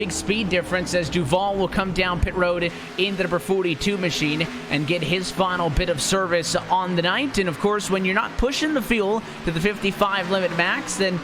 Big speed difference as Duval will come down pit road in the number 42 machine and get his final bit of service on the night. And of course, when you're not pushing the fuel to the 55 limit max, then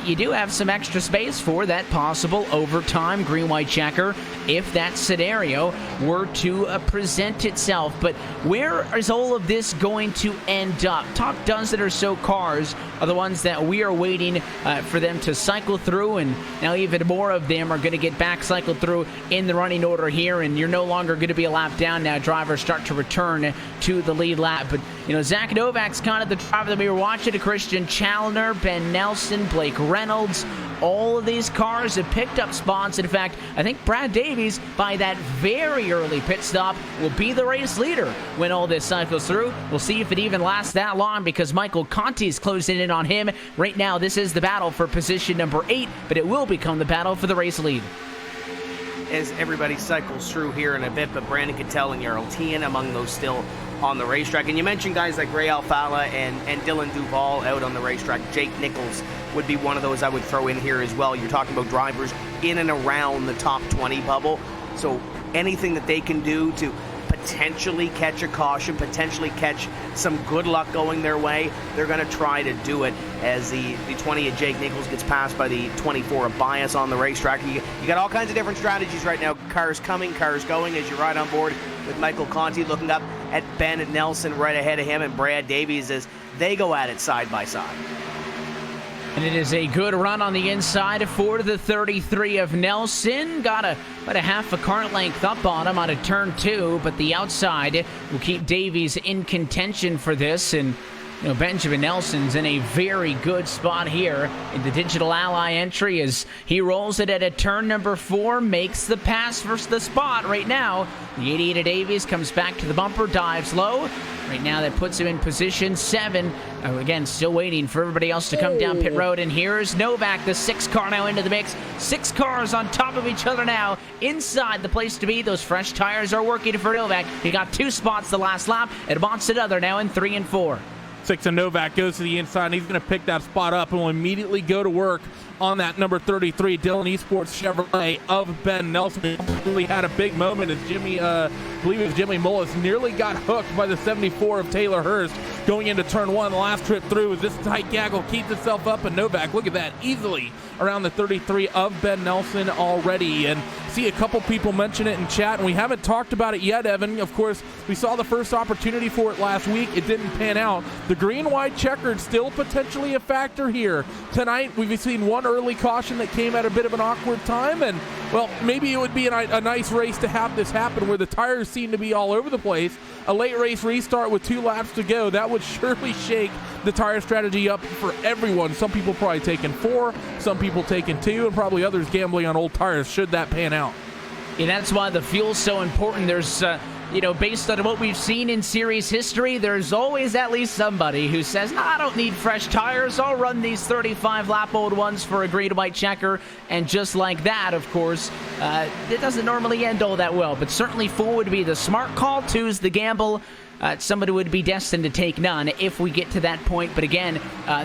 you do have some extra space for that possible overtime green-white checker if that scenario were to present itself. But where is all of this going to end up? Top dozen or so cars are the ones that we are waiting for them to cycle through, and now even more of them are going to get back cycled through in the running order here, and you're no longer going to be a lap down now. Drivers start to return to the lead lap. But, you know, Zach Novak's kind of the driver that we were watching. Christian Challoner, Ben Nelson, Blake Reynolds, all of these cars have picked up spots. In fact, I think Brad Davies, by that very early pit stop, will be the race leader when all this cycles through. We'll see if it even lasts that long, because Michael Conti's closing in on him. Right now, this is the battle for position number 8, but it will become the battle for the race lead. As everybody cycles through here in a bit, but Brandon Cattell and Jarl Tien among those still on the racetrack. And you mentioned guys like Ray Alfala and Dylan Duval out on the racetrack. Jake Nichols would be one of those I would throw in here as well. You're talking about drivers in and around the top 20 bubble. So anything that they can do to potentially catch a caution, potentially catch some good luck going their way, they're going to try to do it, as the 20 of Jake Nichols gets passed by the 24 of Bias on the racetrack. You got all kinds of different strategies right now. Cars coming, cars going, as you ride on board with Michael Conti looking up at Ben and Nelson right ahead of him, and Brad Davies as they go at it side by side. And it is a good run on the inside for the 33 of Nelson. Got about a half a car length up on him on a turn 2, but the outside will keep Davies in contention for this. And you know, Benjamin Nelson's in a very good spot here in the Digital Ally entry as he rolls it at a turn number 4, makes the pass for the spot right now. The 88 of Davies comes back to the bumper, dives low. Right now that puts him in position 7. Again, still waiting for everybody else to come down pit road. And here's Novak, the 6 car now into the mix. 6 cars on top of each other now inside the place to be. Those fresh tires are working for Novak. He got 2 spots the last lap and wants another now in 3 and 4. 6 and Novak goes to the inside, and he's going to pick that spot up and will immediately go to work on that number 33 Dylan Esports Chevrolet of Ben Nelson. Really had a big moment as I believe it was Jimmy Mullis, nearly got hooked by the 74 of Taylor Hurst going into turn 1 the last trip through. As this tight gaggle keeps itself up, and Novak, look at that, easily around the 33 of Ben Nelson already. And see a couple people mention it in chat, and we haven't talked about it yet, Evan. Of course, we saw the first opportunity for it last week. It didn't pan out. The green-white-checkered still potentially a factor here. Tonight, we've seen one early caution that came at a bit of an awkward time, and, well, maybe it would be a nice race to have this happen where the tires seem to be all over the place. A late race restart with 2 laps to go, that would surely shake the tire strategy up for everyone. Some people probably taking 4, some people taking 2, and probably others gambling on old tires should that pan out. Yeah, that's why the fuel's so important. There's, based on what we've seen in series history, there's always at least somebody who says, I don't need fresh tires. I'll run these 35-lap-old ones for a green-white checker. And just like that, of course, it doesn't normally end all that well. But certainly 4 would be the smart call. 2 is the gamble. Somebody would be destined to take none if we get to that point. But again,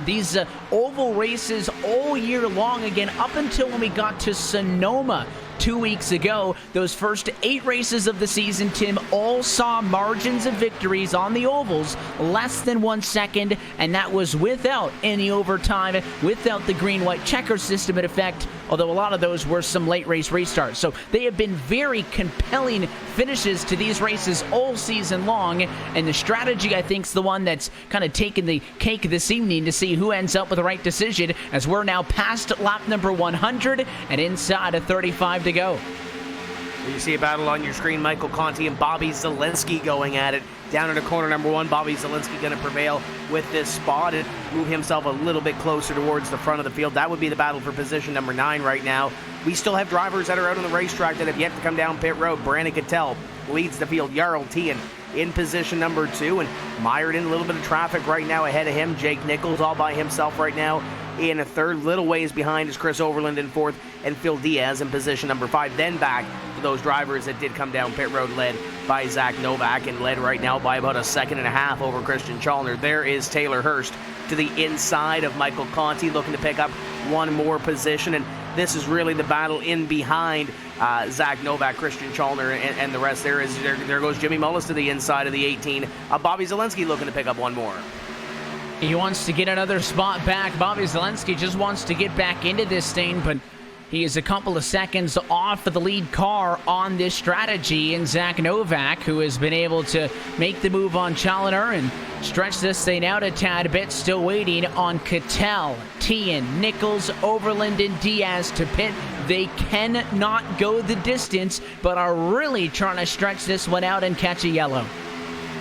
these oval races all year long, again, up until when we got to Sonoma 2 weeks ago, those first 8 races of the season, Tim, all saw margins of victories on the ovals less than 1 second, and that was without any overtime, without the green-white checker system in effect, although a lot of those were some late race restarts. So they have been very compelling finishes to these races all season long, and the strategy, I think, is the one that's kind of taken the cake this evening to see who ends up with the right decision, as we're now past lap number 100 and inside of 35 to go. You see a battle on your screen, Michael Conti and Bobby Zielinski going at it. Down into corner number 1, Bobby Zielinski going to prevail with this spot and move himself a little bit closer towards the front of the field. That would be the battle for position number 9 right now. We still have drivers that are out on the racetrack that have yet to come down pit road. Brandon Cattell leads the field. Jarl Tien in position number 2, and mired in a little bit of traffic right now ahead of him. Jake Nichols all by himself right now in a 3rd. Little ways behind is Chris Overland in 4th, and Phil Diaz in position number 5. Then back to those drivers that did come down pit road, led by Zach Novak, and led right now by about a 1.5 seconds over Christian Challoner. There is Taylor Hurst to the inside of Michael Conti, looking to pick up one more position. And this is really the battle in behind Zach Novak, Christian Chalner, and the rest. There goes Jimmy Mullis to the inside of the 18. Bobby Zelensky looking to pick up one more. He wants to get another spot back. Bobby Zelensky just wants to get back into this thing, but he is a couple of seconds off of the lead car on this strategy, and Zach Novak, who has been able to make the move on Challenger and stretch this thing out a tad bit, still waiting on Cattell, Tian, Nichols, Overland, and Diaz to pit. They cannot go the distance, but are really trying to stretch this one out and catch a yellow.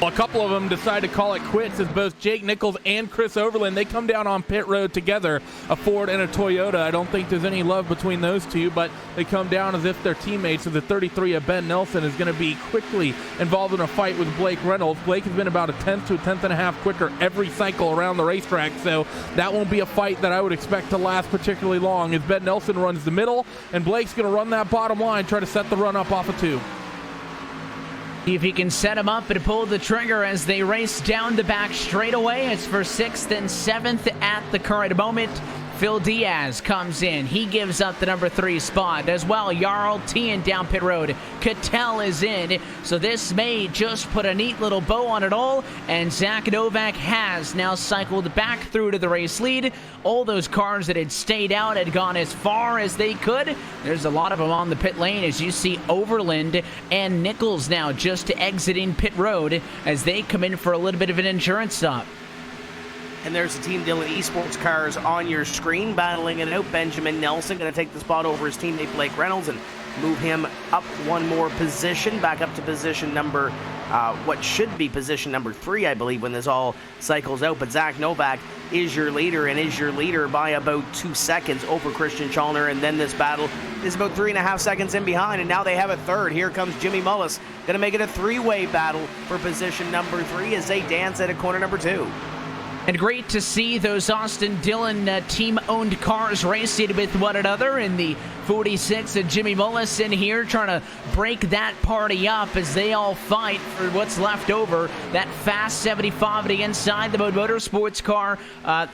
Well, a couple of them decide to call it quits as both Jake Nichols and Chris Overland, they come down on pit road together, a Ford and a Toyota. I don't think there's any love between those two, but they come down as if they're teammates. So the 33 of Ben Nelson is going to be quickly involved in a fight with Blake Reynolds. Blake has been about a tenth to a tenth and a half quicker every cycle around the racetrack, so that won't be a fight that I would expect to last particularly long as Ben Nelson runs the middle, and Blake's going to run that bottom line, try to set the run up off of 2. See if he can set him up and pull the trigger as they race down the back straightaway. It's for 6th and 7th at the current moment. Phil Diaz comes in. He gives up the number 3 spot as well. Jarl Tian down pit road. Cattell is in. So this may just put a neat little bow on it all. And Zach Novak has now cycled back through to the race lead. All those cars that had stayed out had gone as far as they could. There's a lot of them on the pit lane as you see Overland and Nichols now just exiting pit road as they come in for a little bit of an insurance stop. And there's the Team Dillon Esports cars on your screen battling it out. Benjamin Nelson going to take the spot over his teammate Blake Reynolds and move him up one more position, back up to position number, what should be position number 3, I believe, when this all cycles out. But Zach Novak is your leader, and is your leader by about 2 seconds over Christian Challenger. And then this battle is about 3.5 seconds in behind, and now they have a third. Here comes Jimmy Mullis, going to make it a 3-way battle for position number 3 as they dance at a corner number 2. And great to see those Austin Dillon team-owned cars racing with one another in the 46 and Jimmy Mullis in here trying to break that party up as they all fight for what's left over. That fast 75 to the inside, the Mode Motorsports car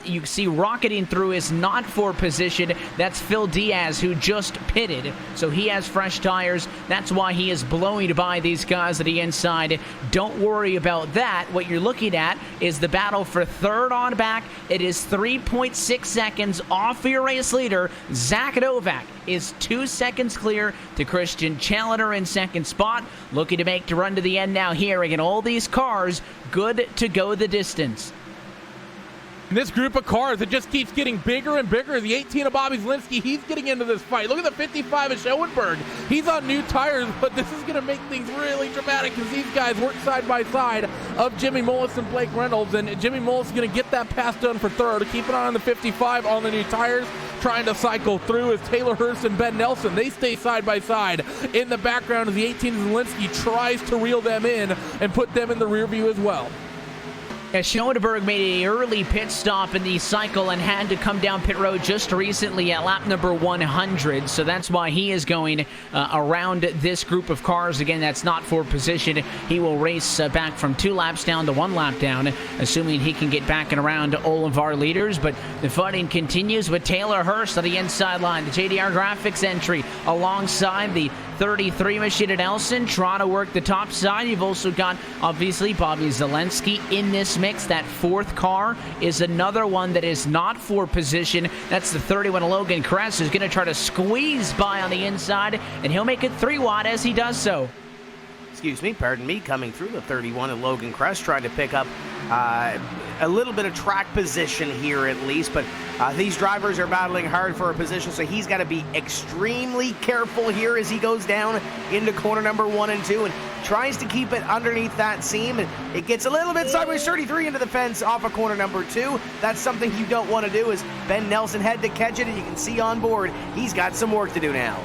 you see rocketing through is not for position. That's Phil Diaz, who just pitted, so he has fresh tires. That's why he is blowing by these guys at the inside. Don't worry about that. What you're looking at is the battle for third on back. It is 3.6 seconds off your race leader. Zach Novak is 2 seconds clear to Christian Challenger in second spot. Looking to make the run to the end now here. Again, all these cars good to go the distance. And this group of cars, it just keeps getting bigger and bigger. The 18 of Bobby Zielinski, he's getting into this fight. Look at the 55 of Schoenberg. He's on new tires, but this is going to make things really dramatic because these guys work side by side of Jimmy Mullis and Blake Reynolds. And Jimmy Mullis is going to get that pass done for third. Keep an eye on the 55 on the new tires, trying to cycle through as Taylor Hurst and Ben Nelson. They stay side by side. In the background as the 18 of Zielinski tries to reel them in and put them in the rear view as well. As Schoenberg made an early pit stop in the cycle and had to come down pit road just recently at lap number 100, so that's why he is going around this group of cars. Again, that's not for position. He will race back from 2 laps down to 1 lap down, assuming he can get back and around all of our leaders. But the fighting continues with Taylor Hurst on the inside line. The JDR Graphics entry alongside the 33 machine at Nelson, trying to work the top side. You've also got, obviously, Bobby Zielinski in this mix. That 4th car is another one that is not for position. That's the 31 Logan Kress, who's going to try to squeeze by on the inside, and he'll make it 3 wide as he does so. Pardon me, coming through the 31 of Logan Kress, trying to pick up a little bit of track position here at least, but these drivers are battling hard for a position, so he's got to be extremely careful here as he goes down into corner number 1 and 2 and tries to keep it underneath that seam, and it gets a little bit sideways. 33 into the fence off of corner number 2. That's something you don't want to do, as Ben Nelson had to catch it, and you can see on board he's got some work to do now.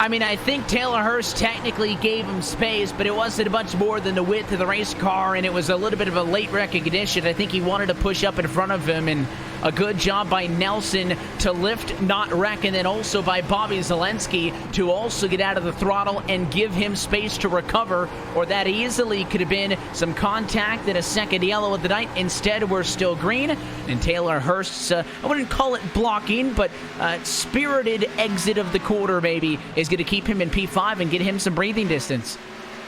I mean, I think Taylor Hurst technically gave him space, but it wasn't much more than the width of the race car, and it was a little bit of a late recognition. I think he wanted to push up in front of him, and A good job by Nelson to lift, not wreck, and then also by Bobby Zelensky to also get out of the throttle and give him space to recover, or that easily could have been some contact and a second yellow of the night. Instead, we're still green, and Taylor Hurst's, I wouldn't call it blocking, but spirited exit of the quarter maybe is going to keep him in P5 and get him some breathing distance.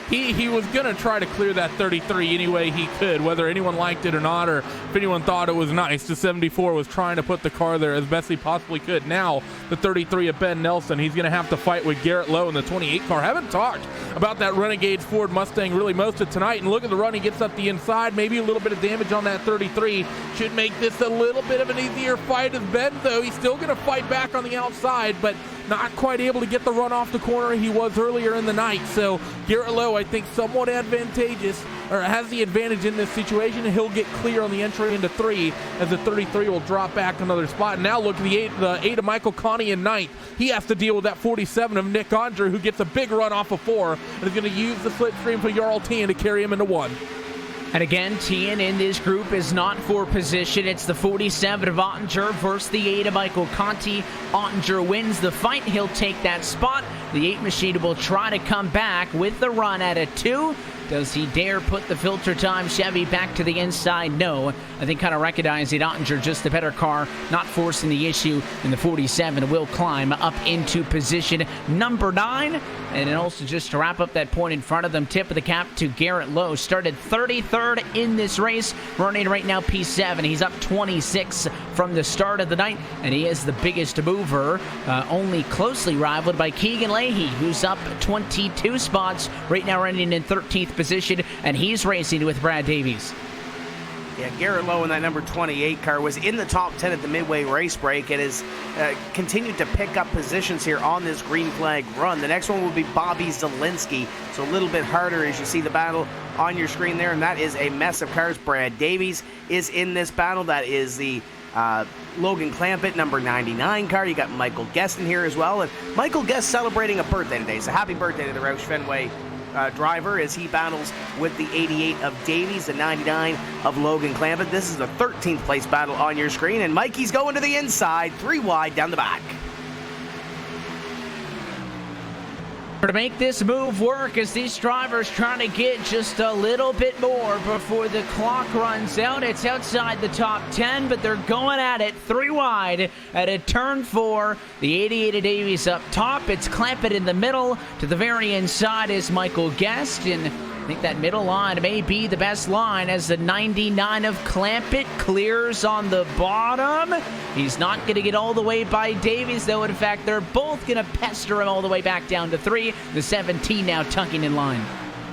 He was going to try to clear that 33 any way he could, whether anyone liked it or not, or if anyone thought it was nice. The 74 was trying to put the car there as best he possibly could. Now, the 33 of Ben Nelson, he's going to have to fight with Garrett Lowe in the 28 car. Haven't talked about that Renegades Ford Mustang really most of tonight, and look at the run. He gets up the inside, maybe a little bit of damage on that 33. Should make this a little bit of an easier fight as Ben, though. He's still going to fight back on the outside, but not quite able to get the run off the corner he was earlier in the night. So Garrett Lowe, I think, somewhat advantageous, or has the advantage in this situation, and he'll get clear on the entry into 3 as the 33 will drop back another spot. And now look at the 8 of Michael Connie in 9th. He has to deal with that 47 of Nick Andre, who gets a big run off of 4 and is going to use the slipstream for Jarl Tien to carry him into 1. And again, Tien in this group is not for position. It's the 47 of Ottinger versus the 8 of Michael Conti. Ottinger wins the fight. He'll take that spot. The 8 machine will try to come back with the run at a 2. Does he dare put the filter time Chevy back to the inside? No. I think kind of recognizing Ottinger just the better car, not forcing the issue, and the 47 will climb up into position number 9. And then also just to wrap up that point in front of them, tip of the cap to Garrett Lowe. Started 33rd in this race, running right now P7. He's up 26 from the start of the night, and he is the biggest mover, only closely rivaled by Keegan Leahy, who's up 22 spots, right now running in 13th position, and he's racing with Brad Davies. Yeah, Garrett Lowe in that number 28 car was in the top 10 at the Midway race break and has continued to pick up positions here on this green flag run. The next one will be Bobby Zelensky, so a little bit harder as you see the battle on your screen there, and that is a mess of cars. Brad Davies is in this battle. That is the Logan Clampett number 99 car. You got Michael Guest in here as well, and Michael Guest celebrating a birthday today, so happy birthday to the Roush Fenway driver as he battles with the 88 of Davies, the 99 of Logan Clampett. This is the 13th place battle on your screen, and Mikey's going to the inside, 3 wide down the back. To make this move work as these drivers trying to get just a little bit more before the clock runs out. It's outside the top 10, but they're going at it 3 wide at a turn 4. The 88 of Davies up top. It's Clampett in the middle. To the very inside is Michael Guest, and I think that middle line may be the best line as the 99 of Clampett clears on the bottom. He's not going to get all the way by Davies, though. In fact, they're both going to pester him all the way back down to 3. The 17 now tucking in line.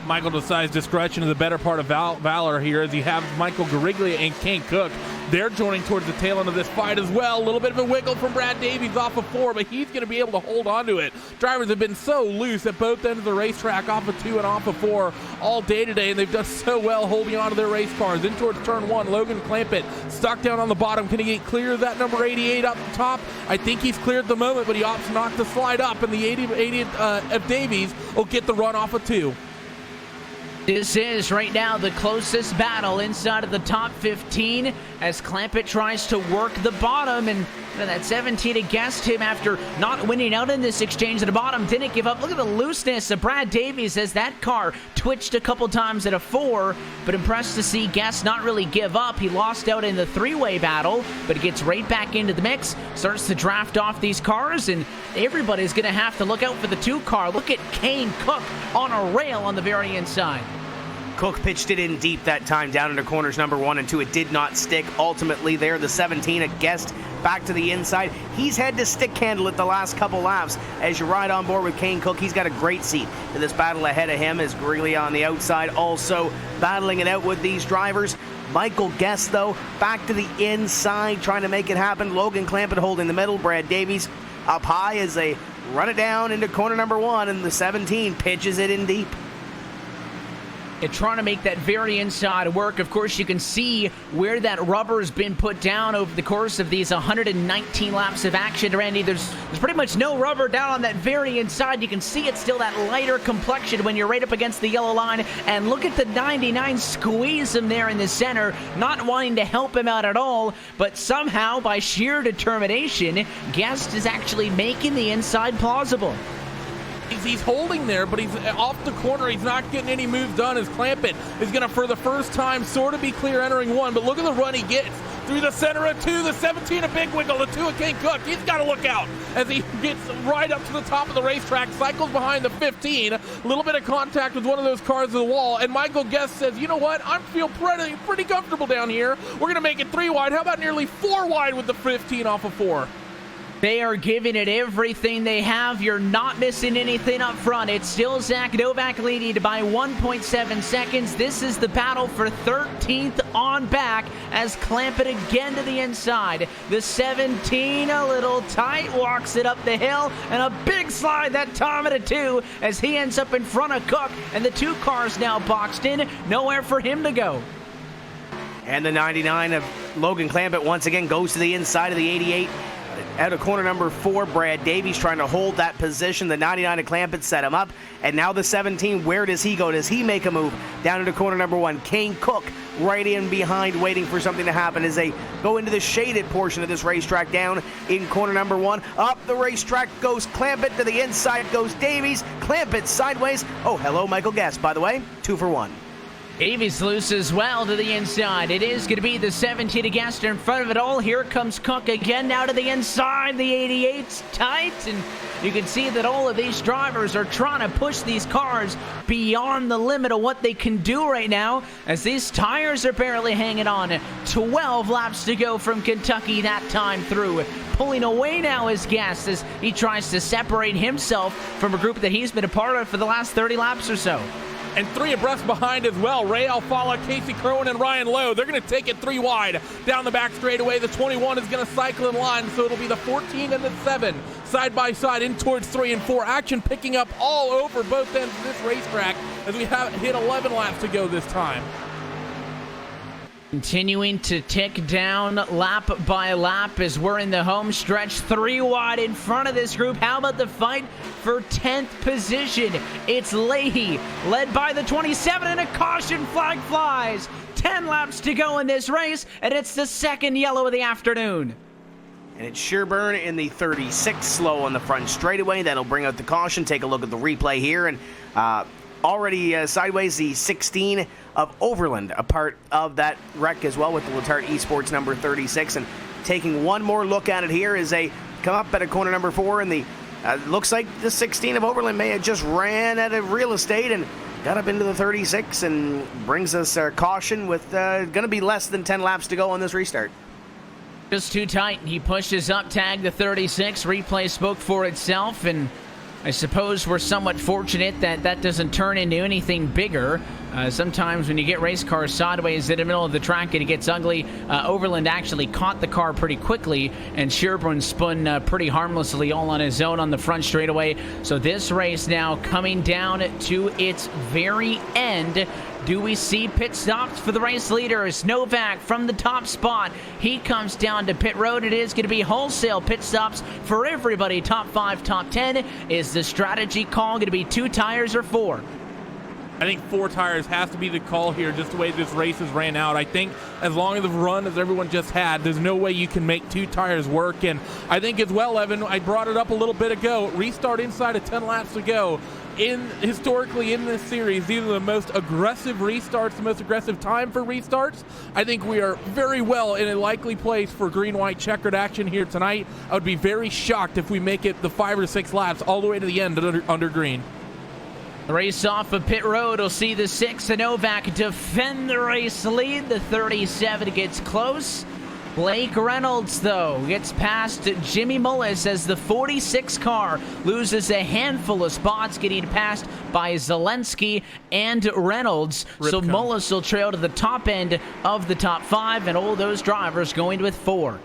Michael decides discretion is the better part of valor here as you have Michael Gariglia and Kane Cook. They're joining towards the tail end of this fight as well. A little bit of a wiggle from Brad Davies off of 4, but he's going to be able to hold on to it. Drivers have been so loose at both ends of the racetrack, off of 2 and off of 4 all day today, and they've done so well holding on to their race cars. In towards turn 1, Logan Clampett stuck down on the bottom. Can he get clear of that number 88 up top? I think he's cleared at the moment, but he opts not to slide up, and the 80 of Davies will get the run off of 2. This is right now the closest battle inside of the top 15 as Clampett tries to work the bottom, and that 17 against him after not winning out in this exchange at the bottom didn't give up. Look at the looseness of Brad Davies as that car twitched a couple times at a 4, but impressed to see Guest not really give up. He lost out in the 3-way battle, but he gets right back into the mix, starts to draft off these cars, and everybody's going to have to look out for the 2 car. Look at Kane Cook on a rail on the very inside. Cook pitched it in deep that time down into corners number 1 and 2. It did not stick. Ultimately there, the 17 at Guest back to the inside. He's had to stick handle it the last couple laps. As you ride on board with Kane Cook, he's got a great seat in this battle ahead of him as Griglia on the outside also battling it out with these drivers. Michael Guest, though, back to the inside trying to make it happen. Logan Clampett holding the middle. Brad Davies up high as they run it down into corner number 1, and the 17 pitches it in deep. and trying to make that very inside work. Of course, you can see where that rubber has been put down over the course of these 119 laps of action, Randy. There's pretty much no rubber down on that very inside. You can see it's still that lighter complexion when you're right up against the yellow line. And look at the 99 squeeze him there in the center, not wanting to help him out at all, but somehow, by sheer determination, Guest is actually making the inside plausible. He's holding there, but he's off the corner. He's not getting any moves done as Clampett is going to, for the first time, sort of be clear entering one. But look at the run he gets through the center of 2, the 17 a big wiggle, the 2 of King Cook. He's got to look out as he gets right up to the top of the racetrack, cycles behind the 15. A little bit of contact with one of those cars to the wall, and Michael Guest says, you know what, I feel pretty comfortable down here. We're going to make it 3 wide. How about nearly 4 wide with the 15 off of 4? They are giving it everything they have. You're not missing anything up front. It's still Zach Novak leading by 1.7 seconds. This is the battle for 13th on back as Clampett again to the inside. The 17 a little tight, walks it up the hill, and a big slide that time at a 2 as he ends up in front of Cook, and the 2 cars now boxed in. Nowhere for him to go. And the 99 of Logan Clampett once again goes to the inside of the 88. Out of corner number 4, Brad Davies trying to hold that position. The 99 of Clampett set him up. And now the 17, where does he go? Does he make a move? Down into corner number 1. Kane Cook right in behind, waiting for something to happen as they go into the shaded portion of this racetrack. Down in corner number 1. Up the racetrack goes Clampett. To the inside goes Davies. Clampett sideways. Oh, hello, Michael Guest, by the way. 2 for 1. Davies loose as well to the inside. It is going to be the 17 to Guest in front of it all. Here comes Cook again now to the inside. The 88's tight, and you can see that all of these drivers are trying to push these cars beyond the limit of what they can do right now, as these tires are barely hanging on. 12 laps to go from Kentucky that time through. Pulling away now is Guest as he tries to separate himself from a group that he's been a part of for the last 30 laps or so. And 3 abreast behind as well. Ray Alfala, Casey Crowan, and Ryan Lowe. They're going to take it 3 wide down the back straightaway. The 21 is going to cycle in line, so it'll be the 14 and the 7 side by side in towards 3 and 4. Action picking up all over both ends of this racetrack as we have hit 11 laps to go this time. Continuing to tick down lap by lap as we're in the home stretch. 3 wide in front of this group. How about the fight for 10th position? It's Leahy, led by the 27, and a caution flag flies. 10 laps to go in this race, and it's the second yellow of the afternoon. And it's Sherburne in the 36, slow on the front straightaway. That'll bring out the caution. Take a look at the replay here, and already sideways the 16 of Overland, a part of that wreck as well with the Letarte Esports number 36. And taking one more look at it here as they come up at a corner number 4, and the looks like the 16 of Overland may have just ran out of real estate and got up into the 36 and brings us our caution with going to be less than 10 laps to go on this restart. Just too tight. He pushes up, tag the 36. Replay spoke for itself, and I suppose we're somewhat fortunate that that doesn't turn into anything bigger. Sometimes when you get race cars sideways in the middle of the track, it gets ugly. Overland actually caught the car pretty quickly, and Sherburne spun pretty harmlessly all on his own on the front straightaway. So this race now coming down to its very end. Do we see pit stops for the race leaders? Novak from the top spot. He comes down to pit road. It is going to be wholesale pit stops for everybody. Top 5, top 10. Is the strategy call going to be 2 tires or 4? I think 4 tires has to be the call here, just the way this race has ran out. I think as long as the run as everyone just had, there's no way you can make 2 tires work. And I think as well, Evan, I brought it up a little bit ago, restart inside of 10 laps to go. Historically in this series, these are the most aggressive restarts, the most aggressive time for restarts. I think we are very well in a likely place for green-white-checkered action here tonight. I would be very shocked if we make it the 5 or 6 laps all the way to the end under green. The race off of pit road will see the 6 of Novak defend the race lead. The 37 gets close. Blake Reynolds, though, gets past Jimmy Mullis as the 46 car loses a handful of spots, getting passed by Zelensky and Reynolds. So Mullis will trail to the top end of the top 5, and all those drivers going with 4.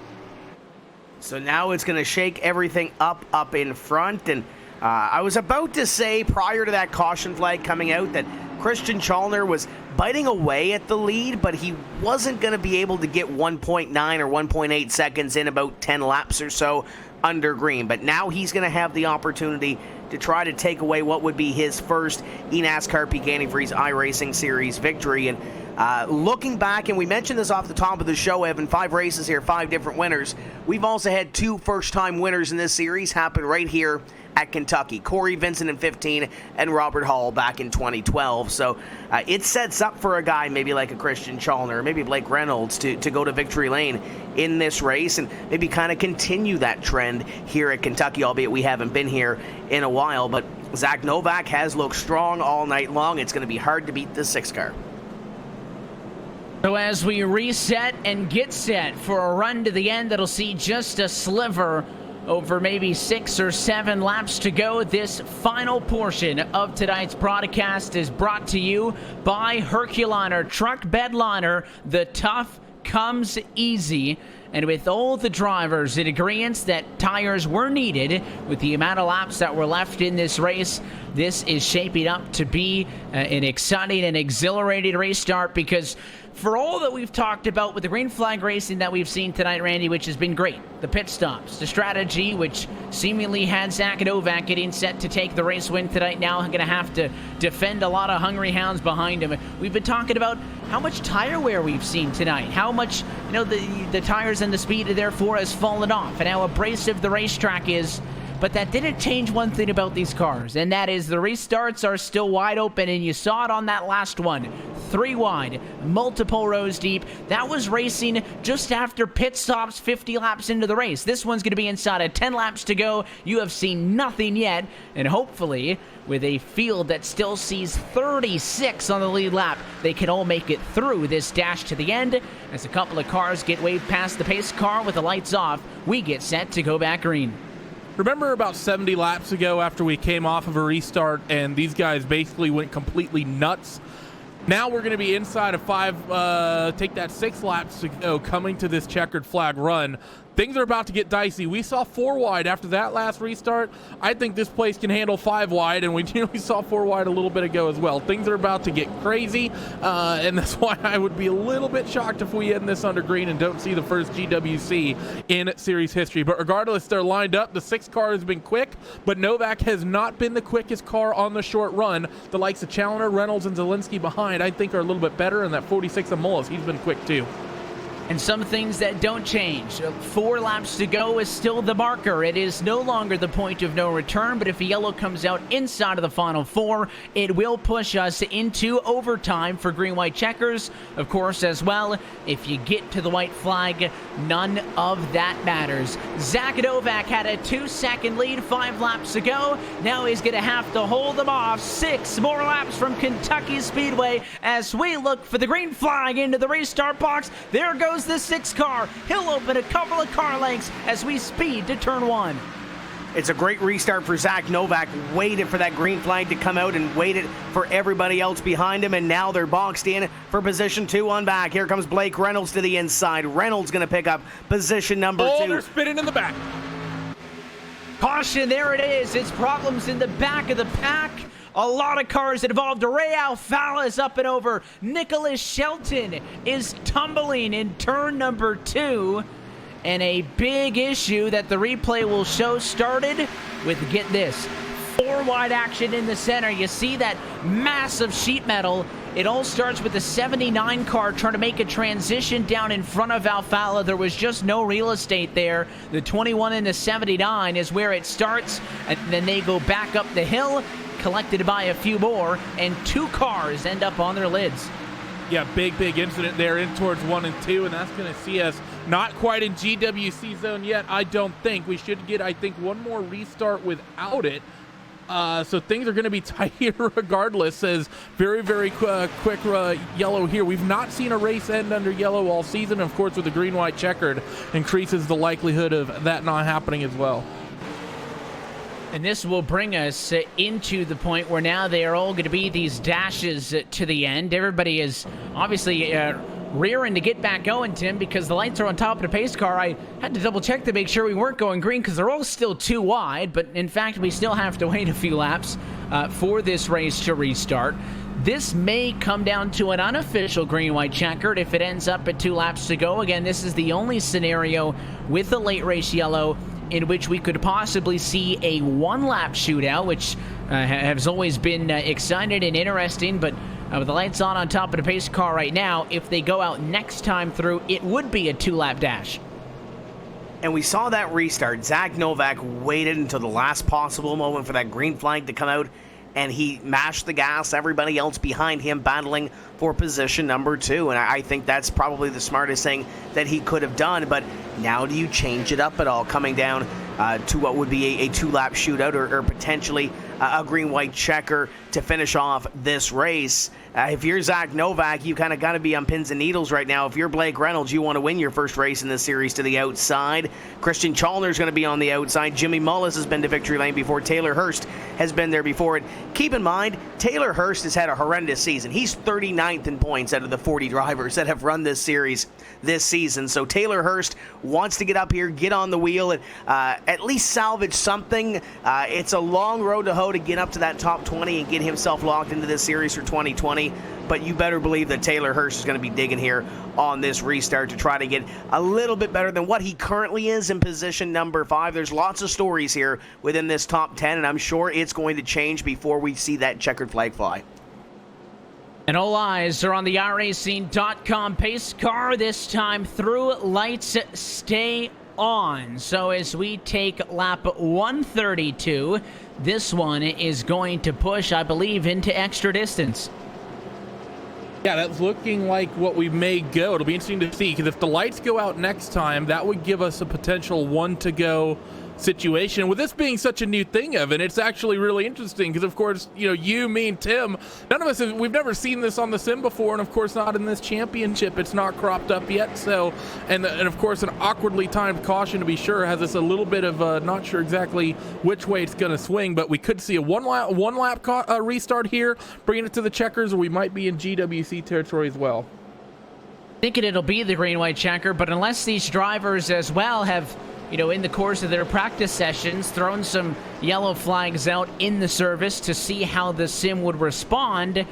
So now it's going to shake everything up in front, and I was about to say prior to that caution flag coming out that Christian Chalner was biting away at the lead, but he wasn't going to be able to get 1.9 or 1.8 seconds in about 10 laps or so under green. But now he's going to have the opportunity to try to take away what would be his first eNASCAR PEAK Antifreeze iRacing Series victory. And looking back, and we mentioned this off the top of the show, Evan, 5 races here, 5 different winners. We've also had 2 first-time winners in this series happen right here at Kentucky. Corey Vincent in 15 and Robert Hall back in 2012. So it sets up for a guy maybe like a Christian Chalner, maybe Blake Reynolds to go to victory lane in this race and maybe kind of continue that trend here at Kentucky, albeit we haven't been here in a while. But Zach Novak has looked strong all night long. It's going to be hard to beat this 6 car. So as we reset and get set for a run to the end that'll see just a sliver over maybe 6 or 7 laps to go, this final portion of tonight's broadcast is brought to you by Herculiner Truck Bedliner. The tough comes easy. And with all the drivers in agreement that tires were needed, with the amount of laps that were left in this race, this is shaping up to be an exciting and exhilarating race start, because for all that we've talked about with the green flag racing that we've seen tonight, Randy, which has been great, the pit stops, the strategy, which seemingly had Zach Novak getting set to take the race win tonight, now going to have to defend a lot of hungry hounds behind him. We've been talking about how much tire wear we've seen tonight, how much, the tires and the speed therefore has fallen off, and how abrasive the racetrack is. But that didn't change one thing about these cars, and that is the restarts are still wide open, and you saw it on that last one. 3 wide, multiple rows deep. That was racing just after pit stops 50 laps into the race. This one's going to be inside of 10 laps to go. You have seen nothing yet, and hopefully, with a field that still sees 36 on the lead lap, they can all make it through this dash to the end. As a couple of cars get waved past the pace car with the lights off, we get set to go back green. Remember about 70 laps ago after we came off of a restart and these guys basically went completely nuts? Now we're going to be inside of 6 laps to go coming to this checkered flag run. Things are about to get dicey. We saw 4 wide after that last restart. I think this place can handle 5 wide, and we nearly saw 4 wide a little bit ago as well. Things are about to get crazy, and that's why I would be a little bit shocked if we end this under green and don't see the first GWC in series history. But regardless, they're lined up. The 6 car has been quick, but Novak has not been the quickest car on the short run. The likes of Challenger, Reynolds, and Zielinski behind, I think, are a little bit better, and that 46 of Mullis, he's been quick too. And some things that don't change. 4 laps to go is still the marker. It is no longer the point of no return, but if a yellow comes out inside of the final 4, it will push us into overtime for green-white checkers. Of course, as well, if you get to the white flag, none of that matters. Zach Novak had a 2-second lead 5 laps ago. Now he's going to have to hold them off 6 more laps from Kentucky Speedway as we look for the green flag into the restart box. There goes the 6 car. He'll open a couple of car lengths as we speed to turn 1. It's a great restart for Zach Novak. Waited for that green flag to come out and waited for everybody else behind him, and now they're boxed in for position 2 on back. Here comes Blake Reynolds to the inside. Reynolds going to pick up position number 2. They're spinning in the back. Caution, there it is. It's problems in the back of the pack. A lot of cars involved. Ray Alfala is up and over. Nicholas Shelton is tumbling in turn number 2. And a big issue that the replay will show started with, get this, 4 wide action in the center. You see that massive sheet metal. It all starts with the 79 car trying to make a transition down in front of Alfala. There was just no real estate there. The 21 and the 79 is where it starts, and then they go back up the hill, collected by a few more, and 2 cars end up on their lids. Yeah, big incident there in towards 1 and 2, and that's going to see us not quite in GWC zone yet, I don't think. We should get, I think, 1 more restart without it. So things are going to be tight here regardless, as very quick yellow here. We've not seen a race end under yellow all season. Of course, with the green-white checkered, increases the likelihood of that not happening as well. And this will bring us into the point where now they are all going to be these dashes to the end. Everybody is obviously rearing to get back going, Tim, because the lights are on top of the pace car. I had to double check to make sure we weren't going green because they're all still 2 wide, but in fact we still have to wait a few laps for this race to restart. this may come down to an unofficial green-white-checkered if it ends up at 2 laps to go. Again, this is the only scenario with the late race yellow in which we could possibly see a 1-lap shootout, which has always been exciting and interesting, but with the lights on top of the pace car right now, if they go out next time through, it would be a 2-lap dash. And we saw that restart. Zach Novak waited until the last possible moment for that green flag to come out, and he mashed the gas. Everybody else behind him battling for position number 2. And I think that's probably the smartest thing that he could have done. But now do you change it up at all, coming down to what would be a 2-lap shootout or potentially a green-white checker to finish off this race? If you're Zach Novak, you kind of got to be on pins and needles right now. If you're Blake Reynolds, you want to win your first race in this series to the outside. Christian Chalner's going to be on the outside. Jimmy Mullis has been to victory lane before. Taylor Hurst has been there before. And keep in mind, Taylor Hurst has had a horrendous season. He's 39th in points out of the 40 drivers that have run this series this season. So Taylor Hurst wants to get up here, get on the wheel, and at least salvage something. It's a long road to hoe to get up to that top 20 and get himself locked into this series for 2020. But you better believe that Taylor Hurst is going to be digging here on this restart to try to get a little bit better than what he currently is in position number 5. There's lots of stories here within this top 10, and I'm sure it's going to change before we see that checkered flag fly. And all eyes are on the iRacing.com pace car. This time through, lights stay on. So as we take lap 132, this one is going to push, I believe, into extra distance. Yeah, that's looking like what we may go. It'll be interesting to see, because if the lights go out next time, that would give us a potential 1-to-go situation. With this being such a new thing, Evan, it's actually really interesting because, of course, you, me, and Tim, none of us we've never seen this on the sim before, and of course not in this championship. It's not cropped up yet. So, and of course, an awkwardly timed caution, to be sure, has us a little bit of not sure exactly which way it's going to swing, but we could see a one lap restart here, bringing it to the checkers, or we might be in GWC territory as well. Thinking it'll be the green-white checker, but unless these drivers as well have, in the course of their practice sessions, thrown some yellow flags out in the service to see how the sim would respond,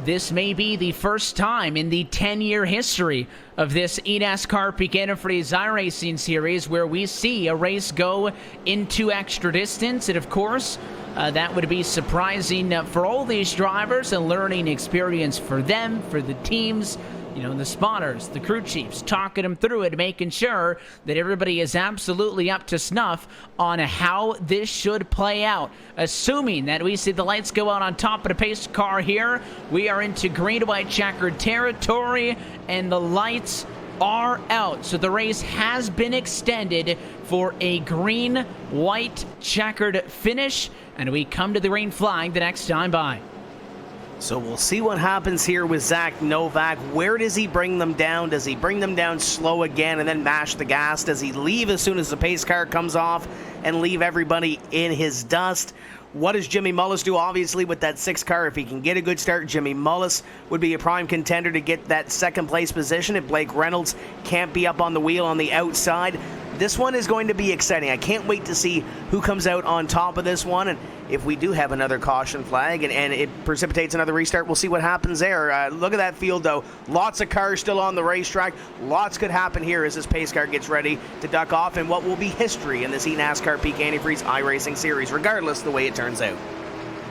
this may be the first time in the 10-year history of this eNASCAR PEAK Antifreeze iRacing series where we see a race go into extra distance. And of course, that would be surprising for all these drivers, a learning experience for them, for the teams, the spotters, the crew chiefs, talking them through it, making sure that everybody is absolutely up to snuff on how this should play out. Assuming that we see the lights go out on top of the pace car here, we are into green-white checkered territory, and the lights are out. So the race has been extended for a green-white checkered finish, and we come to the green flag the next time by. So we'll see what happens here with Zach Novak. Where does he bring them down? Does he bring them down slow again and then mash the gas? Does he leave as soon as the pace car comes off and leave everybody in his dust? What does Jimmy Mullis do? Obviously, with that 6 car, if he can get a good start, Jimmy Mullis would be a prime contender to get that second place position if Blake Reynolds can't be up on the wheel on the outside. This one is going to be exciting. I can't wait to see who comes out on top of this one. And if we do have another caution flag and it precipitates another restart, we'll see what happens there. Look at that field, though. Lots of cars still on the racetrack. Lots could happen here as this pace car gets ready to duck off in what will be history in this eNASCAR PEAK Antifreeze iRacing series, regardless of the way it turns out.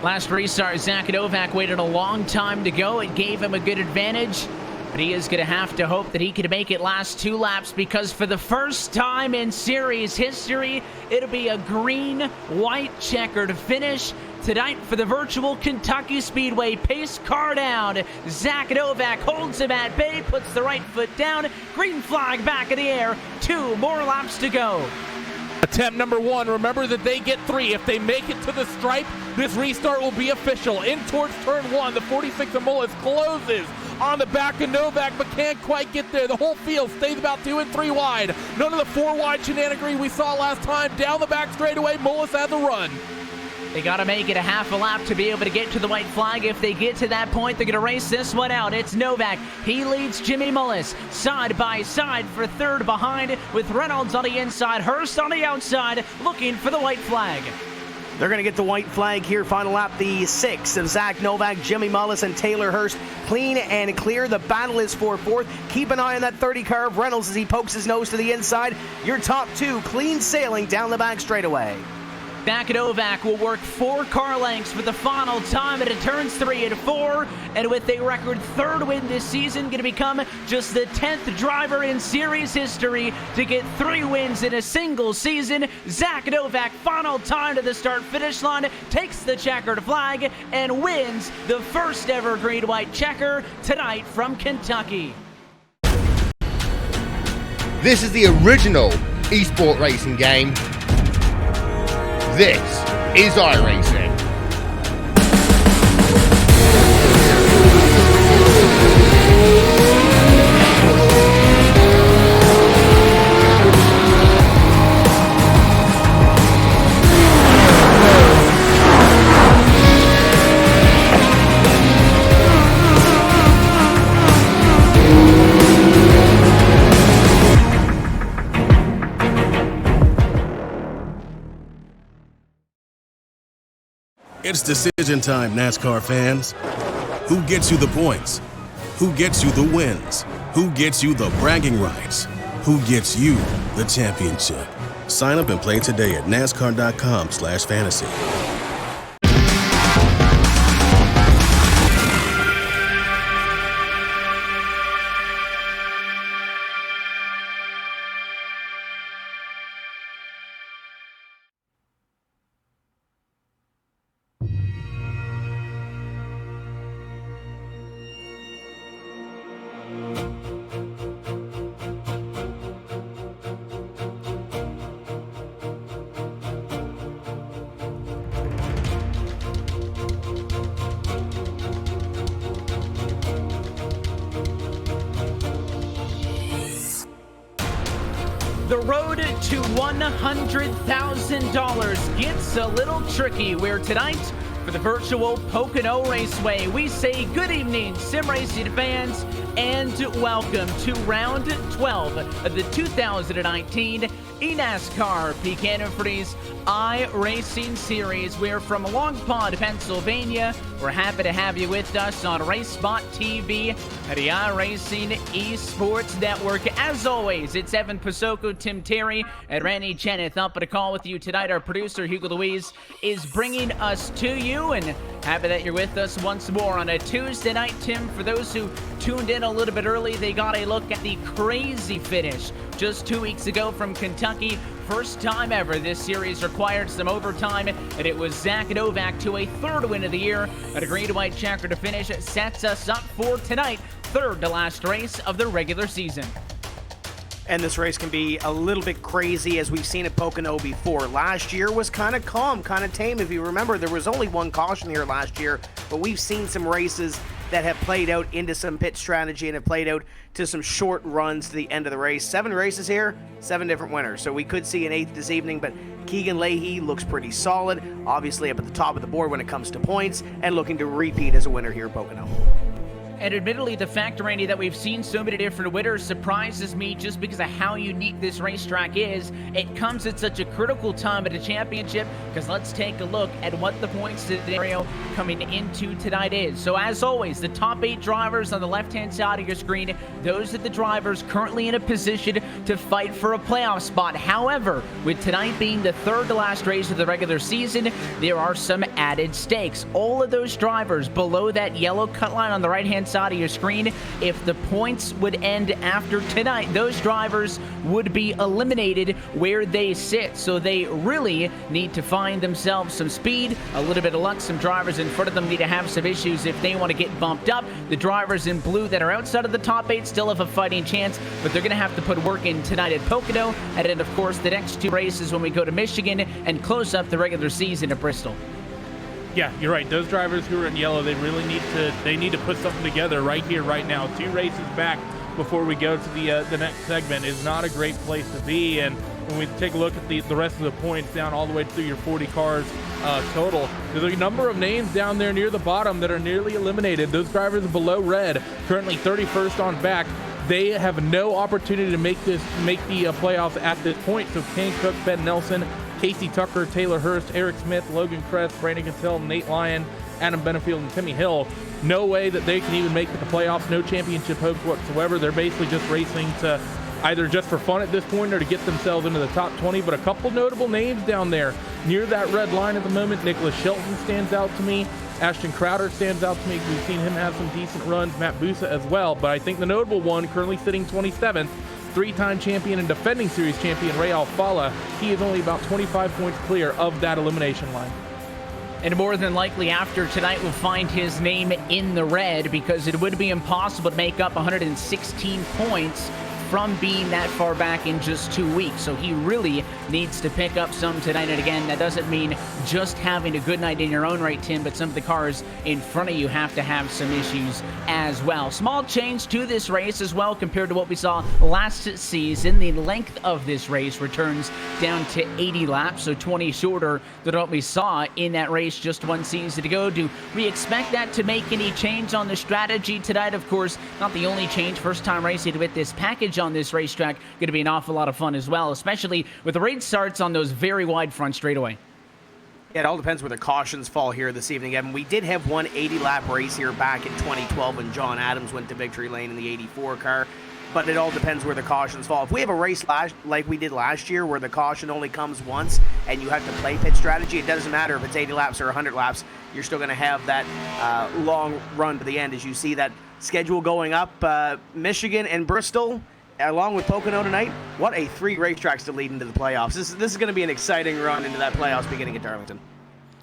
Last restart, Zach Novak waited a long time to go. It gave him a good advantage. But he is going to have to hope that he can make it last 2 laps, because for the first time in series history, it'll be a green-white checkered finish tonight for the virtual Kentucky Speedway pace car down. Zach Novak holds him at bay, puts the right foot down, green flag back in the air, 2 more laps to go. Attempt number 1. Remember that they get 3. If they make it to the stripe, this restart will be official. In towards turn 1, the 46 of Mullis closes on the back of Novak, but can't quite get there. The whole field stays about 2 and 3 wide. None of the 4 wide shenanigans we saw last time. Down the back straightaway, Mullis has a run. They got to make it a half a lap to be able to get to the white flag. If they get to that point, they're going to race this one out. It's Novak. He leads Jimmy Mullis side by side for third behind, with Reynolds on the inside, Hurst on the outside, looking for the white flag. They're going to get the white flag here. Final lap, the 6 of Zach Novak, Jimmy Mullis, and Taylor Hurst. Clean and clear. The battle is for 4th. Keep an eye on that 30 car of Reynolds as he pokes his nose to the inside. Your top 2 clean sailing down the back straightaway. Zach Novak will work 4 car lengths for the final time at turns 3 and 4, and with a record 3rd win this season, going to become just the 10th driver in series history to get 3 wins in a single season. Zach Novak, final time to the start-finish line, takes the checkered flag and wins the first ever green-white checker tonight from Kentucky. This is the original eSport racing game. This is iRacing. It's decision time, NASCAR fans. Who gets you the points? Who gets you the wins? Who gets you the bragging rights? Who gets you the championship? Sign up and play today at nascar.com/fantasy. The road to $100,000 gets a little tricky, where tonight, for the virtual Pocono Raceway, we say good evening, sim racing fans, and welcome to round 12 of the 2019 eNASCAR PEAK Antifreeze iRacing Series. We're from Long Pond, Pennsylvania. We're happy to have you with us on RaceSpot TV at the iRacing Esports Network. As always, it's Evan Pasoko, Tim Terry, and Randy Cheneth up at a call with you tonight. Our producer, Hugo Louise, is bringing us to you, and happy that you're with us once more on a Tuesday night. Tim, for those who tuned in a little bit early, they got a look at the crazy finish just 2 weeks ago from Kentucky. First time ever this series required some overtime, and it was Zach Novak to a 3rd win of the year at a green-white checker to finish. Sets us up for tonight, 3rd to last race of the regular season. And this race can be a little bit crazy, as we've seen at Pocono before. Last year was kind of calm, kind of tame. If you remember, there was only 1 caution here last year, but we've seen some races that have played out into some pit strategy and have played out to some short runs to the end of the race. 7 races here, 7 different winners. So we could see an 8th this evening, but Keegan Leahy looks pretty solid, obviously up at the top of the board when it comes to points, and looking to repeat as a winner here at Pocono. And admittedly, the fact, Randy, that we've seen so many different winners surprises me just because of how unique this racetrack is. It comes at such a critical time at a championship, because let's take a look at what the point scenario coming into tonight is. So as always, the top 8 drivers on the left-hand side of your screen, those are the drivers currently in a position to fight for a playoff spot. However, with tonight being the 3rd to last race of the regular season, there are some added stakes. All of those drivers below that yellow cut line on the right-hand side of your screen, if the points would end after tonight, those drivers would be eliminated where they sit. So they really need to find themselves some speed, a little bit of luck. Some drivers in front of them need to have some issues if they want to get bumped up. The drivers in blue that are outside of the top 8 still have a fighting chance, but they're going to have to put work in tonight at Pocono, and then of course the next 2 races when we go to Michigan and close up the regular season at Bristol. Yeah, you're right. Those drivers who are in yellow, they really need to put something together right here, right now. 2 races back before we go to the next segment is not a great place to be. And when we take a look at the rest of the points down all the way through your 40 cars total, there's a number of names down there near the bottom that are nearly eliminated. Those drivers below red, currently 31st on back, they have no opportunity to make the playoffs at this point. So Kane Cook, Ben Nelson, Casey Tucker, Taylor Hurst, Eric Smith, Logan Kress, Brandon Cattell, Nate Lyon, Adam Benefield, and Timmy Hill. No way that they can even make it to the playoffs. No championship hopes whatsoever. They're basically just racing to either just for fun at this point or to get themselves into the top 20. But a couple notable names down there near that red line at the moment. Nicholas Shelton stands out to me. Ashton Crowder stands out to me. We've seen him have some decent runs. Matt Busa as well. But I think the notable one, currently sitting 27th, three-time champion and defending series champion Ray Alfala, he is only about 25 points clear of that elimination line. And more than likely after tonight we'll find his name in the red, because it would be impossible to make up 116 points from being that far back in just 2 weeks. So he really needs to pick up some tonight. And again, that doesn't mean just having a good night in your own right, Tim, but some of the cars in front of you have to have some issues as well. Small change to this race as well compared to what we saw last season. The length of this race returns down to 80 laps, so 20 shorter than what we saw in that race just one season ago. Do we expect that to make any change on the strategy tonight? Of course, not the only change. First time racing with this package on this racetrack, going to be an awful lot of fun as well, especially with the race starts on those very wide front straightaway. Yeah, it all depends where the cautions fall here this evening, Evan. We did have one 80-lap race here back in 2012 when John Adams went to victory lane in the 84 car, but it all depends where the cautions fall. If we have a race like we did last year where the caution only comes once and you have to play pit strategy, it doesn't matter if it's 80 laps or 100 laps. You're still going to have that long run to the end as you see that schedule going up. Michigan and Bristol, along with Pocono tonight, what a 3 racetracks to lead into the playoffs. This is going to be an exciting run into that playoffs beginning at Darlington.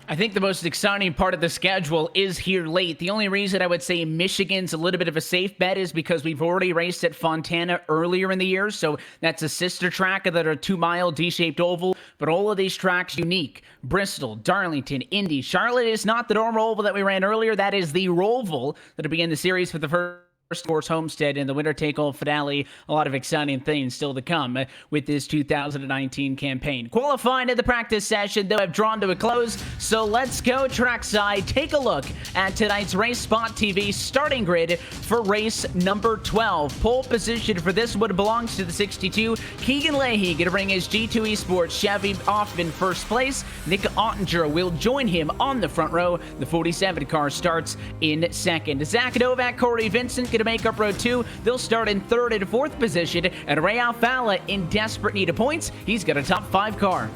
I think the most exciting part of the schedule is here late. The only reason I would say Michigan's a little bit of a safe bet is because we've already raced at Fontana earlier in the year, so that's a sister track that are a 2-mile D-shaped oval, but all of these tracks unique. Bristol, Darlington, Indy. Charlotte is not the normal oval that we ran earlier. That is the Roval that'll begin the series for the first course Homestead in the winner take all finale. A lot of exciting things still to come with this 2019 campaign. Qualifying at the practice session, though, have drawn to a close, so let's go trackside. Take a look at tonight's Race Spot TV starting grid for race number 12. Pole position for this one belongs to the 62. Keegan Leahy going to bring his G2 Esports Chevy off in first place. Nick Ottinger will join him on the front row. The 47 car starts in second. Zach Novak, Corey Vincent going to make up row 2. They'll start in third and fourth position, and Ray Alfala in desperate need of points. He's got a top 5 car.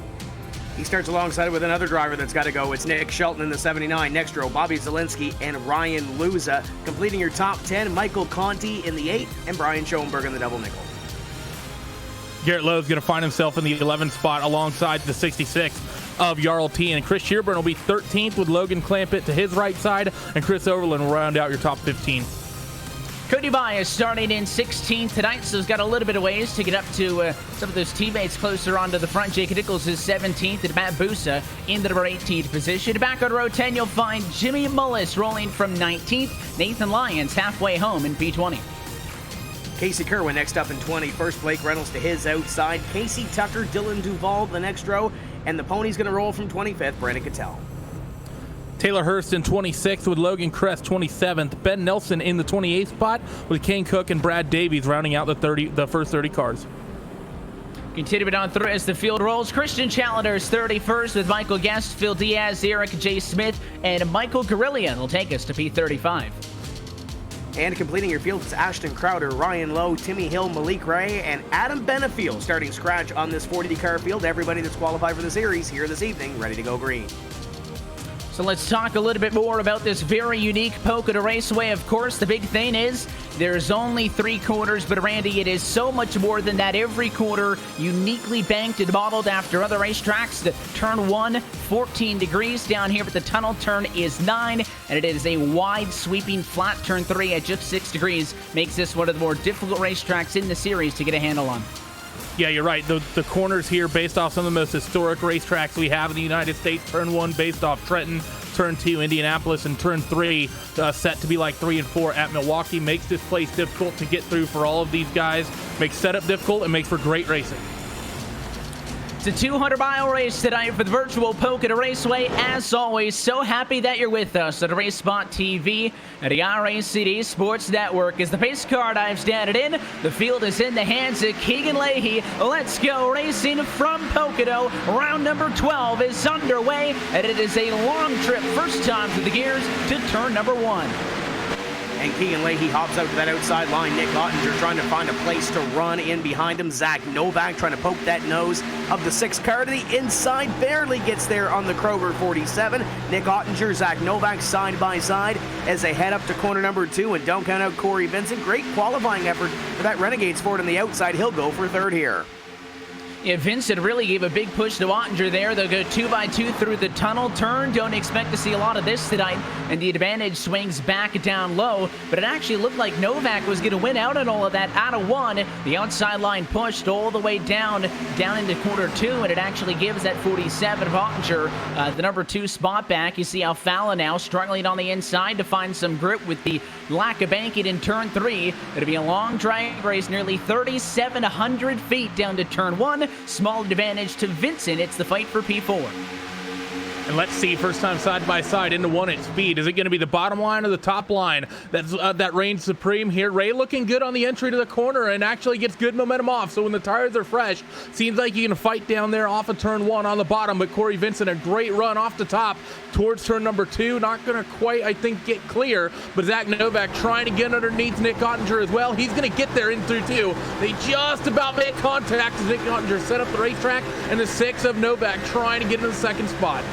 He starts alongside with another driver that's got to go. It's Nick Shelton in the 79. Next row, Bobby Zielinski and Ryan Luza. Completing your top 10, Michael Conti in the 8 and Brian Schoenberg in the double nickel. Garrett Lowe's going to find himself in the 11th spot alongside the 66 of Jarl T. And Chris Shearburn will be 13th with Logan Clampett to his right side, and Chris Overland will round out your top 15. Cody Bias starting in 16th tonight, so he's got a little bit of ways to get up to some of those teammates closer onto the front. Jake Nichols is 17th, and Matt Busa in the number 18th position. Back on row 10, you'll find Jimmy Mullis rolling from 19th. Nathan Lyons halfway home in P20. Casey Kerwin next up in 20. First, Blake Reynolds to his outside. Casey Tucker, Dylan Duval the next row, and the pony's going to roll from 25th, Brandon Cattell. Taylor Hurst in 26th with Logan Kress 27th. Ben Nelson in the 28th spot with Kane Cook and Brad Davies rounding out the first 30 cars. Continuing on through as the field rolls, Christian Challenger's 31st with Michael Guest, Phil Diaz, Eric J. Smith, and Michael Guerrillian will take us to P35. And completing your field is Ashton Crowder, Ryan Lowe, Timmy Hill, Malik Ray, and Adam Benefield starting scratch on this 40-car field. Everybody that's qualified for the series here this evening, ready to go green. So let's talk a little bit more about this very unique Pocono Raceway. Of course, the big thing is there's only 3 corners, but Randy, it is so much more than that. Every corner uniquely banked and modeled after other racetracks. The turn 1, 14 degrees down here, but the tunnel turn is 9, and it is a wide sweeping flat turn 3 at just 6 degrees. Makes this one of the more difficult racetracks in the series to get a handle on. Yeah, you're right. The corners here, based off some of the most historic racetracks we have in the United States. Turn 1 based off Trenton, Turn 2 Indianapolis, and Turn 3 set to be like 3 and 4 at Milwaukee. Makes this place difficult to get through for all of these guys. Makes setup difficult and makes for great racing. It's a 200-mile race tonight for the virtual Pocono Raceway. As always, so happy that you're with us at Race Spot TV and the iRacing Sports Network. As the pace car dives down and in, the field is in the hands of Keegan Leahy. Let's go racing from Pocono. Round number 12 is underway, and it is a long trip, first time through the gears to turn number 1. And Keegan Leahy hops out to that outside line. Nick Ottinger trying to find a place to run in behind him. Zach Novak trying to poke that nose of the 6 car to the inside. Barely gets there on the Kroger 47. Nick Ottinger, Zach Novak side by side as they head up to corner number 2. And don't count out Corey Vincent. Great qualifying effort for that Renegades Ford on the outside. He'll go for 3rd here. Yeah, Vincent really gave a big push to Ottinger there. They'll go 2x2 through the tunnel turn. Don't expect to see a lot of this tonight. And the advantage swings back down low. But it actually looked like Novak was going to win out on all of that out of 1. The outside line pushed all the way down into corner 2. And it actually gives that 47 of Ottinger the number 2 spot back. You see Alfala now struggling on the inside to find some grip with the lack of banking in turn 3. It'll be a long drag race, nearly 3,700 feet down to turn 1. Small advantage to Vincent. It's the fight for P4. And let's see, first time side by side into 1 at speed. Is it going to be the bottom line or the top line that reigns supreme here? Ray looking good on the entry to the corner and actually gets good momentum off. So when the tires are fresh, seems like you can fight down there off of turn 1 on the bottom. But Corey Vincent, a great run off the top towards turn number 2. Not going to quite, I think, get clear. But Zach Novak trying to get underneath Nick Ottinger as well. He's going to get there in through 2. They just about make contact as Nick Ottinger set up the racetrack. And the 6 of Novak trying to get into the 2nd spot.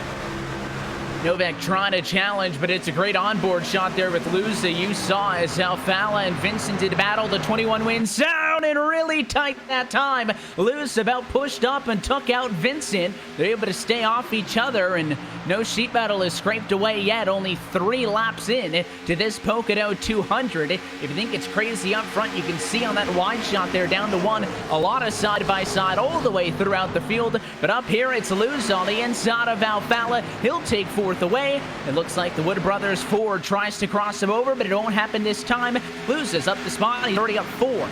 Novak trying to challenge, but it's a great onboard shot there with Luza. You saw as Alfala and Vincent did battle. The 21 wins down and really tight that time. Luza about pushed up and took out Vincent. They're able to stay off each other, and no sheet metal is scraped away yet. Only 3 laps in to this Pocono 200. If you think it's crazy up front, you can see on that wide shot there down to 1. A lot of side-by-side all the way throughout the field. But up here, it's Luza on the inside of Alfala. He'll take 4th away. It looks like the Wood Brothers Ford tries to cross him over, but it won't happen this time. Loses up the spot. He's already up 4.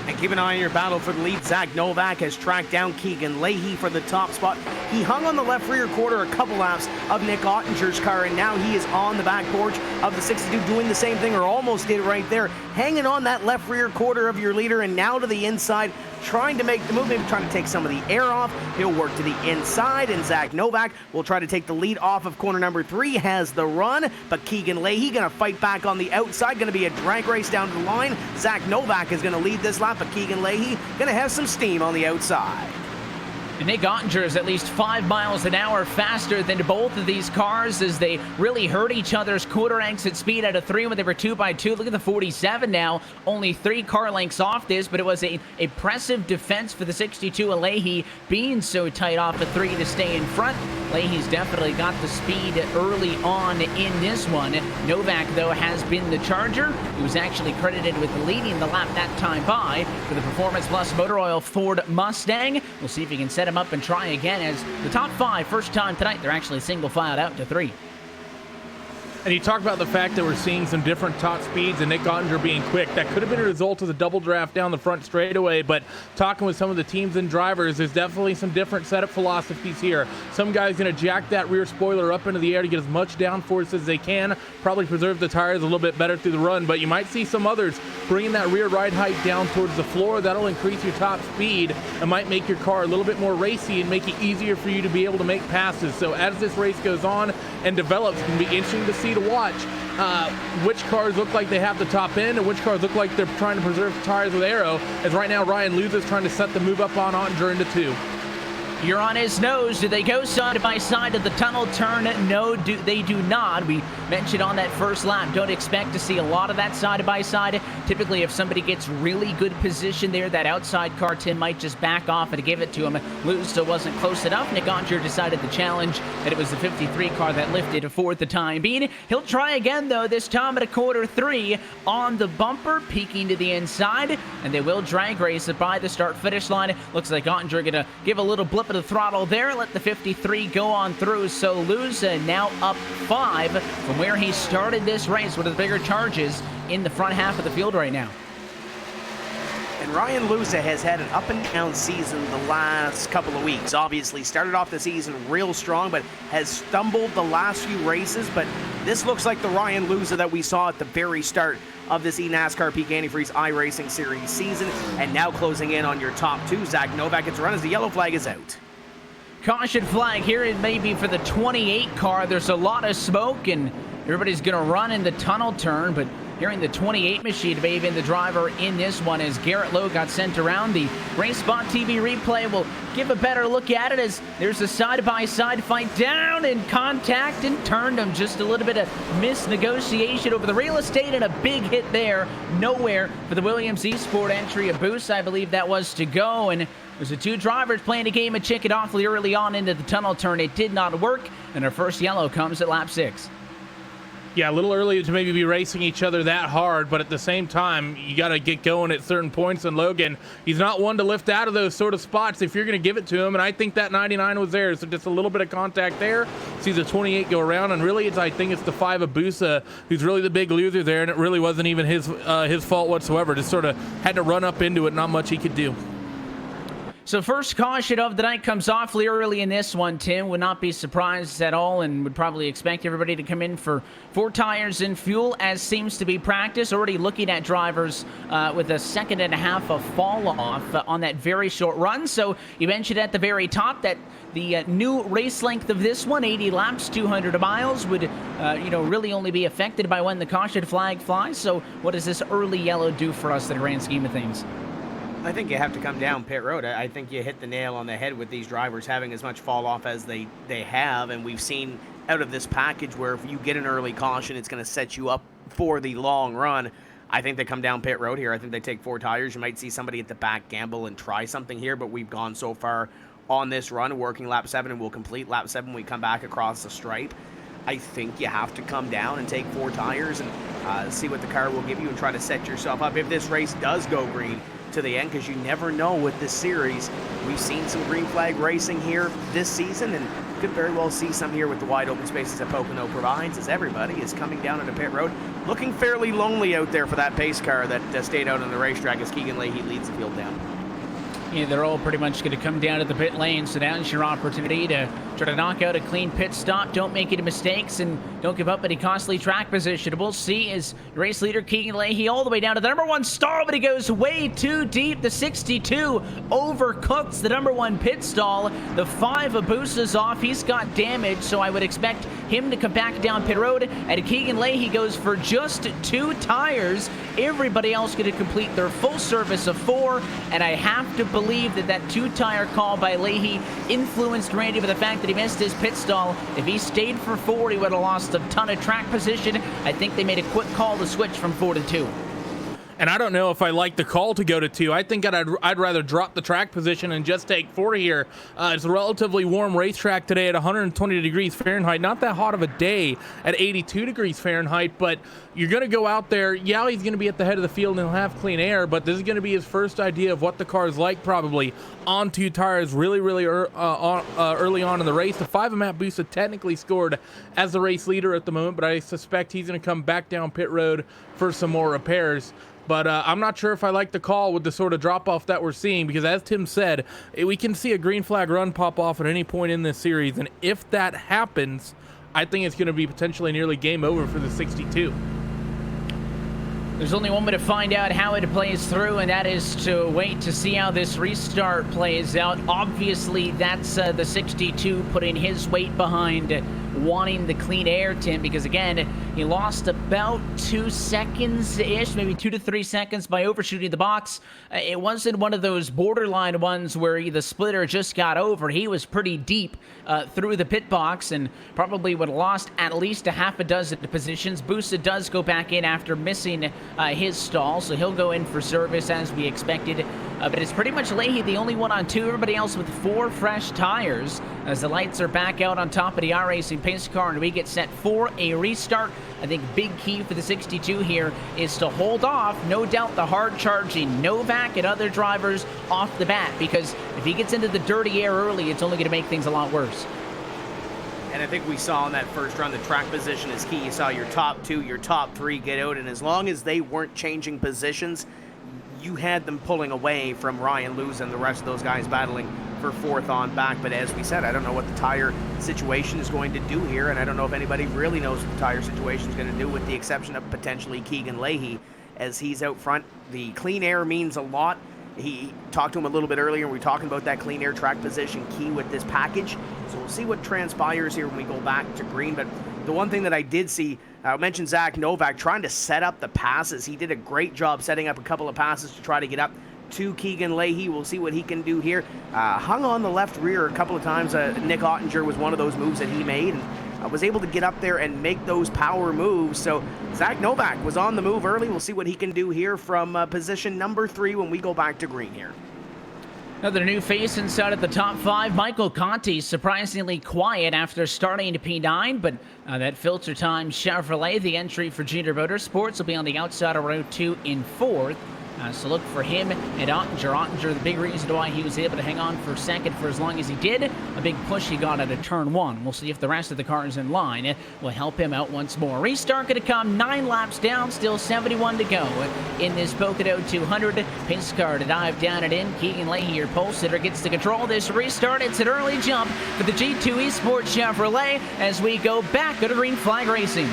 And keep an eye on your battle for the lead. Zach Novak has tracked down Keegan Leahy for the top spot. He hung on the left rear quarter a couple laps of Nick Ottinger's car, and now he is on the back porch of the 62 doing the same thing, or almost did right there, hanging on that left rear quarter of your leader, and now to the inside, trying to make the move, maybe trying to take some of the air off. He'll work to the inside, and Zach Novak will try to take the lead off of corner number 3, has the run, but Keegan Leahy going to fight back on the outside, going to be a drag race down to the line. Zach Novak is going to lead this lap, but Keegan Leahy going to have some steam on the outside. And Nick Ottinger is at least 5 miles an hour faster than both of these cars as they really hurt each other's quarter exit speed out of 3 when they were 2x2. Look at the 47 now, only 3 car lengths off this, but it was a impressive defense for the 62 of Leahy being so tight off of 3 to stay in front. Leahy's definitely got the speed early on in this one. Novak, though, has been the charger. He was actually credited with leading the lap that time by for the Performance Plus Motor Oil Ford Mustang. We'll see if he can set him up and try again as the top 5 first time tonight. They're actually single filed out to 3. And you talk about the fact that we're seeing some different top speeds and Nick Ottinger being quick. That could have been a result of the double draft down the front straightaway, but talking with some of the teams and drivers, there's definitely some different setup philosophies here. Some guys going to jack that rear spoiler up into the air to get as much downforce as they can, probably preserve the tires a little bit better through the run, but you might see some others bringing that rear ride height down towards the floor. That'll increase your top speed and might make your car a little bit more racy and make it easier for you to be able to make passes. So as this race goes on and develops, it's going to be interesting to see to watch which cars look like they have the top end and which cars look like they're trying to preserve the tires with aero, as right now Ryan Luther is trying to set the move up on Ottinger into 2. You're on his nose. Do they go side by side of the tunnel turn? No, they do not. We mentioned on that first lap, don't expect to see a lot of that side by side. Typically, if somebody gets really good position there, that outside car, Tim might just back off and give it to him. Lusa wasn't close enough. Nick Ottinger decided the challenge, and it was the 53 car that lifted for the time being. He'll try again, though, this time at a quarter 3 on the bumper, peeking to the inside, and they will drag race it by the start-finish line. Looks like Ottinger going to give a little blip of the throttle there, let the 53 go on through. So Lusa now up 5 from where he started this race. One of the bigger charges in the front half of the field right now. And Ryan Luza has had an up-and-down season the last couple of weeks. Obviously, started off the season real strong, but has stumbled the last few races. But this looks like the Ryan Luza that we saw at the very start of this eNASCAR PEAK Antifreeze iRacing Series season. And now closing in on your top two, Zach Novak gets a run as the yellow flag is out. Caution flag here. It may be for the 28 car. There's a lot of smoke, and everybody's going to run in the tunnel turn, but hearing the 28 machine may have been the driver in this one as Garrett Lowe got sent around. The Race Spot TV replay will give a better look at it as there's a side-by-side fight down in contact and turned him. Just a little bit of misnegotiation over the real estate and a big hit there. Nowhere for the Williams Esport entry. A boost, I believe that was to go, and there's the two drivers playing a game of chicken awfully early on into the tunnel turn. It did not work, and our first yellow comes at lap 6. Yeah, a little early to maybe be racing each other that hard, but at the same time, you got to get going at certain points. And Logan, he's not one to lift out of those sort of spots if you're going to give it to him. And I think that 99 was there, so just a little bit of contact there. Sees the 28 go around, and really, I think it's the 5 of Busa who's really the big loser there, and it really wasn't even his fault whatsoever. Just sort of had to run up into it, not much he could do. So first caution of the night comes awfully early in this one, Tim. Would not be surprised at all and would probably expect everybody to come in for 4 tires and fuel, as seems to be practice. Already looking at drivers with a second and a half of fall off on that very short run. So you mentioned at the very top that the new race length of this one, 80 laps, 200 miles, would really only be affected by when the caution flag flies. So what does this early yellow do for us in the grand scheme of things? I think you have to come down pit road. I think you hit the nail on the head with these drivers having as much fall off as they have, and we've seen out of this package where if you get an early caution, it's going to set you up for the long run. I think they come down pit road here. I think they take 4 tires. You might see somebody at the back gamble and try something here, but we've gone so far on this run, working lap 7, and we'll complete lap 7 when we come back across the stripe. I think you have to come down and take 4 tires and see what the car will give you and try to set yourself up if this race does go green to the end, because you never know with this series. We've seen some green flag racing here this season, and could very well see some here with the wide open spaces that Pocono provides, as everybody is coming down into pit road. Looking fairly lonely out there for that pace car that stayed out on the racetrack as Keegan Leahy leads the field down. Yeah, they're all pretty much going to come down to the pit lane, so now's your opportunity to try to knock out a clean pit stop. Don't make any mistakes and don't give up any costly track position. We'll see as race leader Keegan Leahy all the way down to the number 1 stall, but he goes way too deep. The 62 overcooks the number 1 pit stall. The 5 Abusa's off. He's got damage, so I would expect him to come back down pit road. And Keegan Leahy goes for just 2 tires. Everybody else going to complete their full service of 4, and I have to believe that 2-tire call by Leahy influenced Randy by the fact that he missed his pit stall. If he stayed for 4, he would have lost a ton of track position. I think they made a quick call to switch from 4 to 2. And I don't know if I like the call to go to 2. I think I'd rather drop the track position and just take 4 here. It's a relatively warm racetrack today at 120 degrees Fahrenheit. Not that hot of a day at 82 degrees Fahrenheit, but you're going to go out there. Yeah, he's going to be at the head of the field and he'll have clean air, but this is going to be his first idea of what the car is like, probably on 2 tires really early on in the race. The 5 of Matt Busa technically scored as the race leader at the moment, but I suspect he's going to come back down pit road for some more repairs. But I'm not sure if I like the call with the sort of drop-off that we're seeing, because as Tim said, we can see a green flag run pop off at any point in this series, and if that happens, I think it's going to be potentially nearly game over for the 62. There's only one way to find out how it plays through, and that is to wait to see how this restart plays out. Obviously, that's the 62 putting his weight behind wanting the clean air, Tim, because again, he lost about 2 seconds-ish, maybe 2 to 3 seconds by overshooting the box. It wasn't one of those borderline ones where the splitter just got over. He was pretty deep through the pit box and probably would have lost at least a half a dozen positions. Busa does go back in after missing his stall, so he'll go in for service as we expected. But it's pretty much Leahy, the only one on 2. Everybody else with 4 fresh tires as the lights are back out on top of the iRacing pace car, and we get set for a restart. I think big key for the 62 here is to hold off, no doubt, the hard-charging Novak and other drivers off the bat, because if he gets into the dirty air early, it's only going to make things a lot worse. And I think we saw in that first run, the track position is key. You saw your top 2, your top 3 get out, and as long as they weren't changing positions, you had them pulling away from Ryan Lewis and the rest of those guys battling for fourth on back. But as we said, I don't know what the tire situation is going to do here, and I don't know if anybody really knows what the tire situation is going to do, with the exception of potentially Keegan Leahy as he's out front. The clean air means a lot. He talked to him a little bit earlier, and we were talking about that clean air track position key with this package. So we'll see what transpires here when we go back to green. But the one thing that I did see, I mentioned Zach Novak trying to set up the passes. He did a great job setting up a couple of passes to try to get up to Keegan Leahy. We'll see what he can do here. Hung on the left rear a couple of times. Nick Ottinger was one of those moves that he made, and was able to get up there and make those power moves. So Zach Novak was on the move early. We'll see what he can do here from position number 3 when we go back to green here. Another new face inside at the top 5. Michael Conti, surprisingly quiet after starting to P9, but that filter time Chevrolet, the entry for Junior Motorsports, will be on the outside of row 2 in 4th. So look for him and Ottinger. Ottinger, the big reason why he was able to hang on for second for as long as he did, a big push he got out of turn 1. We'll see if the rest of the cars in line will help him out once more. Restart going to come 9 laps down, still 71 to go in this Pocono 200. Pace car to dive down and in. Keegan Leahy, your pole sitter, gets to control this restart. It's an early jump for the G2 Esports Chevrolet as we go back to green flag racing.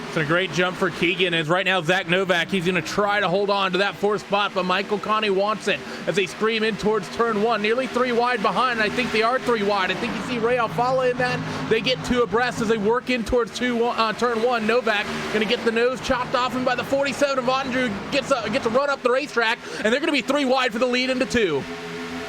It's a great jump for Keegan, as right now Zach Novak, he's going to try to hold on to that 4th spot, but Michael Conti wants it as they scream in towards turn 1, nearly 3 wide behind. I think they are 3 wide. I think you see Ray Alfala in that. They get 2 abreast as they work in towards turn 1. Novak going to get the nose chopped off him by the 47 of Ottinger, gets a run up the racetrack, and they're going to be 3 wide for the lead into 2.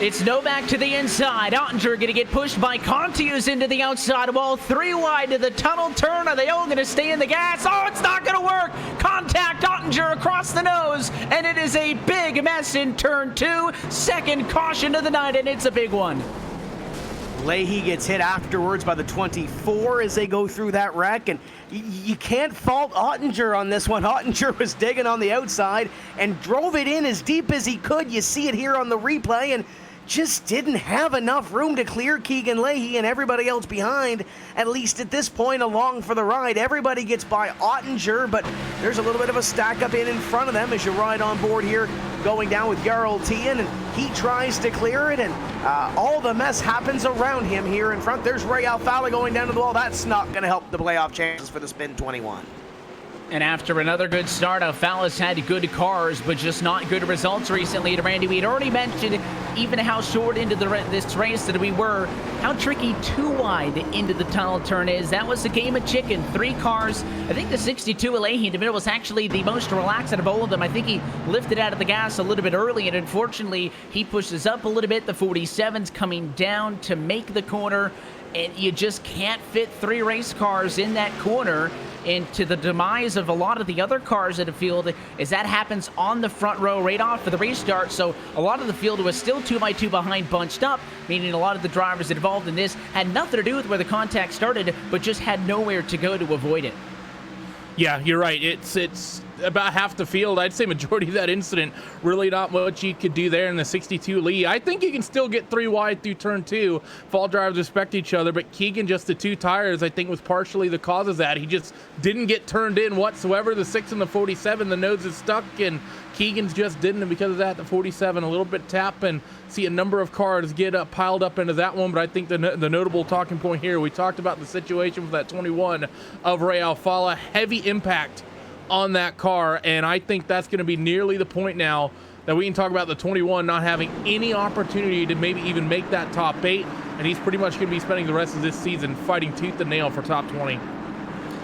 It's Novak to the inside. Ottinger going to get pushed by Conti, who's into the outside wall. 3 wide to the tunnel turn. Are they all going to stay in the gas? Oh, it's not going to work. Contact Ottinger across the nose, and it is a big mess in turn 2. Second caution of the night, and it's a big one. Leahy gets hit afterwards by the 24 as they go through that wreck, and you can't fault Ottinger on this one. Ottinger was digging on the outside and drove it in as deep as he could. You see it here on the replay, and just didn't have enough room to clear Keegan Leahy and everybody else behind, at least at this point along for the ride. Everybody gets by Ottinger, but there's a little bit of a stack up in front of them as you ride on board here, going down with Jarl Tien, and he tries to clear it, and all the mess happens around him here in front. There's Ray Alfala going down to the wall. That's not going to help the playoff chances for the Spin 21. And after another good start, Alfala's had good cars, but just not good results recently. To Randy, we had already mentioned even how short into this race that we were, how tricky 2 wide into the tunnel turn is. That was a game of chicken. 3 cars. I think the 62 Leahy in the middle was actually the most relaxed out of all of them. I think he lifted out of the gas a little bit early, and unfortunately, he pushes up a little bit. The 47's coming down to make the corner, and you just can't fit 3 race cars in that corner. Into the demise of a lot of the other cars in the field as that happens on the front row right off for the restart. So a lot of the field was still 2x2 behind, bunched up, meaning a lot of the drivers involved in this had nothing to do with where the contact started, but just had nowhere to go to avoid it. Yeah, you're right. It's about half the field. I'd say majority of that incident, really not much you could do there in the 62 Lee. I think you can still get 3 wide through turn 2 if all drivers respect each other, but Keegan, just the 2 tires, I think was partially the cause of that. He just didn't get turned in whatsoever. The 6 and the 47, the nose is stuck, and Keegan's just didn't, and because of that, the 47 a little bit tap, and see a number of cars get piled up into that one. But I think the notable talking point here, we talked about the situation with that 21 of Ray Alfala, heavy impact on that car, and I think that's going to be nearly the point now that we can talk about the 21 not having any opportunity to maybe even make that top 8, and he's pretty much going to be spending the rest of this season fighting tooth and nail for top 20.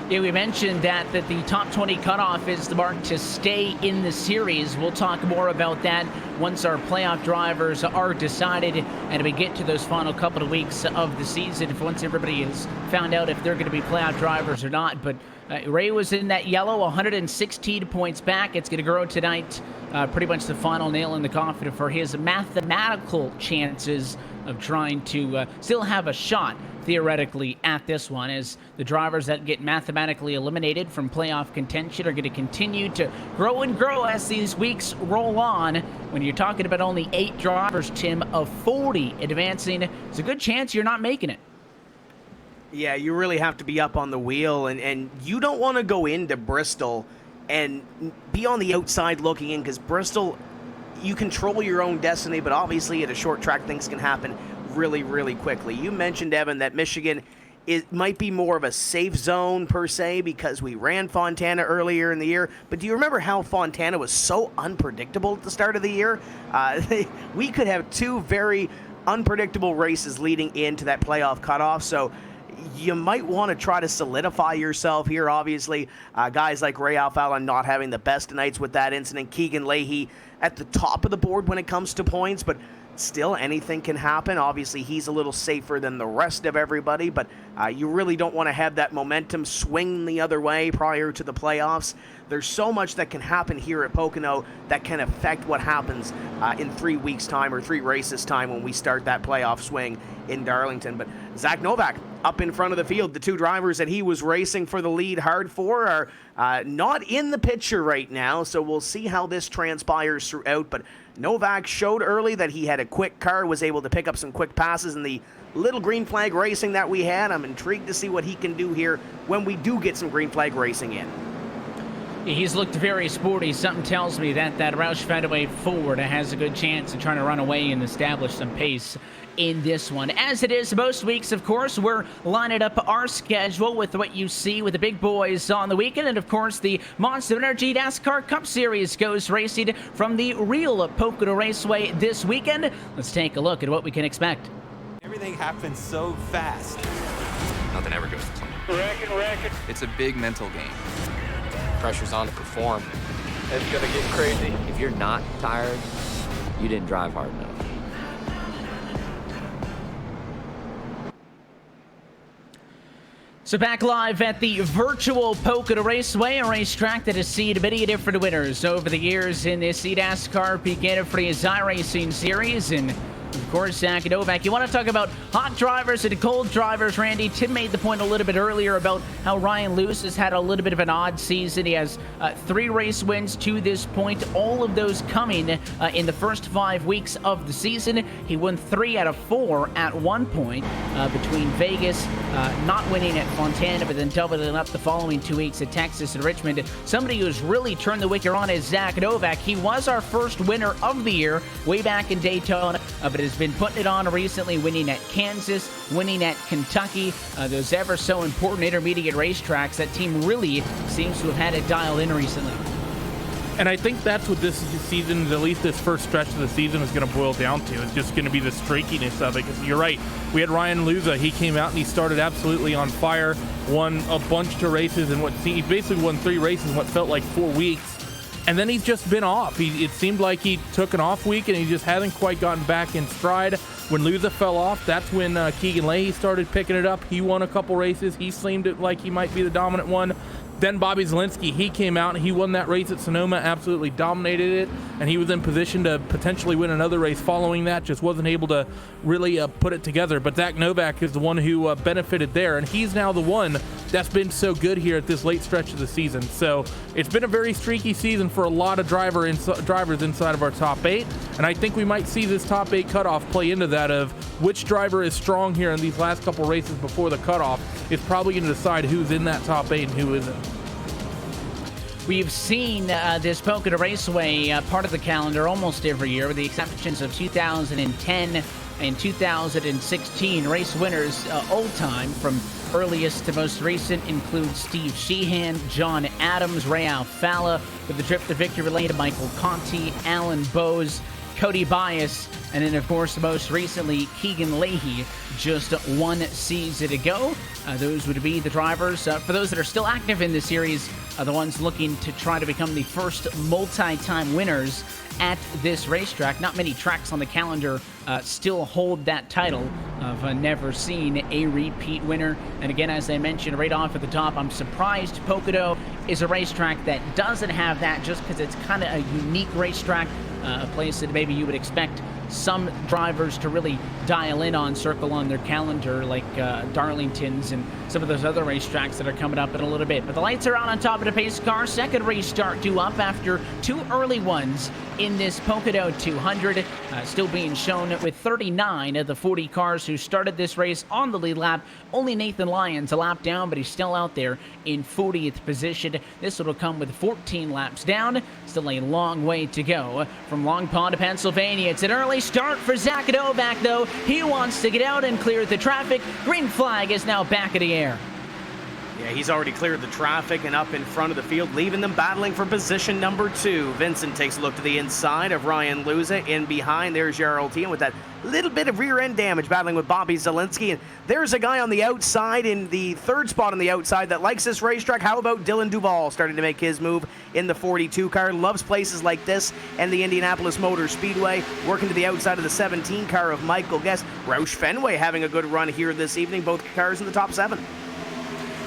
Yeah, we mentioned that the top 20 cutoff is the mark to stay in the series. We'll talk more about that once our playoff drivers are decided and we get to those final couple of weeks of the season, once everybody has found out if they're going to be playoff drivers or not. But Ray was in that yellow, 116 points back. It's going to grow tonight. Pretty much the final nail in the coffin for his mathematical chances of trying to still have a shot theoretically at this one, as the drivers that get mathematically eliminated from playoff contention are going to continue to grow and grow as these weeks roll on. When you're talking about only 8 drivers, Tim, of 40 advancing, it's a good chance you're not making it. Yeah, you really have to be up on the wheel, and you don't want to go into Bristol and be on the outside looking in, because Bristol, you control your own destiny, but obviously at a short track things can happen really, really quickly. You mentioned, Evan, that Michigan, it might be more of a safe zone per se because we ran Fontana earlier in the year, but do you remember how Fontana was so unpredictable at the start of the year? We could have two very unpredictable races leading into that playoff cutoff, so you might want to try to solidify yourself here. Obviously, guys like Ray Alfala not having the best nights with that incident. Keegan Leahy at the top of the board when it comes to points, but still anything can happen. Obviously, he's a little safer than the rest of everybody, but you really don't want to have that momentum swing the other way prior to the playoffs. There's so much that can happen here at Pocono that can affect what happens in 3 weeks' time or 3 races' time when we start that playoff swing in Darlington. But Zach Novak up in front of the field. The two drivers that he was racing for the lead hard for are not in the picture right now, so we'll see how this transpires throughout. But Novak showed early that he had a quick car, was able to pick up some quick passes in the little green flag racing that we had. I'm intrigued to see what he can do here when we do get some green flag racing in. He's looked very sporty. Something tells me that Roush Fenway Ford has a good chance of trying to run away and establish some pace in this one. As it is most weeks, of course, we're lining up our schedule with what you see with the big boys on the weekend. And, of course, the Monster Energy NASCAR Cup Series goes racing from the real Pocono Raceway this weekend. Let's take a look at what we can expect. Everything happens so fast. Nothing ever goes to plan. It's a big mental game. Pressure's on to perform. It's gonna get crazy. If you're not tired, you didn't drive hard enough. So back live at the virtual Pocono Raceway, a racetrack that has seen many different winners over the years in this eNASCAR PEAK Antifreeze iRacing series. And of course, Zach and Novak, you want to talk about hot drivers and cold drivers, Randy. Tim made the point a little bit earlier about how Ryan Lewis has had a little bit of an odd season. He has 3 race wins to this point, all of those coming in the first 5 weeks of the season. He won 3 out of 4 at one point between Vegas, not winning at Fontana, but then doubling up the following 2 weeks at Texas and Richmond. Somebody who's really turned the wicker on is Zach Novak. He was our first winner of the year way back in Daytona, but has been putting it on recently, winning at Kansas, winning at Kentucky, those ever so important intermediate racetracks. That team really seems to have had it dialed in recently. And I think that's what this season, at least this first stretch of the season, is going to boil down to. It's just going to be the streakiness of it. Because you're right, we had Ryan Luza. He came out and he started absolutely on fire, won a bunch of races, and he basically won 3 races in what felt like 4 weeks. And then he's just been off. It seemed like he took an off week, and he just hasn't quite gotten back in stride. When Luza fell off, that's when Keegan Leahy started picking it up. He won a couple races. He seemed like he might be the dominant one. Then Bobby Zielinski, he came out and he won that race at Sonoma, absolutely dominated it, and he was in position to potentially win another race following that, just wasn't able to really put it together. But Zach Novak is the one who benefited there, and he's now the one that's been so good here at this late stretch of the season. So it's been a very streaky season for a lot of drivers inside of our top 8, and I think we might see this top 8 cutoff play into that of which driver is strong here in these last couple races before the cutoff. It's probably going to decide who's in that top 8 and who isn't. We've seen this Pocono Raceway part of the calendar almost every year, with the exceptions of 2010 and 2016. Race winners all time from earliest to most recent include Steve Sheehan, John Adams, Ray Alfala, with the trip to victory related to Michael Conti, Alan Bowes, Cody Bias, and then, of course, most recently, Keegan Leahy, just 1 season ago. Those would be the drivers. For those that are still active in the series, the ones looking to try to become the first multi-time winners at this racetrack. Not many tracks on the calendar still hold that title of never seen a repeat winner. And again, as I mentioned right off at the top, I'm surprised Pocono is a racetrack that doesn't have that, just because it's kind of a unique racetrack, a place that maybe you would expect some drivers to really dial in on, circle on their calendar, like Darlington's and some of those other racetracks that are coming up in a little bit. But the lights are on top of the pace car. Second restart due up after 2 early ones in this Pocono 200. Still being shown with 39 of the 40 cars who started this race on the lead lap. Only Nathan Lyons a lap down, but he's still out there in 40th position. This will come with 14 laps down. Still a long way to go from Long Pond to Pennsylvania. It's an early start for Zach Novak, though. He wants to get out and clear the traffic. Green flag is now back in the air. Yeah, he's already cleared the traffic and up in front of the field, leaving them battling for position number 2. Vincent takes a look to the inside of Ryan Luza. In behind, there's Jarl Tien with that little bit of rear end damage, battling with Bobby Zielinski. And there's a guy on the outside in the 3rd spot on the outside that likes this racetrack. How about Dylan Duval starting to make his move in the 42 car? Loves places like this and the Indianapolis Motor Speedway. Working to the outside of the 17 car of Michael Guest. Roush Fenway having a good run here this evening. Both cars in the top 7.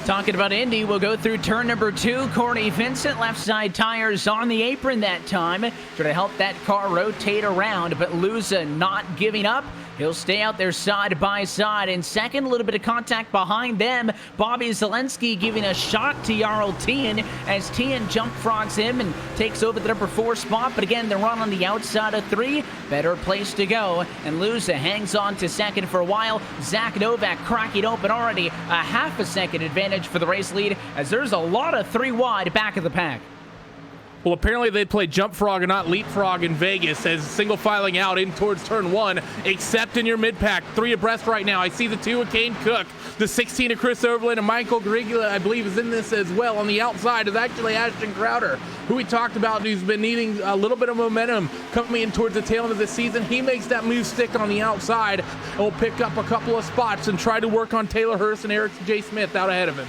Talking about Indy, we'll go through turn number 2. Corey Vincent, left side tires on the apron that time. Trying to help that car rotate around, but Luza not giving up. He'll stay out there side by side. In second, a little bit of contact behind them. Bobby Zielinski giving a shot to Jarl Tien as Tien jump frogs him and takes over the number 4 spot. But again, the run on the outside of 3. Better place to go. And Luza hangs on to second for a while. Zach Novak cracking open already a half a second advantage for the race lead as there's a lot of 3 wide back of the pack. Well, apparently they played jump frog and not leapfrog in Vegas as single filing out in towards turn 1, except in your mid-pack. 3 abreast right now. I see the 2 of Kane Cook. The 16 of Chris Overland and Michael Grigula, I believe, is in this as well. On the outside is actually Ashton Crowder, who we talked about, who's been needing a little bit of momentum coming in towards the tail end of the season. He makes that move stick on the outside and will pick up a couple of spots and try to work on Taylor Hurst and Eric J. Smith out ahead of him.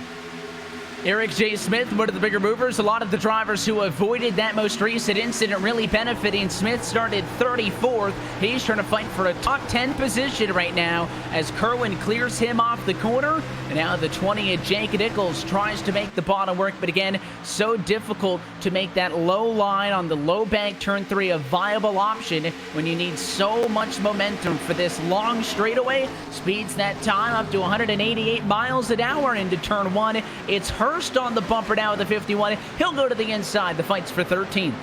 Eric J. Smith, one of the bigger movers. A lot of the drivers who avoided that most recent incident really benefiting. Smith started 34th. He's trying to fight for a top 10 position right now as Kerwin clears him off the corner. And now the 20 of Jake Nichols tries to make the bottom work. But again, so difficult to make that low line on the low bank turn 3 a viable option when you need so much momentum for this long straightaway. Speeds that time up to 188 miles an hour into turn 1. It's Hurst on the bumper now with the 51. He'll go to the inside. The fight's for 13th.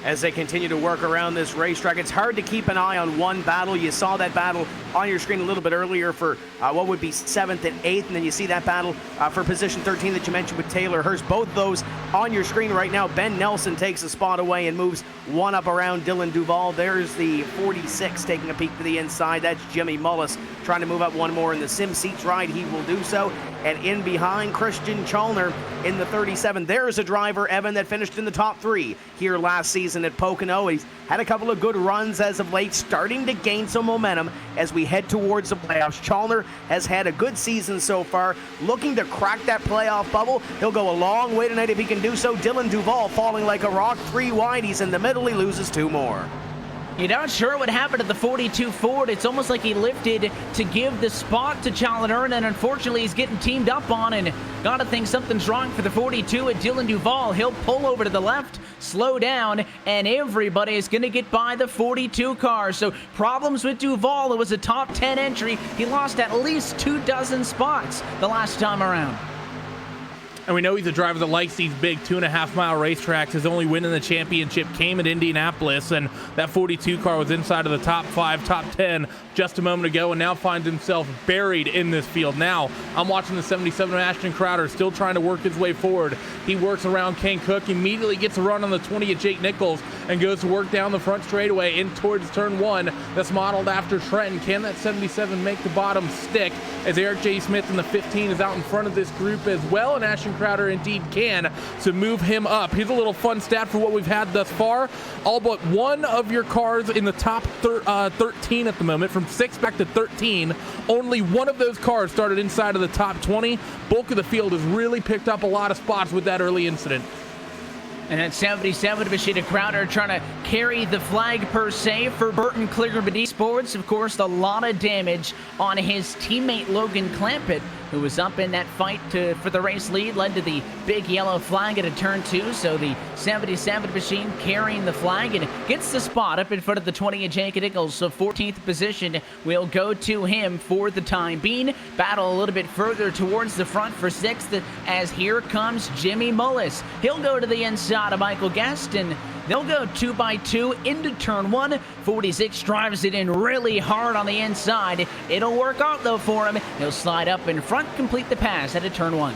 As they continue to work around this racetrack, it's hard to keep an eye on one battle. You saw that battle on your screen a little bit earlier for what would be 7th and 8th, and then you see that battle for position 13 that you mentioned with Taylor Hurst. Both those on your screen right now. Ben Nelson takes a spot away and moves one up around Dylan Duval. There's the 46 taking a peek to the inside. That's Jimmy Mullis trying to move up one more in the sim seats ride. He will do so. And in behind, Christian Chalner in the 37. There's a driver, Evan, that finished in the top 3 here last season at Pocono. He's had a couple of good runs as of late, starting to gain some momentum as we head towards the playoffs. Chalner has had a good season so far, looking to crack that playoff bubble. He'll go a long way tonight if he can do so. Dylan Duval falling like a rock, 3 wide. He's in the middle. He loses 2 more. You're not sure what happened at the 42 Ford. It's almost like he lifted to give the spot to Challenger, and unfortunately he's getting teamed up on, and gotta think something's wrong for the 42 at Dylan Duval. He'll pull over to the left, slow down, and everybody is gonna get by the 42 car. So problems with Duval. It was a top 10 entry. He lost at least 24 spots the last time around. And we know he's a driver that likes these big 2.5-mile racetracks. His only win in the championship came at Indianapolis, and that 42 car was inside of the top 5, top 10 just a moment ago, and now finds himself buried in this field. Now, I'm watching the 77 of Ashton Crowder, still trying to work his way forward. He works around Kane Cook, immediately gets a run on the 20 of Jake Nichols, and goes to work down the front straightaway in towards turn 1. That's modeled after Trenton. Can that 77 make the bottom stick as Eric J. Smith in the 15 is out in front of this group as well, and Ashton Crowder indeed can to move him up. Here's a little fun stat for what we've had thus far. All but one of your cars in the top 13 at the moment, from 6 back to 13. Only one of those cars started inside of the top 20. Bulk of the field has really picked up a lot of spots with that early incident. And at 77, Machina Crowder trying to carry the flag per se for Burton Clearwood Sports. Of course, a lot of damage on his teammate Logan Clampett, who was up in that fight for the race lead, led to the big yellow flag at a turn 2. So the 77 machine carrying the flag and gets the spot up in front of the 20 of Jake Nichols. So 14th position will go to him for the time being. Battle a little bit further towards the front for 6th as here comes Jimmy Mullis. He'll go to the inside of Michael Guest, and They'll go 2x2 into turn 1. 46 drives it in really hard on the inside. It'll work out though for him. He'll slide up in front, complete the pass out of turn 1.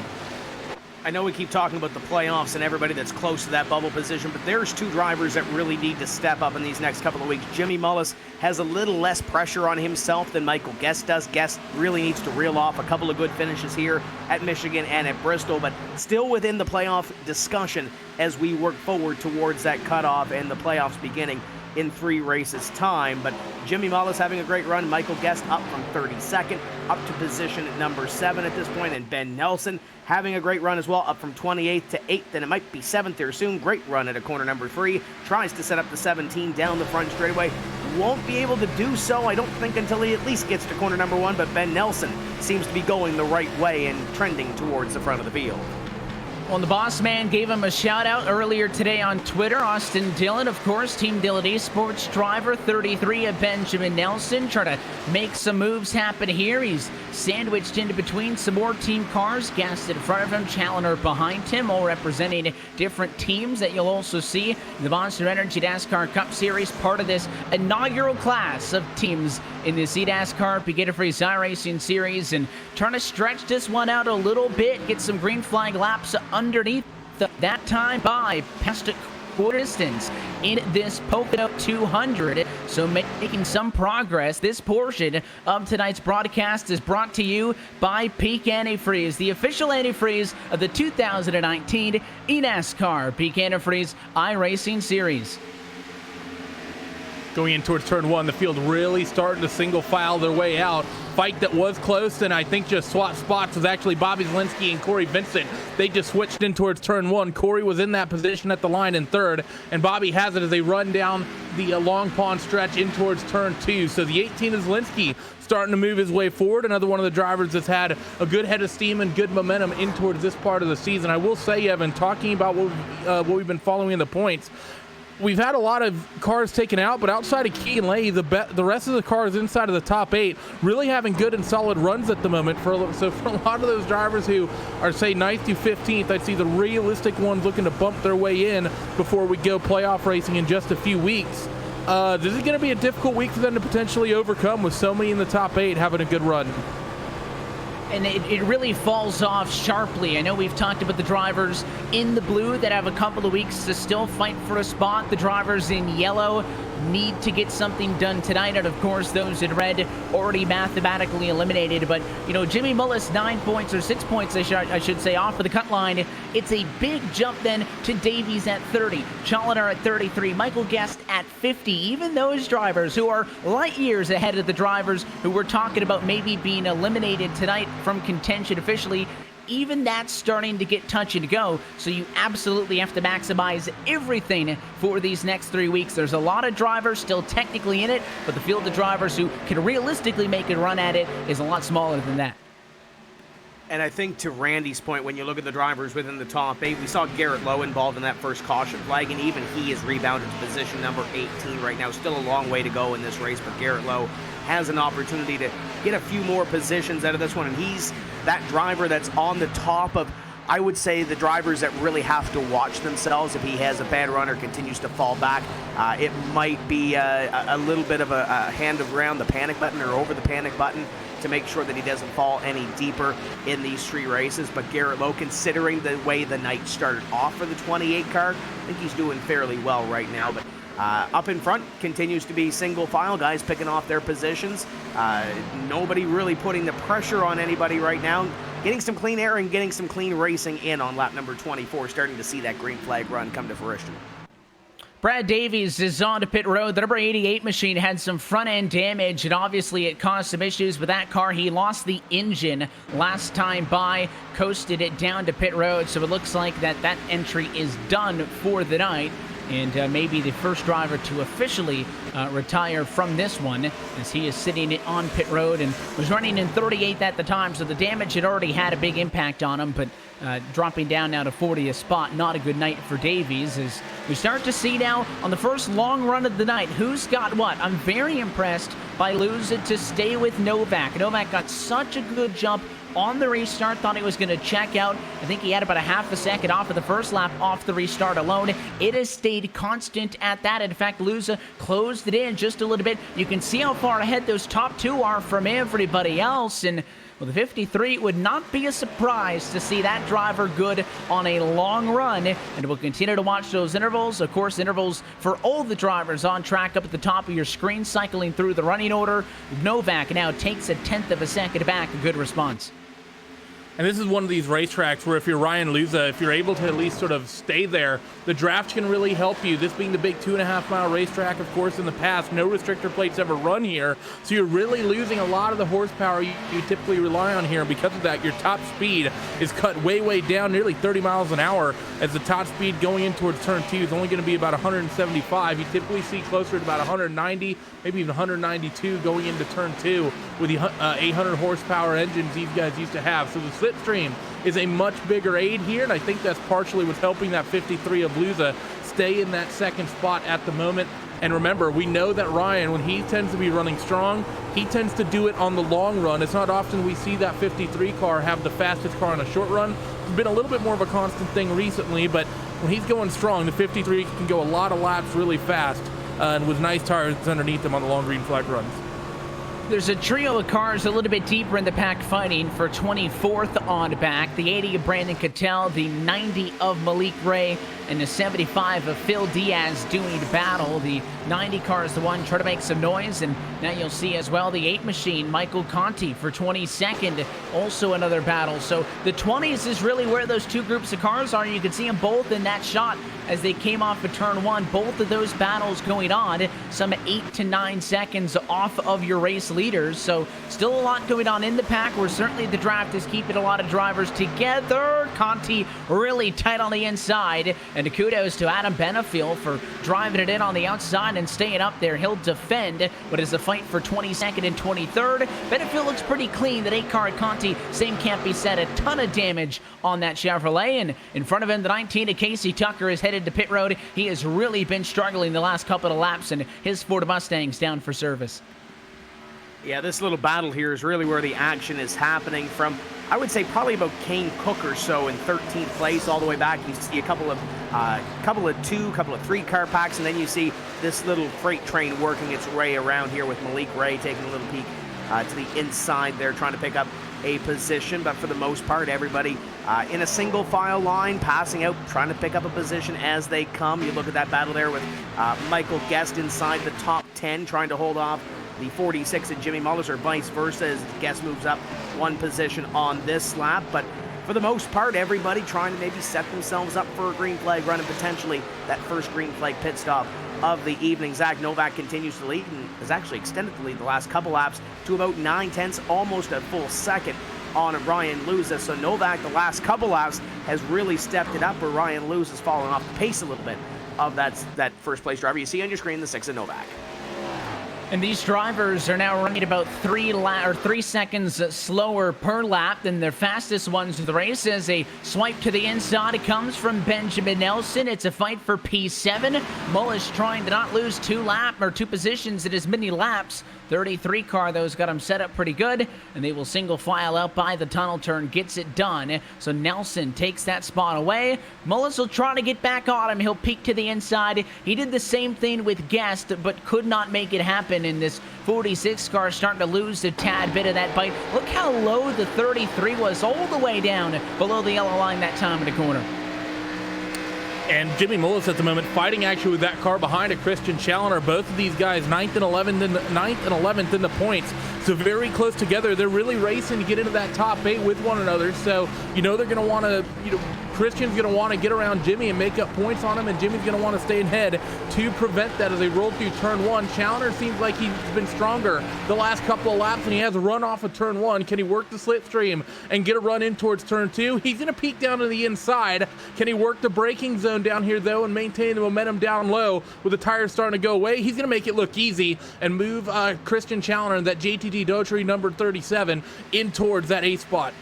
I know we keep talking about the playoffs and everybody that's close to that bubble position, but there's two drivers that really need to step up in these next couple of weeks. Jimmy Mullis has a little less pressure on himself than Michael Guest does. Guest really needs to reel off a couple of good finishes here at Michigan and at Bristol, but still within the playoff discussion as we work forward towards that cutoff and the playoffs beginning in 3 races time. But Jimmy Mullis having a great run. Michael Guest up from 32nd up to position at number 7 at this point, and Ben Nelson having a great run as well, up from 28th to 8th, and it might be 7th there soon. Great run at a corner number 3. Tries to set up the 17 down the front straightaway. Won't be able to do so, I don't think, until he at least gets to corner number 1, but Ben Nelson seems to be going the right way and trending towards the front of the field. Well, the boss man gave him a shout out earlier today on Twitter. Austin Dillon, of course, Team Dillon Esports driver, 33 of Benjamin Nelson, trying to make some moves happen here. He's sandwiched into between some more team cars. Guest in front of him, Challenger behind him, all representing different teams that you'll also see in the Monster Energy NASCAR Cup Series, part of this inaugural class of teams in the eNASCAR PEAK Antifreeze iRacing Series, and trying to stretch this one out a little bit, get some green flag laps underneath that time by past a quarter distance in this Pocono 200. So making some progress. This portion of tonight's broadcast is brought to you by PEAK Antifreeze, the official antifreeze of the 2019 eNASCAR PEAK Antifreeze iRacing Series. Going in towards turn 1, the field really starting to single file their way out. Fight that was close, and I think just swap spots was actually Bobby Zielinski and Corey Vincent. They just switched in towards turn 1. Corey was in that position at the line in 3rd, and Bobby has it as they run down the long pond stretch in towards turn 2. So the 18 is Zielinski starting to move his way forward. Another one of the drivers that's had a good head of steam and good momentum in towards this part of the season. I will say, Evan, talking about what we've been following in the points, we've had a lot of cars taken out, but outside of Key and Leahy, the rest of the cars inside of the top 8 really having good and solid runs at the moment. So for a lot of those drivers who are, say, 9th to 15th, I'd see the realistic ones looking to bump their way in before we go playoff racing in just a few weeks. This is going to be a difficult week for them to potentially overcome, with so many in the top 8 having a good run. And it really falls off sharply. I know we've talked about the drivers in the blue that have a couple of weeks to still fight for a spot. The drivers in yellow need to get something done tonight, and of course those in red already mathematically eliminated. But you know, Jimmy Mullis 9 points, or 6 points I should say, off of the cut line. It's a big jump then to Davies at 30, Challenger at 33, Michael Guest at 50. Even those drivers who are light years ahead of the drivers who we're talking about maybe being eliminated tonight from contention officially, even that's starting to get touch and go. So you absolutely have to maximize everything for these next 3 weeks. There's a lot of drivers still technically in it, but the field of drivers who can realistically make a run at it is a lot smaller than that. And I think to Randy's point, when you look at the drivers within the top 8, we saw Garrett Lowe involved in that first caution flag, and even he has rebounded to position number 18 right now. Still a long way to go in this race, but Garrett Lowe has an opportunity to get a few more positions out of this one, and he's that driver that's on the top of, I would say, the drivers that really have to watch themselves. If he has a bad run or continues to fall back, it might be a little bit of a hand around the panic button or over the panic button to make sure that he doesn't fall any deeper in these 3 races. But Garrett Lowe, considering the way the night started off for the 28 car, I think he's doing fairly well right now. But up in front continues to be single file, guys picking off their positions. Nobody really putting the pressure on anybody right now. Getting some clean air and getting some clean racing in on lap number 24, starting to see that green flag run come to fruition. Brad Davies is on to pit road. The number 88 machine had some front-end damage, and obviously it caused some issues with that car. He lost the engine last time by, coasted it down to pit road, so it looks like that entry is done for the night. And maybe the first driver to officially retire from this one, as he is sitting on pit road and was running in 38th at the time, so the damage had already had a big impact on him. But dropping down now to 40th spot, not a good night for Davies, as we start to see now on the first long run of the night who's got what. I'm very impressed by losing to stay with Novak. Novak got such a good jump on the restart, thought he was going to check out. I think he had about a half a second off of the first lap off the restart alone. It has stayed constant at that. In fact, Luza closed it in just a little bit. You can see how far ahead those top two are from everybody else, and with the 53, it would not be a surprise to see that driver good on a long run, and we'll continue to watch those intervals. Of course, intervals for all the drivers on track up at the top of your screen, cycling through the running order. Novak now takes a 1/10 of a second back. A good response. And this is one of these racetracks where if you're Ryan Luza, if you're able to at least sort of stay there, the draft can really help you. This being the big 2.5-mile racetrack, of course, in the past, no restrictor plates ever run here. So you're really losing a lot of the horsepower you typically rely on here. And because of that, your top speed is cut way down, nearly 30 miles an hour, as the top speed going in towards turn 2 is only going to be about 175. You typically see closer to about 190, maybe even 192 going into turn 2 with the 800 horsepower engines these guys used to have. So the slipstream is a much bigger aid here, and I think that's partially what's helping that 53 of Luza stay in that second spot at the moment. And remember, we know that Ryan, when he tends to be running strong, he tends to do it on the long run. It's not often we see that 53 car have the fastest car on a short run. It's been a little bit more of a constant thing recently, but when he's going strong, the 53 can go a lot of laps really fast, and with nice tires underneath them on the long green flag runs. There's a trio of cars a little bit deeper in the pack fighting for 24th on back. The 80 of Brandon Cattell, the 90 of Malik Ray, and the 75 of Phil Diaz doing battle. The 90 car is the one trying to make some noise, and now you'll see as well the 8 machine, Michael Conti, for 22nd, also another battle. So the 20s is really where those two groups of cars are. You can see them both in that shot as they came off of turn 1. Both of those battles going on, some 8 to 9 seconds off of your race leaders. So still a lot going on in the pack, where certainly the draft is keeping a lot of drivers together. Conti really tight on the inside, and kudos to Adam Benefiel for driving it in on the outside and staying up there. He'll defend what is a fight for 22nd and 23rd. Benefiel looks pretty clean. That 8 car at Conti, same can't be said. A ton of damage on that Chevrolet, and in front of him, the 19 of Casey Tucker is headed to pit road. He has really been struggling the last couple of laps, and his Ford Mustang's down for service. Yeah, this little battle here is really where the action is happening from, I would say, probably about Kane Cook or so in 13th place all the way back. You see a couple of 2, couple of 3 car packs, and then you see this little freight train working its way around here with Malik Ray taking a little peek to the inside there, trying to pick up a position. But for the most part, everybody in a single file line, passing out, trying to pick up a position as they come. You look at that battle there with Michael Guest inside the top 10, trying to hold off the 46 and Jimmy Mullis, or vice versa, as Guest moves up 1 position on this lap. But for the most part, everybody trying to maybe set themselves up for a green flag run and potentially that first green flag pit stop of the evening. Zach Novak continues to lead and has actually extended the lead the last couple laps to about 9/10, almost a full second on Ryan Luza. So Novak, the last couple laps, has really stepped it up, where Ryan Luza has fallen off the pace a little bit of that first place driver. You see on your screen the 6 of Novak. And these drivers are now running about 3 seconds slower per lap than their fastest ones of the race. As a swipe to the inside, it comes from Benjamin Nelson. It's a fight for P7. Mullis trying to not lose 2 positions in as many laps. 33 car, though, has got him set up pretty good, and they will single file out by the tunnel turn, gets it done. So Nelson takes that spot away. Mullis will try to get back on him. He'll peek to the inside. He did the same thing with Guest, but could not make it happen. In this 46 car, starting to lose a tad bit of that bite. Look how low the 33 was, all the way down below the yellow line that time in the corner. And Jimmy Mullis at the moment fighting actually with that car behind a Christian Challoner. Both of these guys 9th and 11th in the points. So very close together. They're really racing to get into that top 8 with one another. So, they're going to want to, Christian's going to want to get around Jimmy and make up points on him, and Jimmy's going to want to stay ahead to prevent that as they roll through turn 1. Challoner seems like he's been stronger the last couple of laps, and he has a run off of turn 1. Can he work the slipstream and get a run in towards turn 2? He's going to peek down to the inside. Can he work the braking zone down here, though, and maintain the momentum down low with the tires starting to go away? He's going to make it look easy and move Christian Challoner and that JTT Dotry number 37 in towards that 8th spot.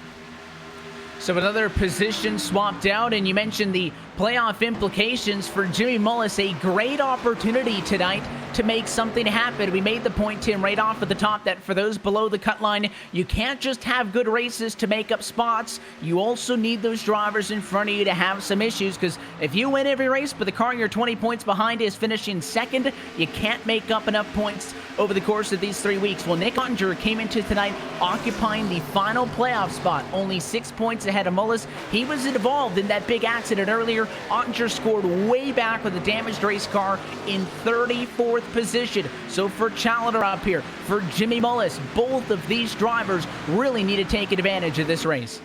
So another position swapped out, and you mentioned the playoff implications for Jimmy Mullis. A great opportunity tonight to make something happen. We made the point, Tim, right off at the top that for those below the cut line, you can't just have good races to make up spots. You also need those drivers in front of you to have some issues, because if you win every race but the car you're 20 points behind is finishing second, you can't make up enough points over the course of these 3 weeks. Well, Nick Ottinger came into tonight occupying the final playoff spot, only 6 points ahead of Mullis. He was involved in that big accident earlier. Ottinger scored way back with a damaged race car in 34th position. So for Challenger up here, for Jimmy Mullis, both of these drivers really need to take advantage of this race.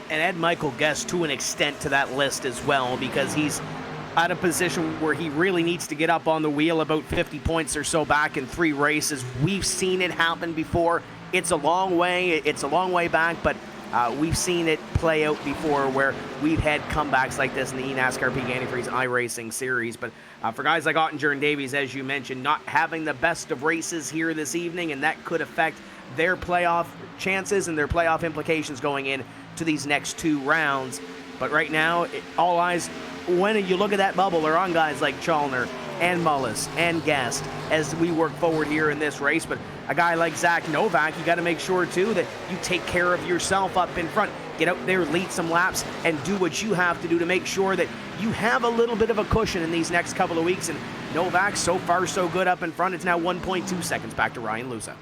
And add Michael Guest to an extent to that list as well, because he's at a position where he really needs to get up on the wheel, about 50 points or so back in 3 races. We've seen it happen before. It's a long way back, but we've seen it play out before where we've had comebacks like this in the eNASCAR PEAK Antifreeze iRacing series. But for guys like Ottinger and Davies, as you mentioned, not having the best of races here this evening, and that could affect their playoff chances and their playoff implications going in to these next 2 rounds. But right now, all eyes, when you look at that bubble, are on guys like Challenger and Mullis and Guest as we work forward here in this race. But a guy like Zach Novak, you got to make sure too that you take care of yourself up in front. Get out there, lead some laps, and do what you have to do to make sure that you have a little bit of a cushion in these next couple of weeks. And Novak, so far so good up in front. It's now 1.2 seconds back to Ryan Luza.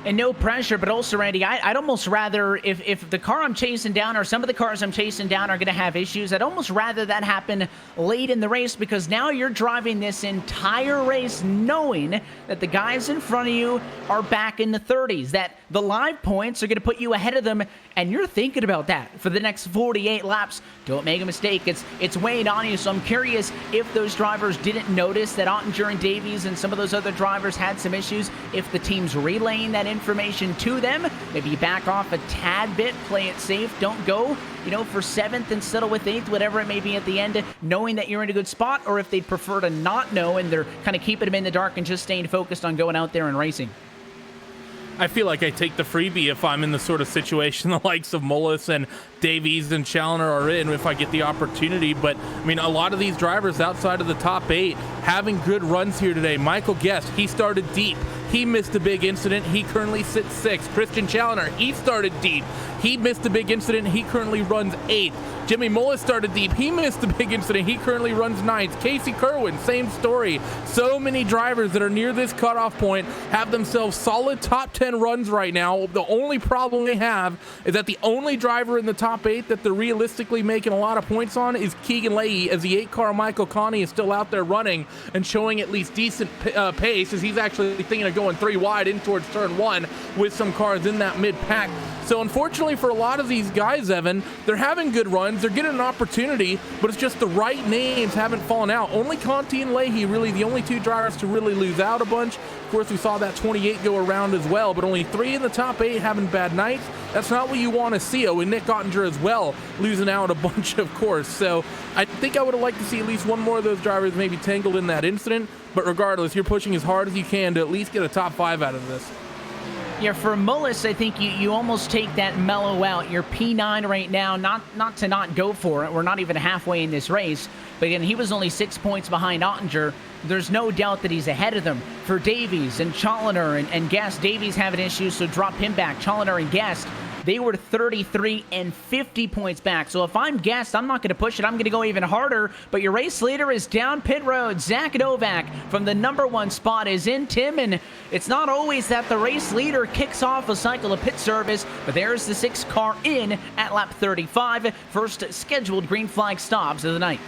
And no pressure, but also, Randy, I'd almost rather, if the car I'm chasing down or some of the cars I'm chasing down are going to have issues, I'd almost rather that happen late in the race, because now you're driving this entire race knowing that the guys in front of you are back in the 30s, that the live points are going to put you ahead of them, and you're thinking about that for the next 48 laps. Don't make a mistake. It's weighing on you, so I'm curious if those drivers didn't notice that Ottinger and Davies and some of those other drivers had some issues, if the team's relaying that information to them. Maybe you back off a tad bit, play it safe, don't go, for 7th and settle with 8th, whatever it may be at the end, knowing that you're in a good spot, or if they'd prefer to not know and they're kind of keeping them in the dark and just staying focused on going out there and racing. I feel like I take the freebie if I'm in the sort of situation the likes of Mullis and Davies and Challenger are in, if I get the opportunity. But, a lot of these drivers outside of the top 8 having good runs here today. Michael Guest, he started deep. He missed a big incident. He currently sits 6th. Christian Challenger, he started deep. He missed a big incident. He currently runs 8th. Jimmy Mullis started deep. He missed a big incident. He currently runs 9th. Casey Kerwin, same story. So many drivers that are near this cutoff point have themselves solid top 10 runs right now. The only problem they have is that the only driver in the top 8 that they're realistically making a lot of points on is Keegan Leahy, as the 8-car Michael Connie is still out there running and showing at least decent pace, as he's actually thinking of going 3 wide in towards turn 1 with some cars in that mid-pack. So unfortunately for a lot of these guys, Evan, they're having good runs, they're getting an opportunity, but it's just the right names haven't fallen out. Only Conti and Leahy really the only 2 drivers to really lose out a bunch. Of course, we saw that 28 go around as well, but only 3 in the top 8 having bad nights. That's not what you want to see. Oh, and Nick Ottinger as well, losing out a bunch, of course. So I think I would have liked to see at least one more of those drivers maybe tangled in that incident. But regardless, you're pushing as hard as you can to at least get a top 5 out of this. Yeah, for Mullis, I think you almost take that mellow out. You're P9 right now, not to not go for it. We're not even halfway in this race. But again, he was only 6 points behind Ottinger. There's no doubt that he's ahead of them. For Davies and Challenger and Guest, Davies having issues, so drop him back. Challenger and Guest, they were 33 and 50 points back. So if I'm Guest, I'm not going to push it. I'm going to go even harder. But your race leader is down pit road. Zach Novak from the number 1 spot is in, Tim. And it's not always that the race leader kicks off a cycle of pit service. But there's the 6th car in at lap 35. First scheduled green flag stops of the night.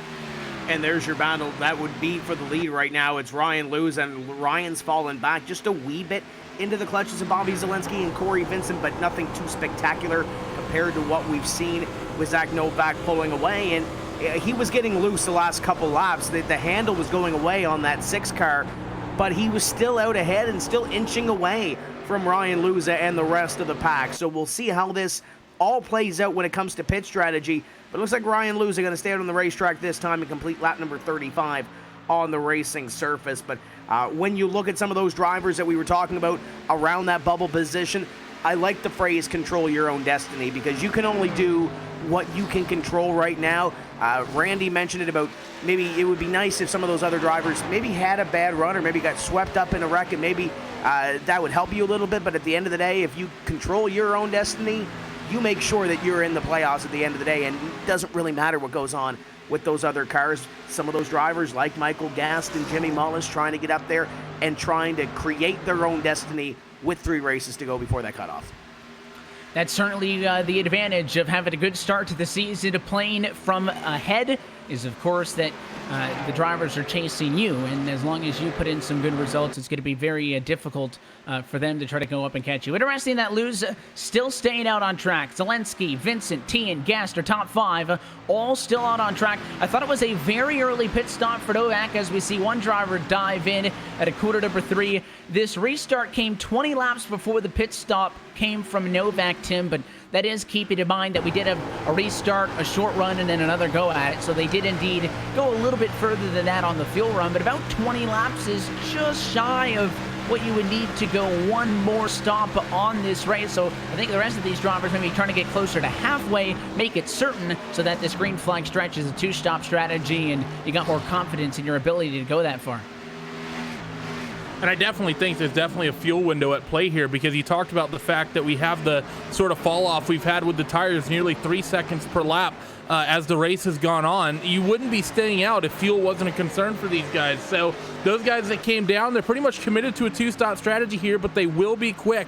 And there's your battle. That would be for the lead right now. It's Ryan Lewis, and Ryan's fallen back just a wee bit into the clutches of Bobby Zielinski and Corey Vincent, but nothing too spectacular compared to what we've seen with Zach Novak pulling away. And he was getting loose the last couple laps. The handle was going away on that 6 car, but he was still out ahead and still inching away from Ryan Luza and the rest of the pack. So we'll see how this all plays out when it comes to pit strategy. But it looks like Ryan Luza going to stay out on the racetrack this time and complete lap number 35 on the racing surface. But when you look at some of those drivers that we were talking about around that bubble position, I like the phrase control your own destiny, because you can only do what you can control right now. Randy mentioned it about maybe it would be nice if some of those other drivers maybe had a bad run or maybe got swept up in a wreck, and maybe that would help you a little bit. But at the end of the day, if you control your own destiny, you make sure that you're in the playoffs at the end of the day, and it doesn't really matter what goes on with those other cars. Some of those drivers like Michael Gast and Jimmy Mullis trying to get up there and trying to create their own destiny with 3 races to go before that cutoff. That's certainly the advantage of having a good start to the season. To playing from ahead is, of course, that the drivers are chasing you, and as long as you put in some good results, it's going to be very difficult for them to try to go up and catch you. Interesting that Luz still staying out on track. Zelensky, Vincent, T, and Gast are top 5, all still out on track. I thought it was a very early pit stop for Novak, as we see one driver dive in at a quarter number 3. This restart came 20 laps before the pit stop came from Novak, Tim, but that is keeping in mind that we did have a restart, a short run, and then another go at it. So they did indeed go a little bit further than that on the fuel run, but about 20 laps is just shy of what you would need to go one more stop on this race. So I think the rest of these drivers may be trying to get closer to halfway, make it certain so that this green flag stretch is a 2-stop strategy and you got more confidence in your ability to go that far. And I definitely think there's definitely a fuel window at play here, because you talked about the fact that we have the sort of fall off we've had with the tires, nearly 3 seconds per lap as the race has gone on. You wouldn't be staying out if fuel wasn't a concern for these guys. So those guys that came down, they're pretty much committed to a 2-stop strategy here, but they will be quick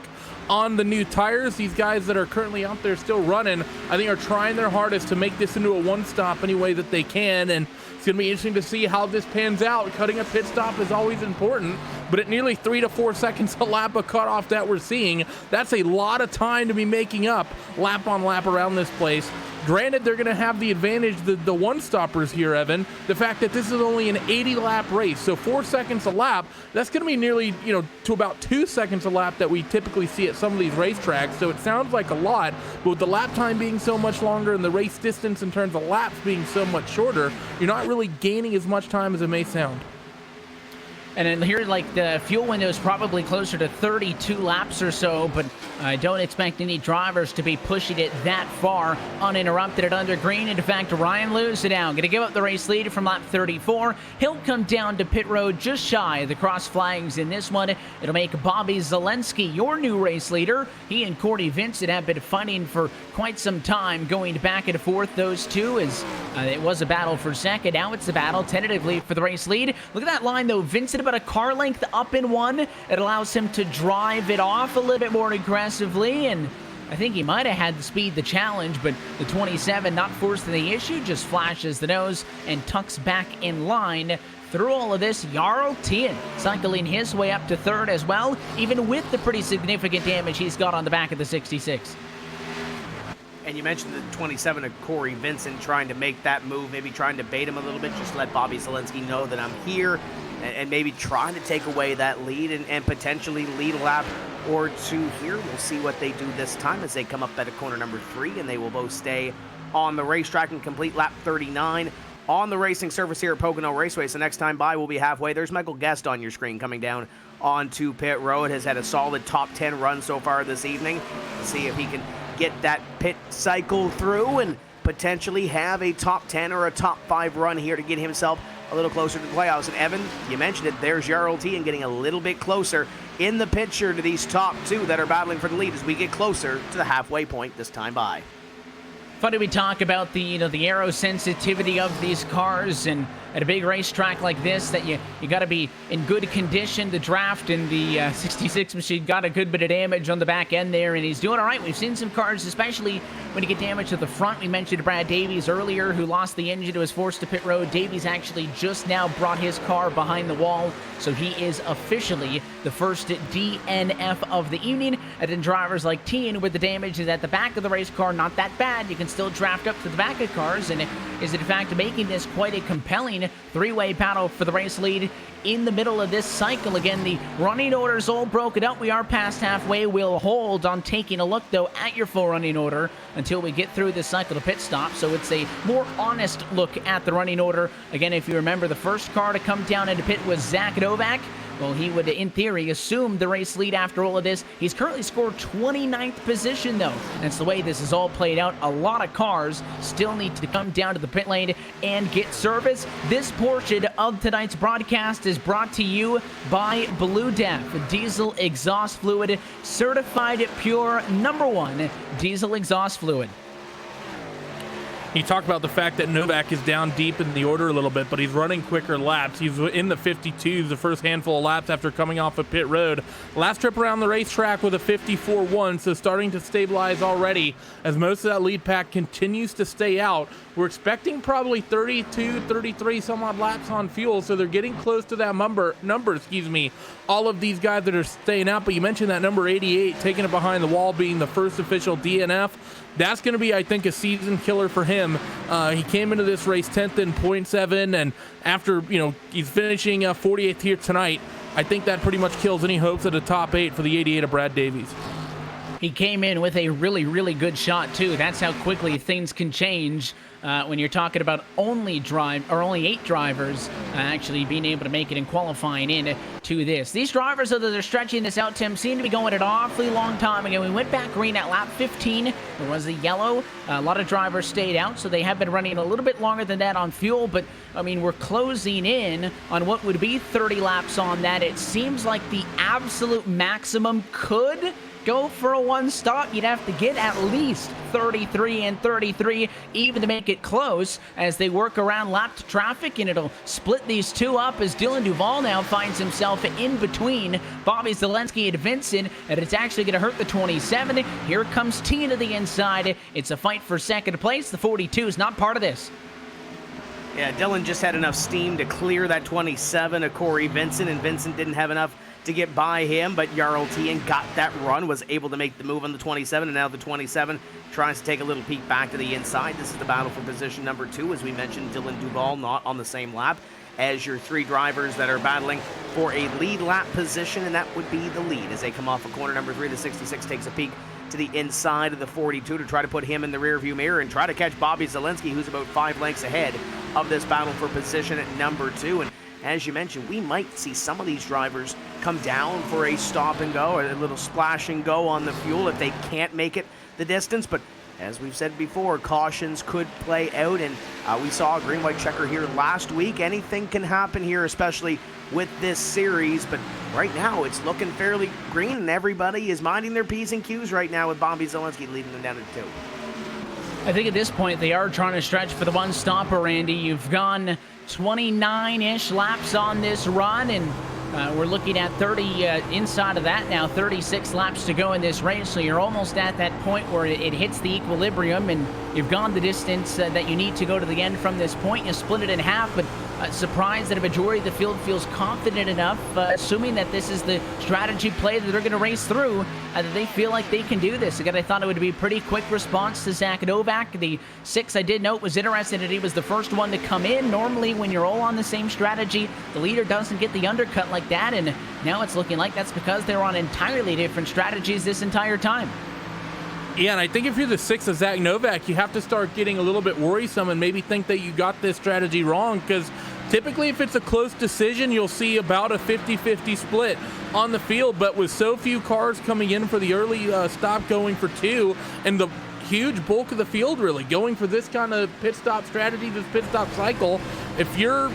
on the new tires. These guys that are currently out there still running, I think, are trying their hardest to make this into a 1-stop any way that they can, and it's going to be interesting to see how this pans out. Cutting a pit stop is always important, but at nearly 3 to 4 seconds a lap of cutoff that we're seeing, that's a lot of time to be making up lap on lap around this place. Granted, they're going to have the advantage, the one-stoppers here, Evan. The fact that this is only an 80-lap race, so 4 seconds a lap, that's going to be nearly, to about 2 seconds a lap that we typically see at some of these racetracks. So it sounds like a lot, but with the lap time being so much longer and the race distance in terms of laps being so much shorter, you're not really gaining as much time as it may sound. And then here, like, the fuel window is probably closer to 32 laps or so, but I don't expect any drivers to be pushing it that far uninterrupted at under green. In fact, Ryan Lewis down, going to give up the race lead from lap 34. He'll come down to pit road just shy of the cross flags in this one. It'll make Bobby Zelensky your new race leader. He and Cordy Vincent have been fighting for quite some time, going back and forth, those two, as it was a battle for second. Now it's a battle tentatively for the race lead. Look at that line, though. Vincent about a car length up in one. It allows him to drive it off a little bit more aggressively, and I think he might have had the speed to challenge, but the 27, not forcing the issue, just flashes the nose and tucks back in line. Through all of this, Jarl Tien cycling his way up to third as well, even with the pretty significant damage he's got on the back of the 66. And you mentioned the 27 of Corey Vincent trying to make that move, maybe trying to bait him a little bit, just let Bobby Zelensky know that I'm here, and maybe trying to take away that lead and potentially lead a lap or two here. We'll see what they do this time as they come up at a corner number 3, and they will both stay on the racetrack and complete lap 39 on the racing surface here at Pocono Raceway. So next time by, we'll be halfway. There's Michael Guest on your screen coming down onto pit road. Has had a solid top 10 run so far this evening. Let's see if he can get that pit cycle through and potentially have a top 10 or a top 5 run here to get himself a little closer to the playoffs. And Evan, you mentioned it, there's Jarl Tien getting a little bit closer in the picture to these top 2 that are battling for the lead as we get closer to the halfway point this time by. Funny we talk about the aero sensitivity of these cars, and at a big racetrack like this that you got to be in good condition to draft, and the 66 machine got a good bit of damage on the back end there, and he's doing all right. We've seen some cars, especially when you get damage to the front. We mentioned Brad Davies earlier, who lost the engine, who was forced to pit road. Davies actually just now brought his car behind the wall, so he is officially the first DNF of the evening. And then drivers like Tien, with the damage is at the back of the race car, not that bad. You can still draft up to the back of cars, and is in fact making this quite a compelling 3-way battle for the race lead in the middle of this cycle. Again, the running order's all broken up. We are past halfway. We'll hold on taking a look, though, at your full running order until we get through this cycle to pit stop. So it's a more honest look at the running order. Again, if you remember, the first car to come down into pit was Zach Novak. well, he would, in theory, assume the race lead after all of this. He's currently scored 29th position, though. That's the way this is all played out. A lot of cars still need to come down to the pit lane and get service. This portion of tonight's broadcast is brought to you by Blue Def Diesel Exhaust Fluid, certified pure #1 diesel exhaust fluid. You talk about the fact that Novak is down deep in the order a little bit, but he's running quicker laps. He's in the 52s the first handful of laps after coming off of pit road. Last trip around the racetrack with a 54.1, so starting to stabilize already as most of that lead pack continues to stay out. We're expecting probably 32, 33 some odd laps on fuel, so they're getting close to that number, all of these guys that are staying out. But you mentioned that number 88 taking it behind the wall, being the first official DNF. That's going to be, I think, a season killer for him. He came into this race 10th in .7, and after, he's finishing 48th here tonight, I think that pretty much kills any hopes at a top 8 for the 88 of Brad Davies. He came in with a really, really good shot, too. That's how quickly things can change when you're talking about only 8 drivers actually being able to make it and qualifying in to this. These drivers, although they're stretching this out, Tim, seem to be going an awfully long time ago. We went back green at lap 15. There was a yellow. A lot of drivers stayed out, so they have been running a little bit longer than that on fuel. But, we're closing in on what would be 30 laps on that. It seems like the absolute maximum could go for a one stop. You'd have to get at least 33 and 33 even to make it close as they work around lapped traffic, and it'll split these two up as Dylan Duval now finds himself in between Bobby Zelensky and Vincent, and it's actually going to hurt the 27. Here comes Tina to the inside. It's a fight for second place. The 42 is not part of this. Yeah, Dylan just had enough steam to clear that 27 of Corey Vincent, and Vincent didn't have enough to get by him, but Jarl Tien got that run, was able to make the move on the 27, and now the 27 tries to take a little peek back to the inside. This is the battle for position number 2. As we mentioned, Dylan Duval not on the same lap as your 3 drivers that are battling for a lead lap position, and that would be the lead as they come off of corner number 3. The 66 takes a peek to the inside of the 42 to try to put him in the rearview mirror and try to catch Bobby Zelensky, who's about 5 lengths ahead of this battle for position at number 2. And as you mentioned, we might see some of these drivers come down for a stop and go, or a little splash and go on the fuel if they can't make it the distance. But as we've said before, cautions could play out, and we saw a green-white-checker here last week. Anything can happen here, especially with this series, but right now it's looking fairly green, and everybody is minding their P's and Q's right now with Bobby Zelensky leading them down to 2. I think at this point they are trying to stretch for the one stopper, Randy. You've gone 29-ish laps on this run, and we're looking at 30 inside of that now, 36 laps to go in this race, so you're almost at that point where it hits the equilibrium, and you've gone the distance that you need to go to the end from this point. You split it in half, but surprised that a majority of the field feels confident enough, assuming that this is the strategy play that they're going to race through, that they feel like they can do this. Again, I thought it would be a pretty quick response to Zach Novak. The 6, I did note, was interested that he was the first one to come in. Normally, when you're all on the same strategy, the leader doesn't get the undercut like that, and now it's looking like that's because they're on entirely different strategies this entire time. Yeah, and I think if you're the 6 of Zach Novak, you have to start getting a little bit worrisome and maybe think that you got this strategy wrong, because typically if it's a close decision, you'll see about a 50-50 split on the field. But with so few cars coming in for the early stop going for 2, and the huge bulk of the field really going for this kind of pit stop strategy, this pit stop cycle, if you're,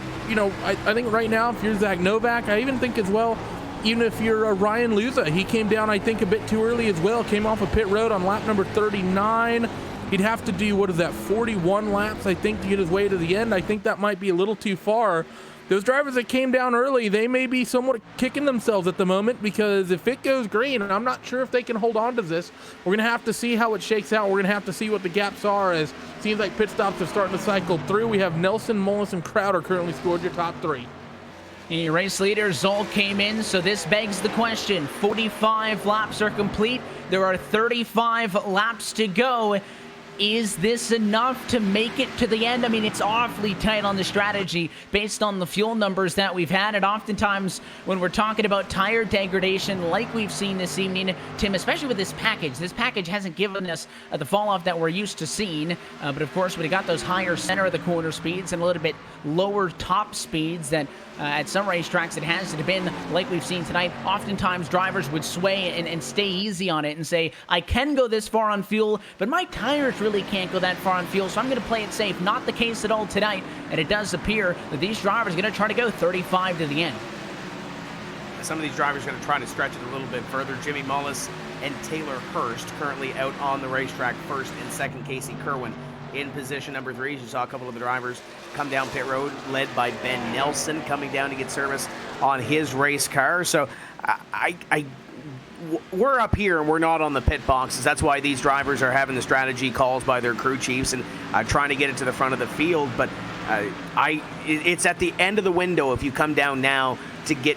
I think right now, if you're Zach Novak, I even think as well, even if you're Ryan Luza, he came down, I think, a bit too early as well. Came off of pit road on lap number 39. He'd have to do, 41 laps, I think, to get his way to the end. I think that might be a little too far. Those drivers that came down early, they may be somewhat kicking themselves at the moment, because if it goes green, and I'm not sure if they can hold on to this, we're going to have to see how it shakes out. We're going to have to see what the gaps are, as it seems like pit stops are starting to cycle through. We have Nelson, Mullis, and Crowder currently scored your top 3. The race leader, Zoll, came in, so this begs the question. 45 laps are complete. There are 35 laps to go. Is this enough to make it to the end? I mean, it's awfully tight on the strategy based on the fuel numbers that we've had. And oftentimes when we're talking about tire degradation like we've seen this evening, Tim, especially with this package hasn't given us the fall off that we're used to seeing. But of course, we got those higher center of the corner speeds and a little bit lower top speeds that at some racetracks it hasn't been like we've seen tonight. Oftentimes drivers would sway and stay easy on it and say, I can go this far on fuel, but my tires really can't go that far on fuel, so I'm going to play it safe. Not the case at all tonight, and it does appear that these drivers are going to try to go 35 to the end. Some of these drivers are going to try to stretch it a little bit further. Jimmy Mullis and Taylor Hurst currently out on the racetrack. First and second, Casey Kerwin in position number 3. As you saw a couple of the drivers come down pit road, led by Ben Nelson, coming down to get service on his race car. So we're up here and we're not on the pit boxes. That's why these drivers are having the strategy calls by their crew chiefs and trying to get it to the front of the field. But it's at the end of the window if you come down now to get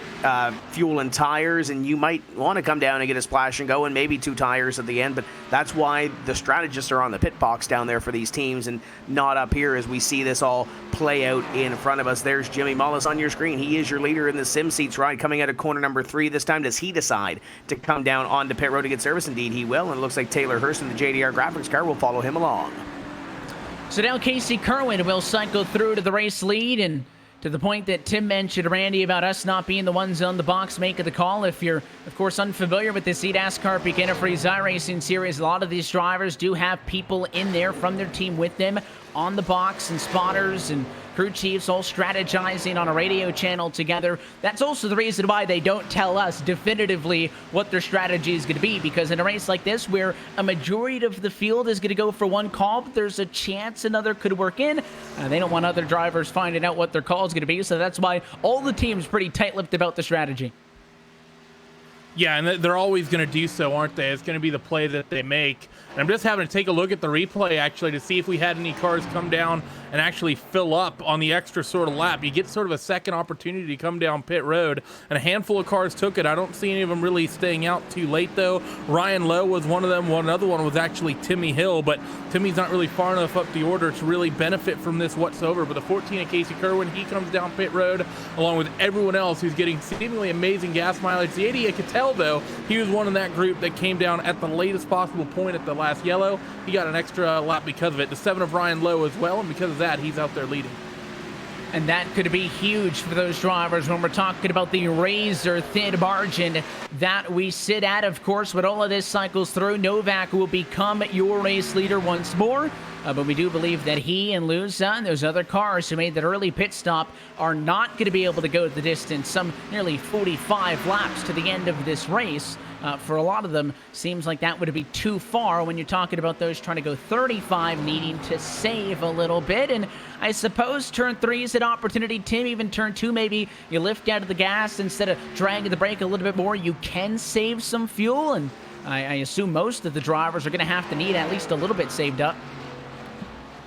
fuel and tires, and you might want to come down and get a splash and go and maybe 2 tires at the end. But that's why the strategists are on the pit box down there for these teams and not up here as we see this all play out in front of us. There's Jimmy Mullis on your screen. He is your leader in the Sim Seats ride, coming out of corner number 3 this time. Does he decide to come down onto pit road to get service? Indeed he will, and it looks like Taylor Hurst in the JDR graphics car will follow him along. So now Casey Kerwin will cycle through to the race lead, and to the point that Tim mentioned, Randy, about us not being the ones on the box making the call. If you're, of course, unfamiliar with this eNASCAR PEAK Antifreeze iRacing series, a lot of these drivers do have people in there from their team with them on the box, and spotters and crew chiefs all strategizing on a radio channel together. That's also the reason why they don't tell us definitively what their strategy is going to be, because in a race like this where a majority of the field is going to go for one call, but there's a chance another could work in, they don't want other drivers finding out what their call is going to be. So that's why all the teams pretty tight-lipped about the strategy. Yeah, and they're always going to do so, aren't they? It's going to be the play that they make. And I'm just having to take a look at the replay, actually, to see if we had any cars come down and actually fill up on the extra sort of lap. You get sort of a second opportunity to come down pit road, and a handful of cars took it. I don't see any of them really staying out too late, though. Ryan Lowe was one of them. Another one was actually Timmy Hill, but Timmy's not really far enough up the order to really benefit from this whatsoever. But the 14 of Casey Kerwin, he comes down pit road along with everyone else who's getting seemingly amazing gas mileage. The 80, I could tell, though, he was one in that group that came down at the latest possible point at the last yellow. He got an extra lap because of it. The 7 of Ryan Lowe as well, and because of that, he's out there leading. And that could be huge for those drivers when we're talking about the razor-thin margin that we sit at. Of course, when all of this cycles through, Novak will become your race leader once more. But we do believe that he and Luza and those other cars who made that early pit stop are not going to be able to go the distance, some nearly 45 laps to the end of this race. For a lot of them, seems like that would be too far when you're talking about those trying to go 35, needing to save a little bit. And I suppose turn 3 is an opportunity, Tim. Even turn 2, maybe you lift out of the gas instead of dragging the brake a little bit more. You can save some fuel, and I assume most of the drivers are going to have to need at least a little bit saved up.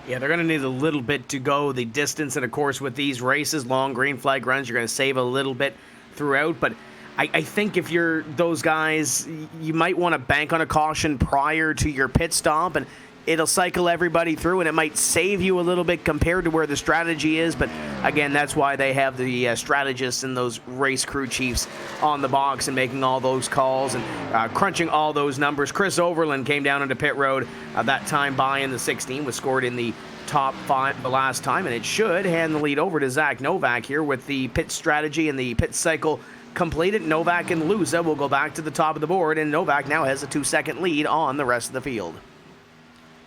Yeah, they're going to need a little bit to go the distance. And, of course, with these races, long green flag runs, you're going to save a little bit throughout. But I think if you're those guys, you might want to bank on a caution prior to your pit stop, and it'll cycle everybody through, and it might save you a little bit compared to where the strategy is. But, again, that's why they have the strategists and those race crew chiefs on the box and making all those calls and crunching all those numbers. Chris Overland came down into pit road. That time by in the 16 was scored in the top 5 the last time, and it should hand the lead over to Zach Novak here with the pit strategy and the pit cycle completed. Novak and Luza will go back to the top of the board, and Novak now has a 2-second lead on the rest of the field.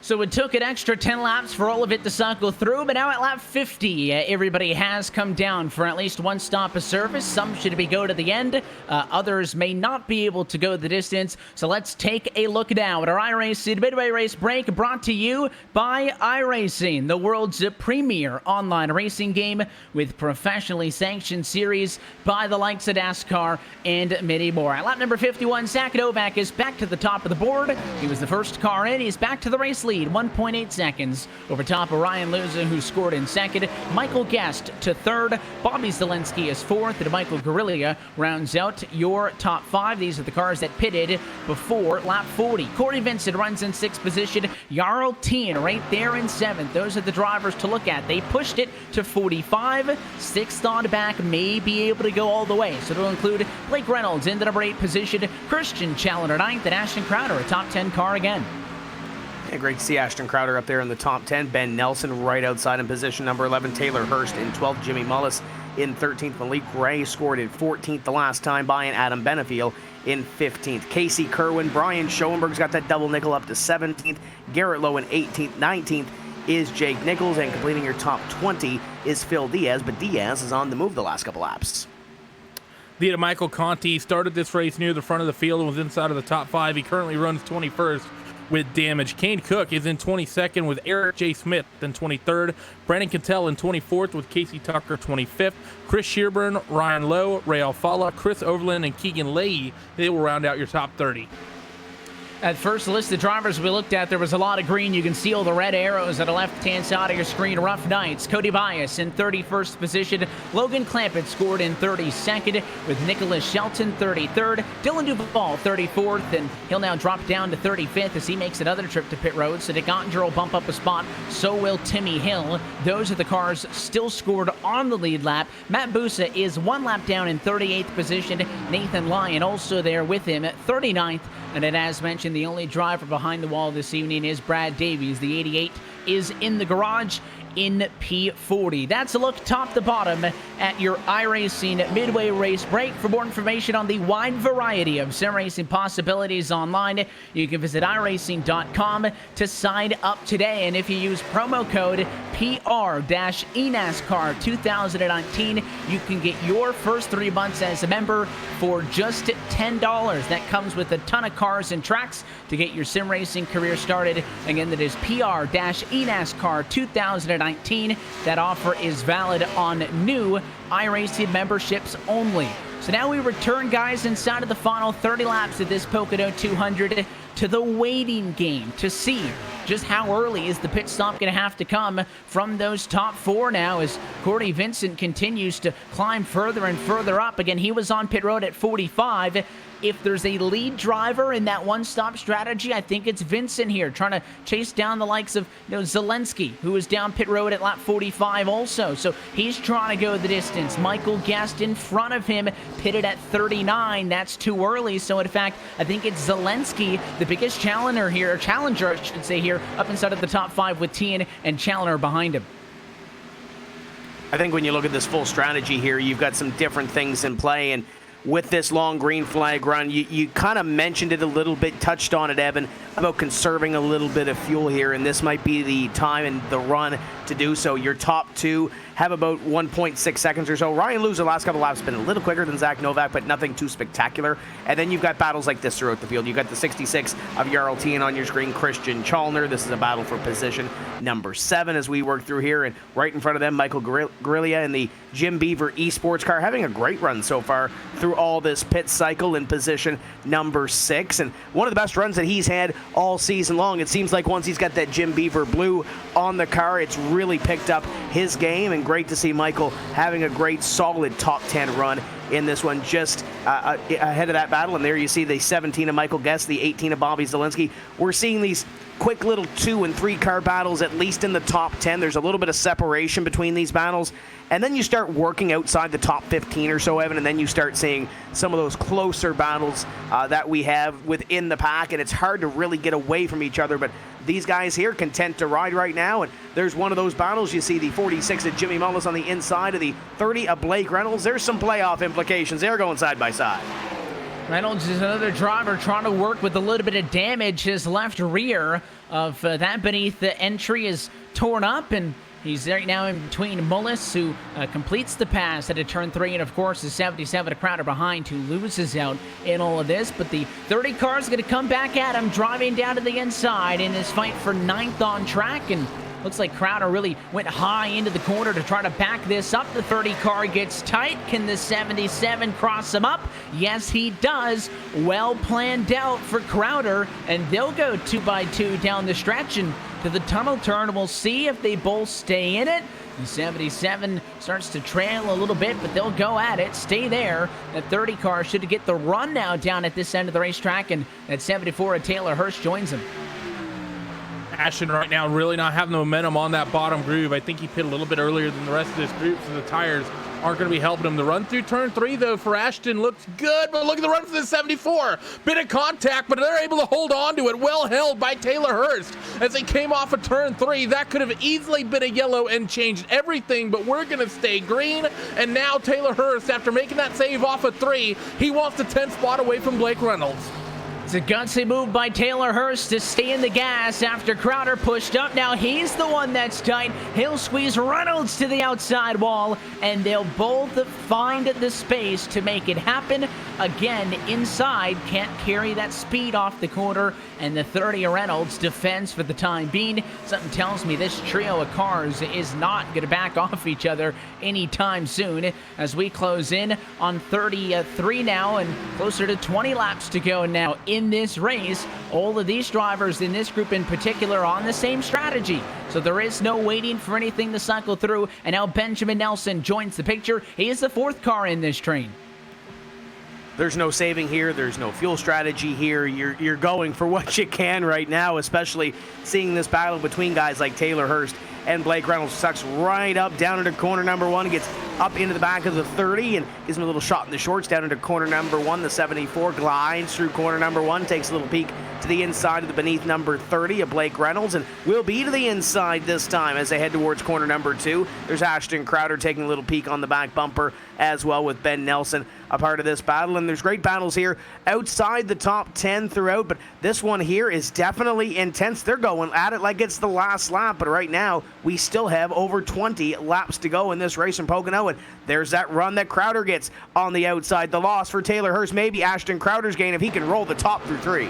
So it took an extra 10 laps for all of it to cycle through, but now at lap 50, everybody has come down for at least one stop of service. Some should be go to the end. Others may not be able to go the distance. So let's take a look now at our iRacing Midway Race Break, brought to you by iRacing, the world's premier online racing game with professionally sanctioned series by the likes of NASCAR and many more. At lap number 51, Zach Novak is back to the top of the board. He was the first car in. He's back to the race lead. lead, 1.8 seconds over top of Ryan Luza, who scored in second. Michael Guest to third. Bobby Zelensky is fourth, and Michael Guerrilla rounds out your top 5. These are the cars that pitted before lap 40. Corey Vincent runs in 6th position. Jarl Teen right there in 7th. Those are the drivers to look at. They pushed it to 45. 6th on back, may be able to go all the way. So it'll include Blake Reynolds in the number 8 position. Christian Challenger 9th, and Ashton Crowder, a top 10 car again. Yeah, great to see Ashton Crowder up there in the top 10. Ben Nelson right outside in position number 11. Taylor Hurst in 12th. Jimmy Mullis in 13th. Malik Gray scored in 14th the last time by, and Adam Benefiel in 15th. Casey Kerwin, Brian Schoenberg's got that double nickel up to 17th. Garrett Lowe in 18th. 19th is Jake Nichols, and completing your top 20 is Phil Diaz, but Diaz is on the move the last couple laps. Leader Michael Conti started this race near the front of the field and was inside of the top 5. He currently runs 21st with damage. Kane Cook is in 22nd with Eric J. Smith in 23rd. Brandon Cantell in 24th with Casey Tucker 25th. Chris Shearburn, Ryan Lowe, Ray Alfala, Chris Overland, and Keegan Leahy. They will round out your top 30. At first list of drivers we looked at, there was a lot of green. You can see all the red arrows at the left-hand side of your screen. Rough Nights, Cody Bias in 31st position. Logan Clampett scored in 32nd with Nicholas Shelton 33rd. Dylan Duval 34th, and he'll now drop down to 35th as he makes another trip to pit road. So Dick Ottinger will bump up a spot. So will Timmy Hill. Those are the cars still scored on the lead lap. Matt Busa is 1 lap down in 38th position. Nathan Lyon also there with him at 39th. And then, as mentioned, the only driver behind the wall this evening is Brad Davies. The 88 is in the garage in P40. That's a look top to bottom at your iRacing Midway race break. For more information on the wide variety of sim racing possibilities online, you can visit iRacing.com to sign up today. And if you use promo code PR-eNASCAR 2019, you can get your first 3 months as a member for just $10. That comes with a ton of cars and tracks to get your sim racing career started. Again, that is PR-eNASCAR 2019. That offer is valid on new iRacing memberships only. So now we return, guys, inside of the final 30 laps of this Pocono 200 to the waiting game to see just how early is the pit stop going to have to come from those top 4 now as Corey Vincent continues to climb further and further up. Again, he was on pit road at 45. If there's a lead driver in that one-stop strategy, I think it's Vincent here, trying to chase down the likes of Zelensky, who was down pit road at lap 45 also. So he's trying to go the distance. Michael Guest in front of him, pitted at 39. That's too early. So in fact, I think it's Zelensky, the biggest challenger here, I should say here, up inside of the top 5 with Tien and Challenger behind him. I think when you look at this full strategy here, you've got some different things in play, and with this long green flag run, you kind of mentioned it a little bit, touched on it, Evan, about conserving a little bit of fuel here, and this might be the time and the run to do so. Your top 2 have about 1.6 seconds or so. Ryan Luza, the last couple laps, been a little quicker than Zach Novak, but nothing too spectacular. And then you've got battles like this throughout the field. You've got the 66 of Jarl Tien on your screen, Christian Challenger. This is a battle for position number 7 as we work through here. And right in front of them, Michael Guerrilla in the Jim Beaver eSports car, having a great run so far through all this pit cycle in position number 6. And one of the best runs that he's had all season long. It seems like once he's got that Jim Beaver blue on the car, it's really picked up his game, and great to see Michael having a great solid top 10 run in this one, just ahead of that battle. And there you see the 17 of Michael Guest, the 18 of Bobby Zelensky. We're seeing these quick little 2 and 3 car battles, at least in the top 10. There's a little bit of separation between these battles, and then you start working outside the top 15 or so, Evan, and then you start seeing some of those closer battles that we have within the pack, and it's hard to really get away from each other. But these guys here content to ride right now, and there's one of those battles. You see the 46 of Jimmy Mullis on the inside of the 30 of Blake Reynolds. There's some playoff implications. They're going side by side. Reynolds is another driver trying to work with a little bit of damage. His left rear of that beneath the entry is torn up, and he's right now in between Mullis, who completes the pass at a turn 3, and of course the 77 of Crowder behind, who loses out in all of this. But the 30 car is going to come back at him, driving down to the inside in this fight for 9th on track, and Looks like Crowder really went high into the corner to try to back this up. The 30 car gets tight. Can the 77 cross him up? Yes, he does. Well planned out for Crowder, and they'll go 2x2 down the stretch and to the tunnel turn. We'll see if they both stay in it. The 77 starts to trail a little bit, but they'll go at it. Stay there. That 30 car should get the run now down at this end of the racetrack, and that 74 of Taylor Hurst joins him. Ashton right now really not having the momentum on that bottom groove. I think he pit a little bit earlier than the rest of this group, so the tires aren't going to be helping him. The run through turn 3, though, for Ashton looks good, but look at the run for the 74. Bit of contact, but they're able to hold on to it. Well held by Taylor Hurst as they came off of turn 3. That could have easily been a yellow and changed everything, but we're going to stay green. And now Taylor Hurst, after making that save off of 3, he wants the 10th spot away from Blake Reynolds. It's a gutsy move by Taylor Hurst to stay in the gas after Crowder pushed up. Now he's the one that's tight. He'll squeeze Reynolds to the outside wall, and they'll both find the space to make it happen. Again, inside, can't carry that speed off the corner, and the 30 Reynolds defends for the time being. Something tells me this trio of cars is not going to back off each other anytime soon as we close in on 33 now and closer to 20 laps to go now in this race. All of these drivers in this group in particular are on the same strategy, so there is no waiting for anything to cycle through. And now Benjamin Nelson joins the picture. He is the 4th car in this train. There's no saving here. There's no fuel strategy here. You're going for what you can right now, especially seeing this battle between guys like Taylor Hurst and Blake Reynolds. Sucks right up down into corner number 1, gets up into the back of the 30 and gives him a little shot in the shorts down into corner number 1. The 74 glides through corner number 1, takes a little peek to the inside of the beneath number 30 of Blake Reynolds, and will be to the inside this time as they head towards corner number 2. There's Ashton Crowder taking a little peek on the back bumper as well, with Ben Nelson a part of this battle. And there's great battles here outside the top 10 throughout, but this one here is definitely intense. They're going at it like it's the last lap, but right now we still have over 20 laps to go in this race in Pocono, and there's that run that Crowder gets on the outside. The loss for Taylor Hurst, maybe Ashton Crowder's gain if he can roll the top through 3.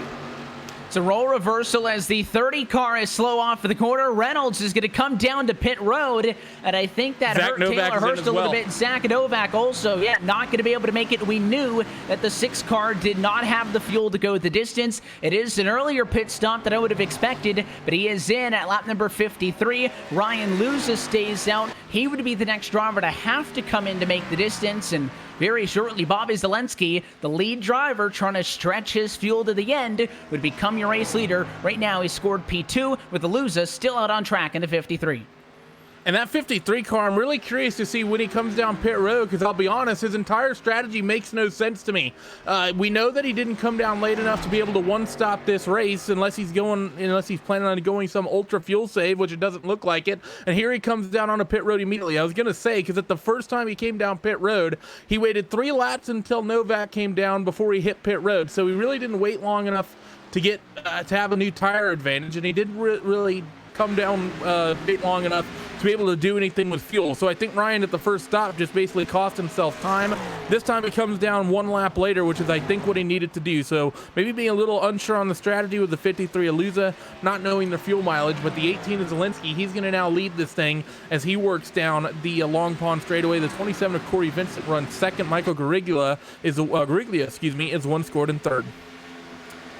It's a role reversal as the 30 car is slow off of the corner. Reynolds is going to come down to pit road, and I think that hurt Taylor Hurst a little bit. Zach Novak also, not going to be able to make it. We knew that the 6 car did not have the fuel to go the distance. It is an earlier pit stop that I would have expected, but he is in at lap number 53. Ryan Luza stays out. He would be the next driver to have to come in to make the distance, and very shortly, Bobby Zelensky, the lead driver, trying to stretch his fuel to the end, would become your race leader. Right now, he scored P2 with the Luza still out on track in the 53. And that 53 car, I'm really curious to see when he comes down pit road, because I'll be honest, his entire strategy makes no sense to me. We know that he didn't come down late enough to be able to one-stop this race unless he's planning on going some ultra fuel save, which it doesn't look like it. And here he comes down on a pit road immediately. I was going to say, because at the first time he came down pit road, he waited 3 laps until Novak came down before he hit pit road. So he really didn't wait long enough to get to have a new tire advantage, and he didn't really come down long enough to be able to do anything with fuel. So I think Ryan at the first stop just basically cost himself time. This time he comes down 1 lap later, which is I think what he needed to do. So maybe being a little unsure on the strategy with the 53 Aluza, not knowing the fuel mileage, but the 18 of Zelensky, he's going to now lead this thing as he works down the Long Pond straightaway. The 27 of Corey Vincent runs second. Michael Gariglia is one scored in third.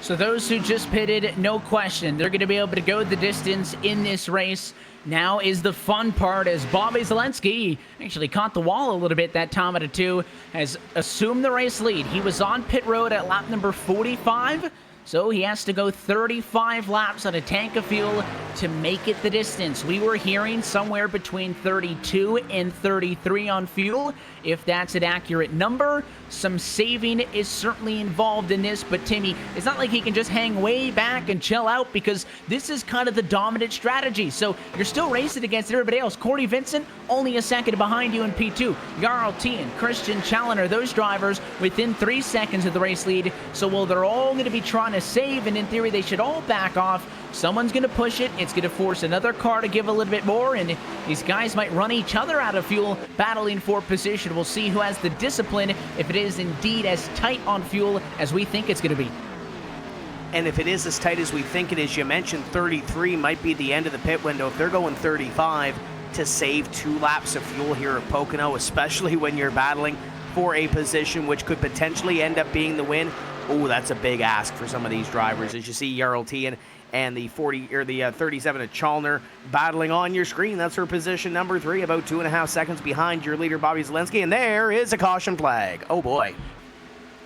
So those who just pitted, no question, they're going to be able to go the distance in this race. Now is the fun part as Bobby Zelensky actually caught the wall a little bit that time at a 2, has assumed the race lead. He was on pit road at lap number 45, so he has to go 35 laps on a tank of fuel to make it the distance. We were hearing somewhere between 32 and 33 on fuel. If that's an accurate number, some saving is certainly involved in this, but Timmy, it's not like he can just hang way back and chill out, because this is kind of the dominant strategy. So you're still racing against everybody else. Corey Vincent only a second behind you in P2. Jarl T and Christian Challoner, those drivers within 3 seconds of the race lead. So while they're all going to be trying to save, and in theory they should all back off, someone's going to push it. It's going to force another car to give a little bit more, and these guys might run each other out of fuel, battling for position. We'll see who has the discipline if it is indeed as tight on fuel as we think it's going to be. And if it is as tight as we think it is, you mentioned 33 might be the end of the pit window. If they're going 35 to save 2 laps of fuel here at Pocono, especially when you're battling for a position which could potentially end up being the win, oh, that's a big ask for some of these drivers. As you see Jarl Tien and the 37 of Chalner battling on your screen. That's her position number 3, about 2.5 seconds behind your leader, Bobby Zalenski. And there is a caution flag. Oh, boy.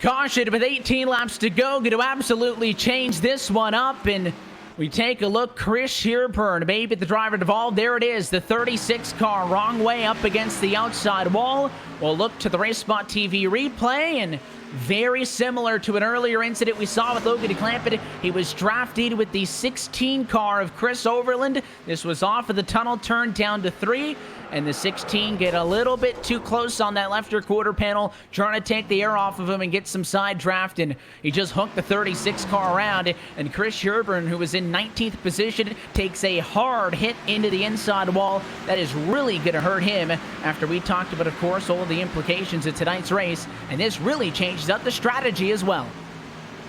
Caution with 18 laps to go. Going to absolutely change this one up. And we take a look. Chris Shearburn, maybe the driver devolved. There it is. The 36 car wrong way up against the outside wall. We'll look to the Race Spot TV replay, and very similar to an earlier incident we saw with Logan DeClampett. He was drafted with the 16 car of Chris Overland. This was off of the tunnel turn down to 3, and the 16 get a little bit too close on that left rear quarter panel, trying to take the air off of him and get some side draft, and he just hooked the 36 car around, and Chris Shearburn, who was in 19th position, takes a hard hit into the inside wall. That is really going to hurt him, after we talked about, of course, all of the implications of tonight's race, and this really changes up the strategy as well.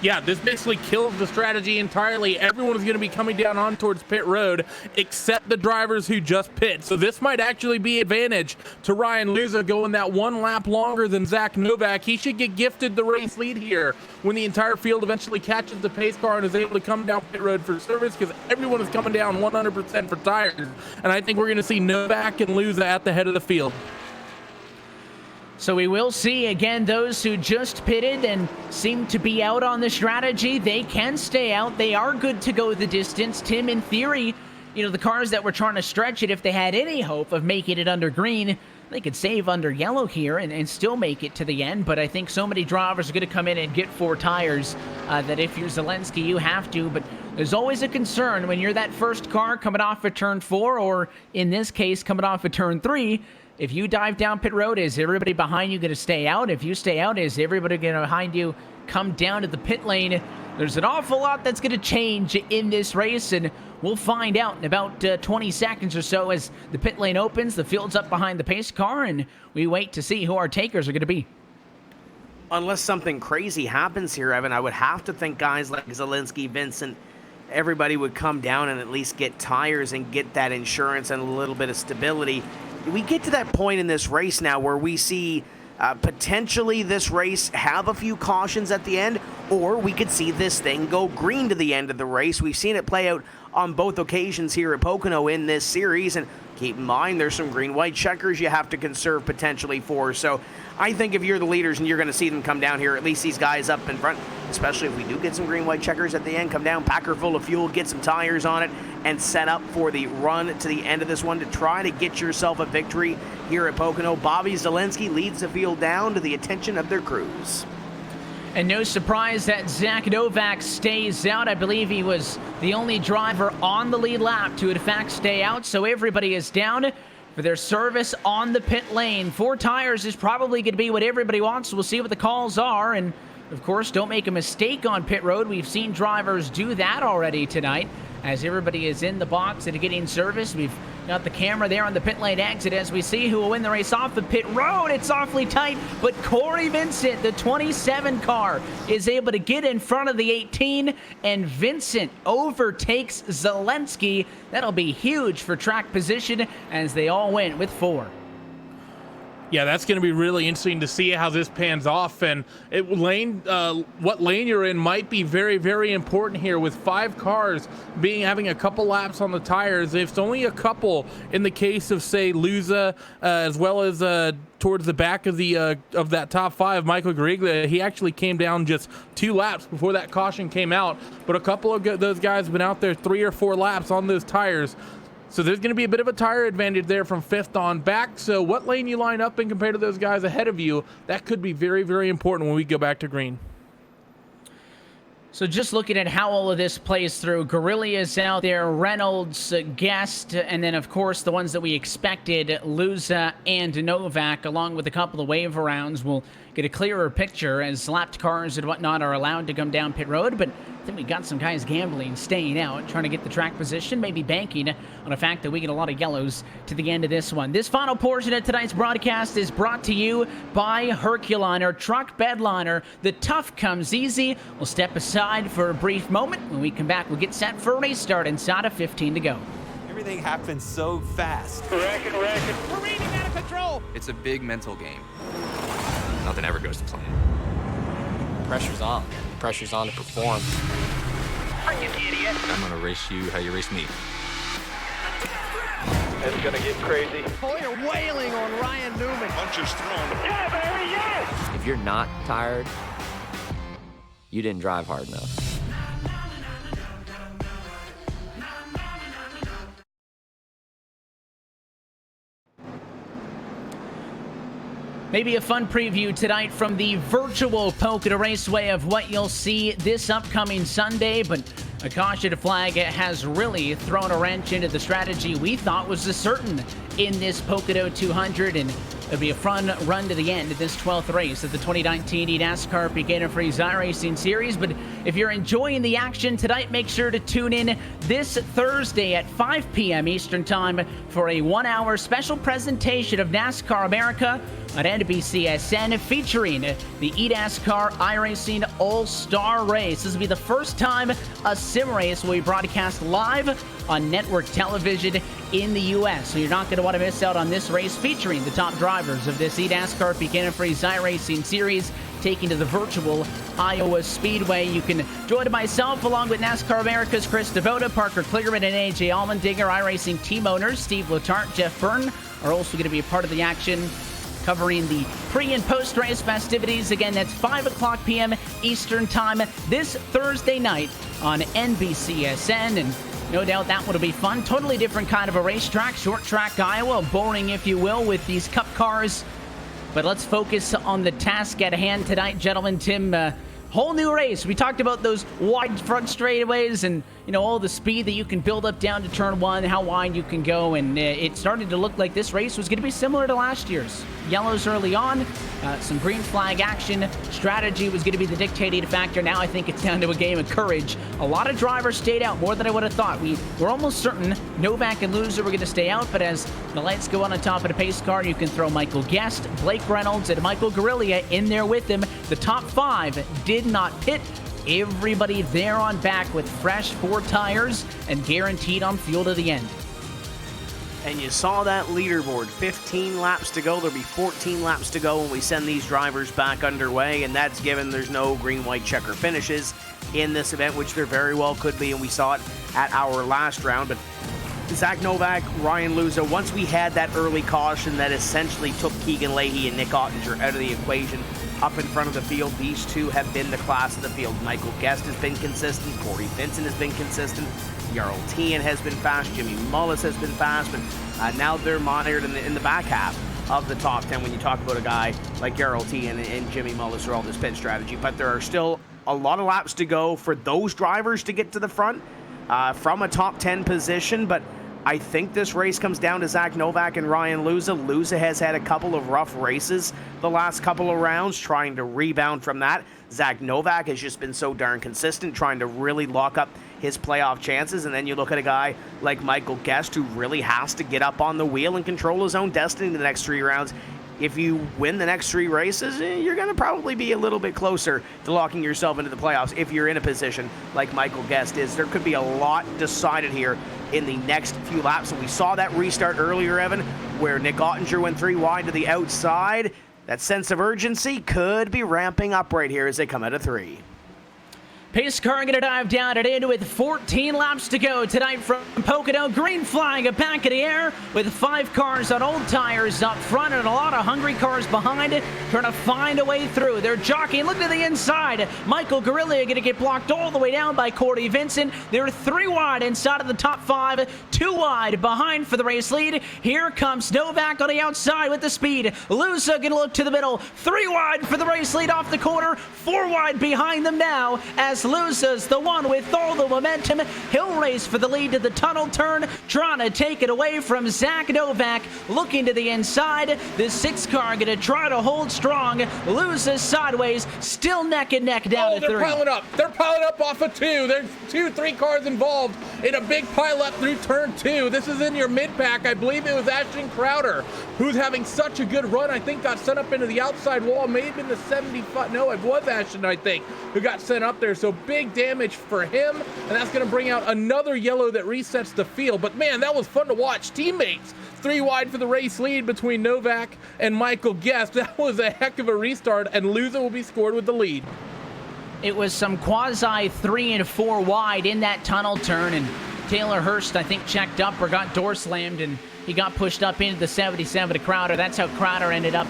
Yeah, this basically kills the strategy entirely. Everyone is going to be coming down on towards pit road, except the drivers who just pit. So this might actually be advantage to Ryan Luza going that 1 lap longer than Zach Novak. He should get gifted the race lead here when the entire field eventually catches the pace car and is able to come down pit road for service, because everyone is coming down 100% for tires. And I think we're going to see Novak and Luza at the head of the field. So we will see, again, those who just pitted and seem to be out on the strategy. They can stay out. They are good to go the distance. Tim, in theory, you know, the cars that were trying to stretch it, if they had any hope of making it under green, they could save under yellow here and still make it to the end. But I think so many drivers are going to come in and get 4 tires that if you're Zalenski, you have to. But there's always a concern when you're that first car coming off of turn 4, or in this case, coming off of turn 3. If you dive down pit road, is everybody behind you going to stay out? If you stay out, is everybody going to behind you come down to the pit lane? There's an awful lot that's going to change in this race, and we'll find out in about 20 seconds or so as the pit lane opens, the field's up behind the pace car, and we wait to see who our takers are going to be. Unless something crazy happens here, Evan, I would have to think guys like Zalenski, Vincent, everybody would come down and at least get tires and get that insurance and a little bit of stability. We get to that point in this race now where we see potentially this race have a few cautions at the end, or we could see this thing go green to the end of the race. We've seen it play out on both occasions here at Pocono in this series, and keep in mind there's some green-white checkers you have to conserve potentially for. So I think if you're the leaders and you're going to see them come down here, at least these guys up in front, especially if we do get some green-white checkers at the end, come down, packer full of fuel, get some tires on it, and set up for the run to the end of this one to try to get yourself a victory here at Pocono. Bobby Zalenski leads the field down to the attention of their crews. And no surprise that Zach Novak stays out. I believe he was the only driver on the lead lap to in fact stay out, so everybody is down for their service on the pit lane. 4 tires is probably going to be what everybody wants. We'll see what the calls are, and of course, don't make a mistake on pit road. We've seen drivers do that already tonight. As everybody is in the box and getting service, we've got the camera there on the pit lane exit as we see who will win the race off the pit road. It's awfully tight, but Corey Vincent, the 27 car, is able to get in front of the 18, and Vincent overtakes Zalenski. That'll be huge for track position as they all went with 4. Yeah, that's going to be really interesting to see how this pans off, and what lane you're in might be very, very important here. With 5 cars having a couple laps on the tires, if it's only a couple in the case of, say, Luza, as well as towards the back of that top 5, Michael Gariglia, he actually came down just 2 laps before that caution came out, but a couple of those guys have been out there 3 or 4 laps on those tires. So there's going to be a bit of a tire advantage there from 5th on back. So what lane you line up in compared to those guys ahead of you, that could be very, very important when we go back to green. So just looking at how all of this plays through, Guerrilla's out there, Reynolds, Guest, and then, of course, the ones that we expected, Luza and Novak, along with a couple of wave rounds, will get a clearer picture as lapped cars and whatnot are allowed to come down pit road. But I think we got some guys gambling, staying out, trying to get the track position, maybe banking on the fact that we get a lot of yellows to the end of this one. This final portion of tonight's broadcast is brought to you by Herculiner Truck Bedliner. The tough comes easy. We'll step aside for a brief moment. When we come back, we'll get set for a race start inside of 15 to go. Everything happens so fast. Reckon. We're reading out of control. It's a big mental game. Nothing ever goes to plan. Pressure's on. Pressure's on to perform. Are you idiot? I'm gonna race you how you race me. It's gonna get crazy. Oh, you're wailing on Ryan Newman. Punches thrown. Yeah, baby, yes! If you're not tired, you didn't drive hard enough. Maybe a fun preview tonight from the virtual Pocono Raceway of what you'll see this upcoming Sunday, but a caution flag has really thrown a wrench into the strategy we thought was certain in this Pocono 200, and it'll be a fun run to the end of this 12th race of the 2019 eNASCAR PEAK Antifreeze iRacing Series. But if you're enjoying the action tonight, make sure to tune in this Thursday at 5 p.m. Eastern Time for a 1-hour special presentation of NASCAR America on NBCSN featuring the eNASCAR iRacing All-Star Race. This will be the first time a sim race will be broadcast live on network television in the U.S. So you're not going to want to miss out on this race featuring the top drivers of this eNASCAR PEAK Antifreeze iRacing Series taking to the virtual Iowa Speedway. You can join myself along with NASCAR America's Chris Devoda, Parker Kligerman, and AJ Allmendinger. iRacing team owners Steve Letarte, Jeff Byrne are also going to be a part of the action, covering the pre- and post-race festivities. Again, that's 5 o'clock p.m. Eastern Time this Thursday night on NBCSN. And no doubt that one will be fun. Totally different kind of a racetrack, short track Iowa, boring if you will, with these cup cars. But let's focus on the task at hand tonight, gentlemen. Tim, whole new race. We talked about those wide front straightaways and, you know, all the speed that you can build up down to turn one, how wide you can go, and it started to look like this race was going to be similar to last year's. Yellows early on, some green flag action. Strategy was going to be the dictating factor. Now I think it's down to a game of courage. A lot of drivers stayed out, more than I would have thought. We were almost certain Novak and Loser were going to stay out, but as the lights go on top of the pace car, you can throw Michael Guest, Blake Reynolds, and Michael Guerrilla in there with him. The top 5 did not pit. Everybody there on back with fresh 4 tires and guaranteed on fuel to the end. And you saw that leaderboard, 15 laps to go. There'll be 14 laps to go when we send these drivers back underway, and that's given there's no green-white checker finishes in this event, which there very well could be, and we saw it at our last round. But Zach Novak, Ryan Luza, once we had that early caution that essentially took Keegan Leahy and Nick Ottinger out of the equation up in front of the field, these two have been the class of the field. Michael Guest has been consistent. Corey Vincent has been consistent. Jarl Tien has been fast. Jimmy Mullis has been fast. But now they're monitored in the back half of the top 10 when you talk about a guy like Jarl Tien and Jimmy Mullis or all this pit strategy. But there are still a lot of laps to go for those drivers to get to the front from a top 10 position. But I think this race comes down to Zach Novak and Ryan Luza. Luza has had a couple of rough races the last couple of rounds, trying to rebound from that. Zach Novak has just been so darn consistent, trying to really lock up his playoff chances. And then you look at a guy like Michael Guest, who really has to get up on the wheel and control his own destiny in the next 3 rounds. If you win the next 3 races, you're going to probably be a little bit closer to locking yourself into the playoffs if you're in a position like Michael Guest is. There could be a lot decided here in the next few laps. And we saw that restart earlier, Evan, where Nick Ottinger went 3 wide to the outside. That sense of urgency could be ramping up right here as they come out of 3. Pace car going to dive down and in with 14 laps to go tonight from Pocono. Green flag back in the air with 5 cars on old tires up front and a lot of hungry cars behind it trying to find a way through. They're jockeying. Look to the inside. Michael Guerrilla going to get blocked all the way down by Corey Vincent. They're 3 wide inside of the top 5, 2 wide behind for the race lead. Here comes Novak on the outside with the speed. Luza going to look to the middle. 3 wide for the race lead off the corner. 4 wide behind them now as Gus loses the one with all the momentum. He'll race for the lead to the tunnel turn, trying to take it away from Zach Novak. Looking to the inside, the 6 car going to try to hold strong, loses sideways, still neck and neck down to 3. They're piling up. They're piling up off of 2. There's 3 cars involved in a big pile up through turn 2. This is in your mid-pack. I believe it was Ashton Crowder, who's having such a good run. I think got sent up into the outside wall, maybe in the 75. No, it was Ashton, I think, who got sent up there. So big damage for him, and that's going to bring out another yellow that resets the field. But man, that was fun to watch. Teammates 3 wide for the race lead between Novak and Michael Guest. That was a heck of a restart, and Luza will be scored with the lead. It was some quasi 3 and 4 wide in that tunnel turn, and Taylor Hurst, I think, checked up or got door slammed, and he got pushed up into the 77 to Crowder. That's how Crowder ended up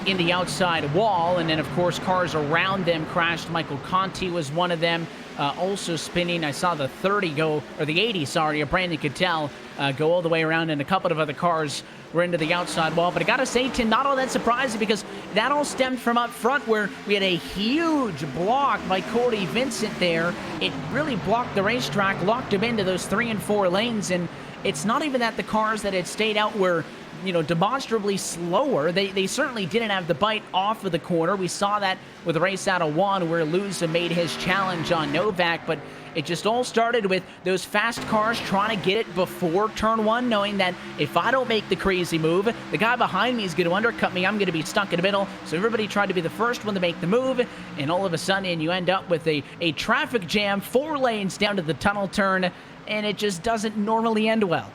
in the outside wall. And then, of course, cars around them crashed. Michael Conti was one of them, also spinning. I saw the 30 go, or the 80, sorry, of Brandon Cattell go all the way around, and a couple of other cars were into the outside wall. But I gotta say, Tim, not all that surprising, because that all stemmed from up front, where we had a huge block by Cody Vincent there. It really blocked the racetrack, locked him into those 3 and 4 lanes. And it's not even that the cars that had stayed out were, you know, demonstrably slower. They certainly didn't have the bite off of the corner. We saw that with the race out of 1, where Luza made his challenge on Novak, but it just all started with those fast cars trying to get it before turn 1, knowing that if I don't make the crazy move, the guy behind me is going to undercut me. I'm going to be stuck in the middle. So everybody tried to be the first one to make the move, and all of a sudden you end up with a traffic jam, 4 lanes down to the tunnel turn, and it just doesn't normally end well.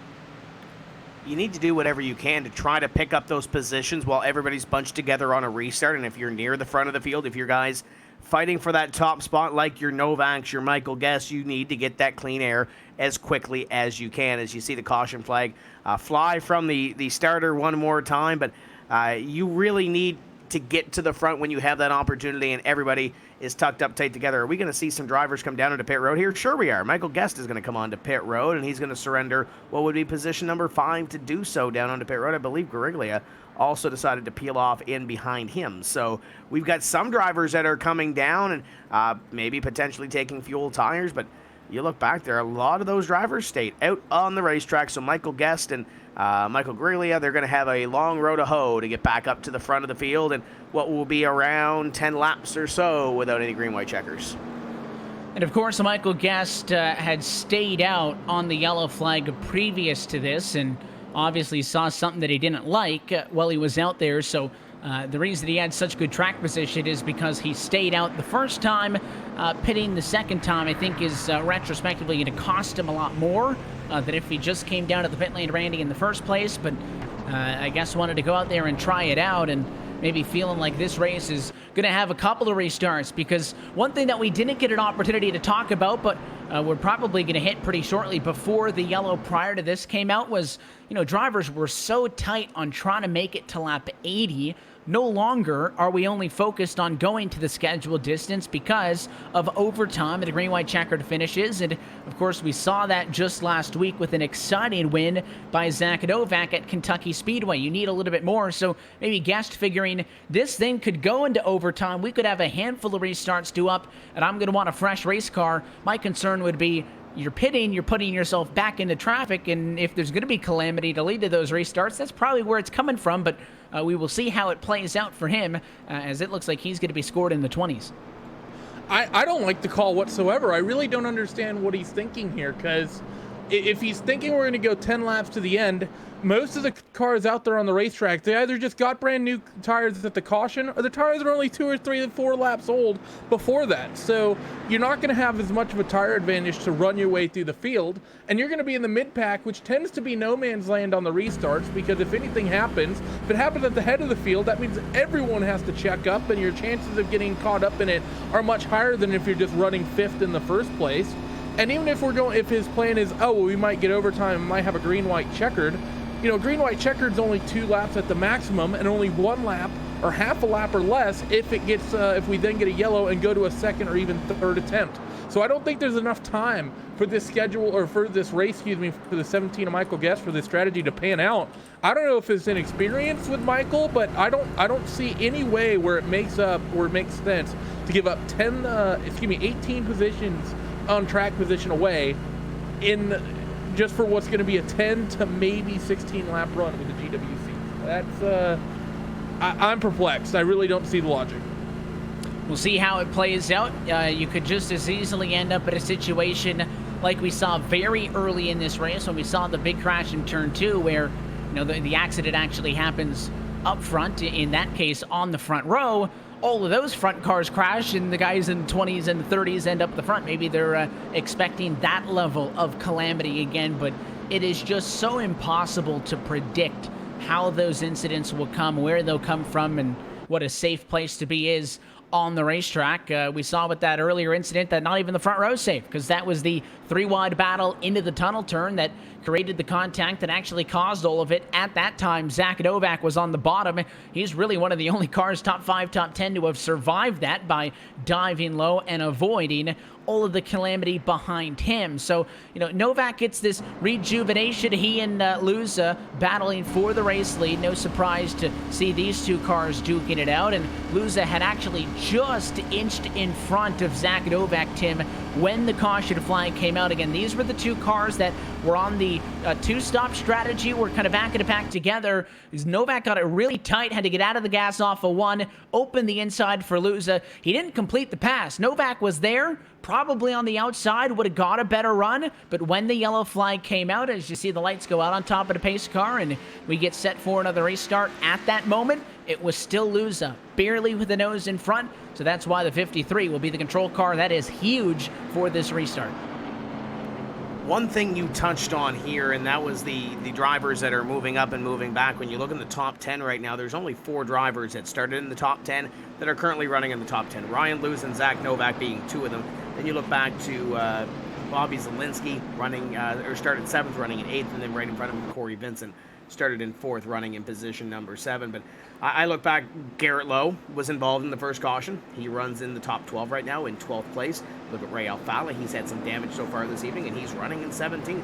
You need to do whatever you can to try to pick up those positions while everybody's bunched together on a restart. And if you're near the front of the field, if your guys fighting for that top spot like your Novaks, your Michael Guest, you need to get that clean air as quickly as you can. As you see the caution flag fly from the starter one more time, but you really need to get to the front when you have that opportunity and everybody is tucked up tight together. Are we going to see some drivers come down into pit road here? Sure we are. Michael Guest is going to come onto pit road, and he's going to surrender what would be position number 5 to do so down onto pit road. I believe Gariglia also decided to peel off in behind him. So we've got some drivers that are coming down and maybe potentially taking fuel tires, but you look back there, a lot of those drivers stayed out on the racetrack. So Michael Guest and Michael Griglia, they're going to have a long road to hoe to get back up to the front of the field and what will be around 10 laps or so without any green-white checkers. And of course, Michael Guest had stayed out on the yellow flag previous to this, and obviously saw something that he didn't like while he was out there. So the reason he had such good track position is because he stayed out the first time. Pitting the second time, I think, is retrospectively going to cost him a lot more than if he just came down to the pit lane, Randy, in the first place. But I guess wanted to go out there and try it out, and maybe feeling like this race is going to have a couple of restarts, because one thing that we didn't get an opportunity to talk about, but we're probably going to hit pretty shortly before the yellow prior to this came out, was, you know, drivers were so tight on trying to make it to lap 80. No longer are we only focused on going to the scheduled distance because of overtime and the green-white-checkered finishes. And, of course, we saw that just last week with an exciting win by Zach Novak at Kentucky Speedway. You need a little bit more, so maybe Guest figuring this thing could go into overtime. We could have a handful of restarts due up, and I'm going to want a fresh race car. My concern would be you're pitting, you're putting yourself back into traffic, and if there's going to be calamity to lead to those restarts, that's probably where it's coming from. But we will see how it plays out for him, as it looks like he's going to be scored in the 20s. I don't like the call whatsoever. I really don't understand what he's thinking here, because if he's thinking we're going to go 10 laps to the end, most of the cars out there on the racetrack, they either just got brand new tires at the caution, or the tires are only 2 or 3 or 4 laps old before that. So you're not going to have as much of a tire advantage to run your way through the field, and you're going to be in the mid-pack, which tends to be no man's land on the restarts, because if anything happens, if it happens at the head of the field, that means everyone has to check up, and your chances of getting caught up in it are much higher than if you're just running 5th in the first place. And even if if his plan is, oh, well, we might get overtime and might have a green-white-checkered, you know, green-white-checkered's only 2 laps at the maximum, and only 1 lap or half a lap or less if it gets if we then get a yellow and go to a second or even third attempt. So I don't think there's enough time for this schedule, or for this race, for the 17 of Michael Guest, for this strategy to pan out. I don't know if it's inexperience with Michael, but I don't see any way where it makes sense to give up 18 positions on track position away in just for what's going to be a 10 to maybe 16 lap run with the GWC. That's I'm perplexed. I really don't see the logic. We'll see how it plays out. You could just as easily end up in a situation like we saw very early in this race when we saw the big crash in turn 2, where the accident actually happens up front, in that case on the front row. All of those front cars crash, and the guys in the 20s and the 30s end up the front. Maybe they're expecting that level of calamity again, but it is just so impossible to predict how those incidents will come, where they'll come from, and what a safe place to be is on the racetrack. We saw with that earlier incident that not even the front row safe, because that was the 3-wide battle into the tunnel turn that created the contact that actually caused all of it. At that time, Zach Novak was on the bottom. He's really one of the only cars, top 5, top 10, to have survived that by diving low and avoiding all of the calamity behind him. So, Novak gets this rejuvenation. He and Luza battling for the race lead. No surprise to see these two cars duking it out. And Luza had actually just inched in front of Zach Novak, Tim, when the caution flag came out. Again, these were the two cars that were on the two-stop strategy. We're kind of back in a pack together. Novak got it really tight, had to get out of the gas off of one, open the inside for Luza. He didn't complete the pass. Novak was there, probably on the outside, would have got a better run, but when the yellow flag came out, as you see the lights go out on top of the pace car, and we get set for another restart, at that moment, it was still Luza, barely with the nose in front, so that's why the 53 will be the control car. That is huge for this restart. One thing you touched on here, and that was the drivers that are moving up and moving back. When you look in the top 10 right now, there's only 4 drivers that started in the top 10 that are currently running in the top 10. Ryan Lewis and Zach Novak being 2 of them. Then you look back to Bobby Zielinski started 7th, running in 8th, and then right in front of him, Corey Vincent started in 4th, running in position number 7. But I look back, Garrett Lowe was involved in the first caution. He runs in the top 12 right now, in 12th place. Look at Ray Alfala. He's had some damage so far this evening, and he's running in 17th.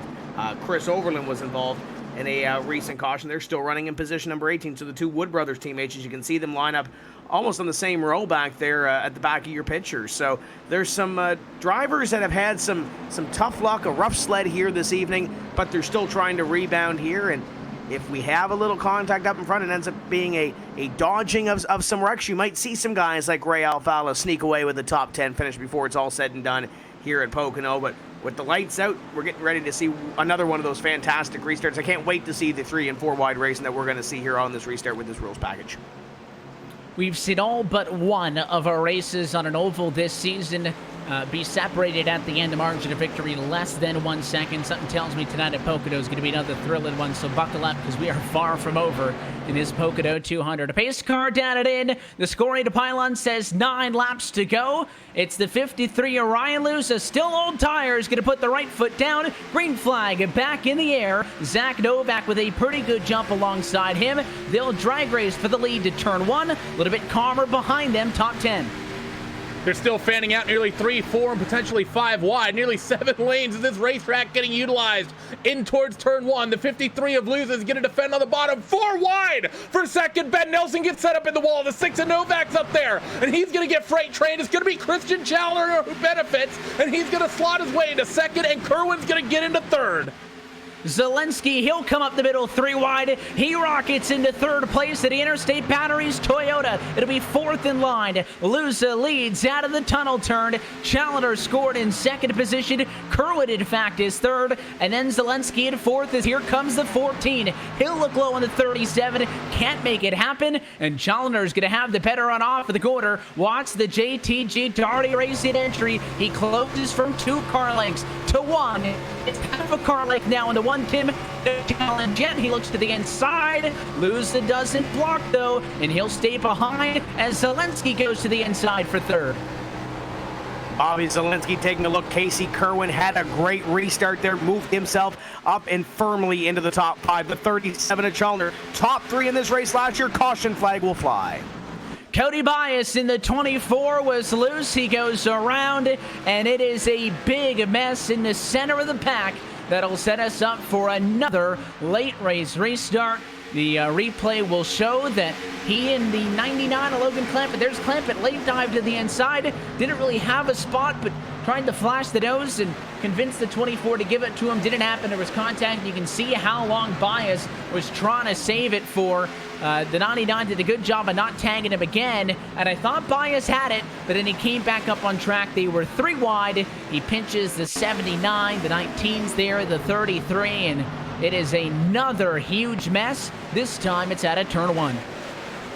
Chris Overland was involved in a recent caution. They're still running in position number 18. So the 2 Wood Brothers teammates, as you can see them line up almost on the same row back there at the back of your picture. So there's some drivers that have had some tough luck, a rough sled here this evening, but they're still trying to rebound here. And if we have a little contact up in front, it ends up being a dodging of some wrecks. You might see some guys like Ray Alfala sneak away with the top 10 finish before it's all said and done here at Pocono. But with the lights out, we're getting ready to see another one of those fantastic restarts. I can't wait to see the 3 and 4 wide racing that we're going to see here on this restart with this rules package. We've seen all but one of our races on an oval this season be separated at the end, a margin of victory less than 1 second. Something tells me tonight at Pocono is going to be another thrilling one, so buckle up because we are far from over in this Pocono 200. A pace car down and in. The scoring to pylon says 9 laps to go. It's the 53 Ryan Luza, still old tires, going to put the right foot down. Green flag back in the air. Zach Novak with a pretty good jump alongside him. They'll drag race for the lead to turn 1. A little bit calmer behind them, top 10. They're still fanning out nearly 3, 4, and potentially 5 wide. Nearly 7 lanes of this racetrack getting utilized in towards turn 1. The 53 of Luz is going to defend on the bottom. 4 wide for second. Ben Nelson gets set up in the wall. The 6 of Novak's up there, and he's going to get freight trained. It's going to be Christian Chandler who benefits, and he's going to slot his way into second, and Kerwin's going to get into third. Zelensky, he'll come up the middle 3 wide. He rockets into 3rd place at the Interstate Batteries Toyota. It'll be 4th in line. Luza leads out of the tunnel turn. Challenger scored in 2nd position. Kerwin, in fact, is 3rd. And then Zelensky in 4th as here comes the 14. He'll look low on the 37. Can't make it happen. And Challenger's going to have the better run off of the quarter. Watch the JTG Darty Racing entry. He closes from 2 car lengths to 1. It's half a car length now into 1 Tim challenge yet. He looks to the inside. Luza doesn't block though, and he'll stay behind as Zelensky goes to the inside for 3rd. Bobby Zielinski taking a look. Casey Kerwin had a great restart there, moved himself up and firmly into the top 5. The 37 of Challenger, top 3 in this race last year. Caution flag will fly. Cody Bias in the 24 was loose. He goes around, and it is a big mess in the center of the pack that'll set us up for another late race restart. The replay will show that he and the 99 Logan Clampett, there's Clampett late dive to the inside, didn't really have a spot, but tried to flash the nose and convince the 24 to give it to him. Didn't happen. There was contact. You can see how long Bias was trying to save it for. The 99 did a good job of not tagging him again, and I thought Bias had it, but then he came back up on track. They were 3 wide. He pinches the 79, the 19's there, the 33, and it is another huge mess. This time it's out of turn 1.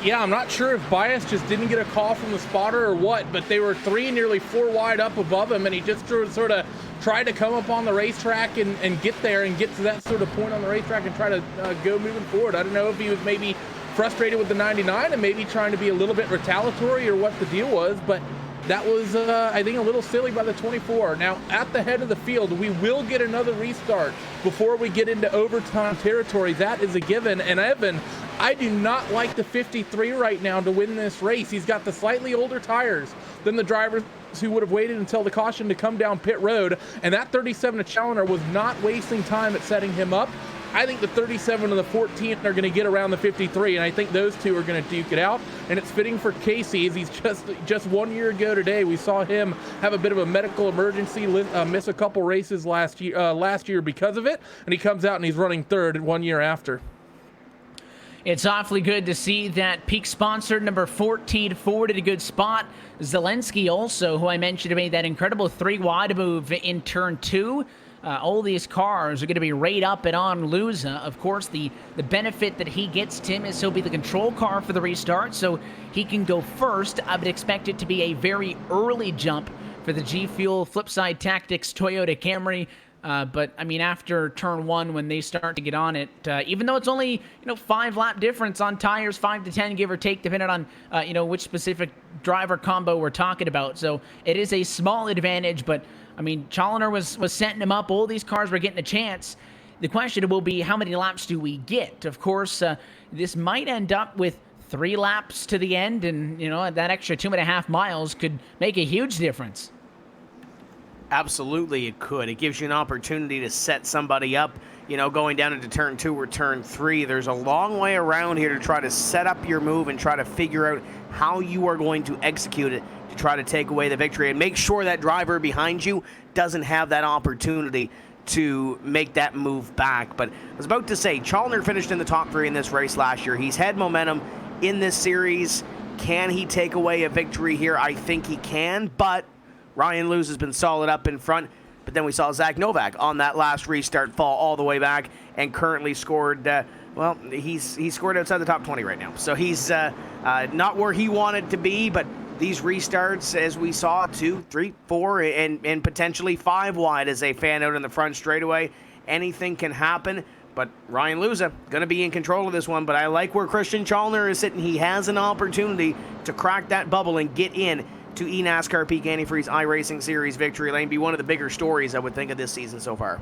Yeah, I'm not sure if Bias just didn't get a call from the spotter or what, but they were 3, nearly 4 wide up above him, and he just sort of tried to come up on the racetrack and get there and get to that sort of point on the racetrack and try to go moving forward. I don't know if he was maybe frustrated with the 99 and maybe trying to be a little bit retaliatory or what the deal was, but that was, I think, a little silly by the 24. Now, at the head of the field, we will get another restart before we get into overtime territory. That is a given. And Evan, I do not like the 53 right now to win this race. He's got the slightly older tires than the drivers who would have waited until the caution to come down pit road. And that 37 Challenger was not wasting time at setting him up. I think the 37 and the 14 are going to get around the 53, and I think those two are going to duke it out. And it's fitting for Casey, as he's just 1 year ago today, we saw him have a bit of a medical emergency, miss a couple races last year because of it, and he comes out and he's running third 1 year after. It's awfully good to see that PEAK sponsor number 14 forward at a good spot. Zelensky also, who I mentioned, made that incredible 3 wide move in turn 2. All these cars are going to be right up and on Luza. Of course, the benefit that he gets, Tim, is he'll be the control car for the restart, so he can go first. I would expect it to be a very early jump for the G Fuel Flipside Tactics Toyota Camry. But I mean, after turn 1, when they start to get on it, even though it's only 5 lap difference on tires, 5 to 10 give or take, depending on which specific driver combo we're talking about. So it is a small advantage, but I mean, Challenger was setting him up. All these cars were getting a chance. The question will be, how many laps do we get? Of course, this might end up with 3 laps to the end, and that extra 2.5 miles could make a huge difference. Absolutely, it could. It gives you an opportunity to set somebody up, going down into turn 2 or turn 3. There's a long way around here to try to set up your move and try to figure out how you are going to execute it to try to take away the victory and make sure that driver behind you doesn't have that opportunity to make that move back. But I was about to say, Challenger finished in the top 3 in this race last year. He's had momentum in this series. Can he take away a victory here? I think he can, but Ryan Lewis has been solid up in front. But then we saw Zach Novak on that last restart fall all the way back and currently scored, he's scored outside the top 20 right now. So he's not where he wanted to be, but these restarts, as we saw, 2, 3, 4, and potentially 5 wide as they fan out in the front straightaway. Anything can happen, but Ryan Luza going to be in control of this one. But I like where Christian Challenger is sitting. He has an opportunity to crack that bubble and get in to eNASCAR PEAK Antifreeze iRacing Series victory lane. Be one of the bigger stories, I would think, of this season so far.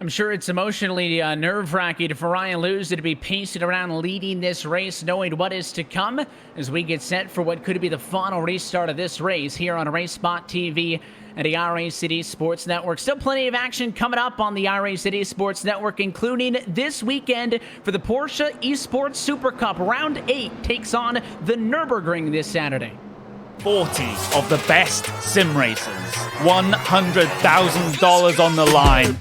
I'm sure it's emotionally nerve-wracking for Ryan Luza to be pacing around leading this race, knowing what is to come as we get set for what could be the final restart of this race here on Race Spot TV and the iRacing Sports Network. Still plenty of action coming up on the iRacing Sports Network, including this weekend for the Porsche Esports Super Cup. Round 8 takes on the Nürburgring this Saturday. 40 of the best sim racers, $100,000 on the line.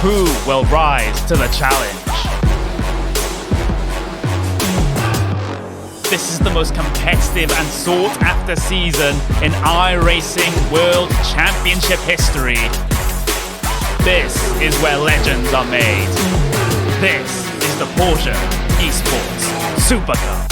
Who will rise to the challenge? This is the most competitive and sought-after season in iRacing World Championship history. This is where legends are made. This is the Porsche Esports Super Cup.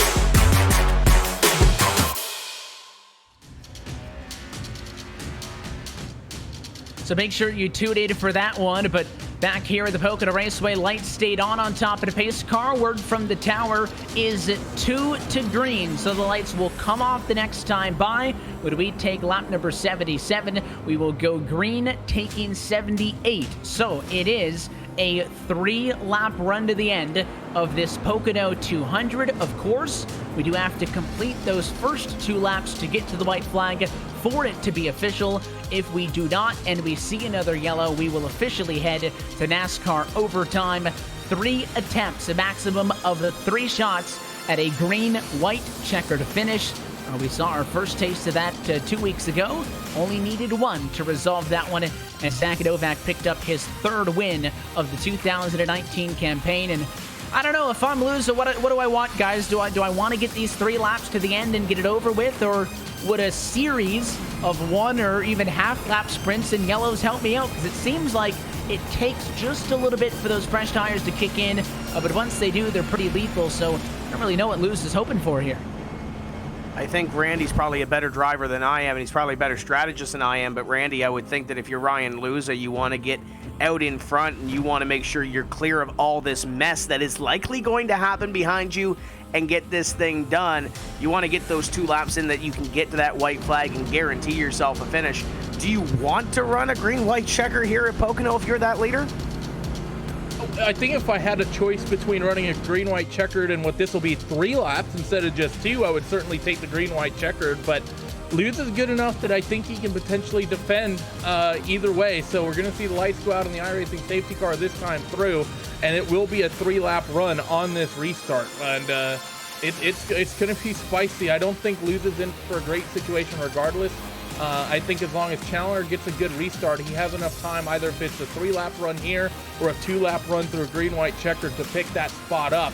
So make sure you tune in for that one. But back here at the Pocono Raceway, lights stayed on top of the pace car. Word from the tower is 2 to green, so the lights will come off the next time by. When we take lap number 77, we will go green, taking 78. So it is a 3-lap run to the end of this Pocono 200. Of course, we do have to complete those first 2 laps to get to the white flag for it to be official. If we do not and we see another yellow, we will officially head to NASCAR overtime. 3 attempts, a maximum of 3 shots at a green-white-checkered finish. We saw our first taste of that 2 weeks ago. Only needed 1 to resolve that one, and Zach Novak picked up his 3rd win of the 2019 campaign. And I don't know, if I'm losing, what do I want, guys? Do I want to get these 3 laps to the end and get it over with, or would a series of 1 or even half-lap sprints in yellows help me out? Because it seems like it takes just a little bit for those fresh tires to kick in, but once they do, they're pretty lethal, so I don't really know what Luz is hoping for here. I think Randy's probably a better driver than I am, and he's probably a better strategist than I am. But Randy, I would think that if you're Ryan Luza, you want to get out in front and you want to make sure you're clear of all this mess that is likely going to happen behind you and get this thing done. You want to get those 2 laps in that you can get to that white flag and guarantee yourself a finish. Do you want to run a green-white checker here at Pocono if you're that leader? I think if I had a choice between running a green-white checkered and what this will be 3 laps instead of just 2, I would certainly take the green-white checkered. But Luz is good enough that I think he can potentially defend either way. So we're going to see the lights go out on the iRacing safety car this time through, and it will be a 3-lap run on this restart. And it's going to be spicy. I don't think Luz is in for a great situation regardless. I think as long as Chandler gets a good restart, he has enough time, either if it's a 3-lap run here or a 2-lap run through a green-white checker, to pick that spot up.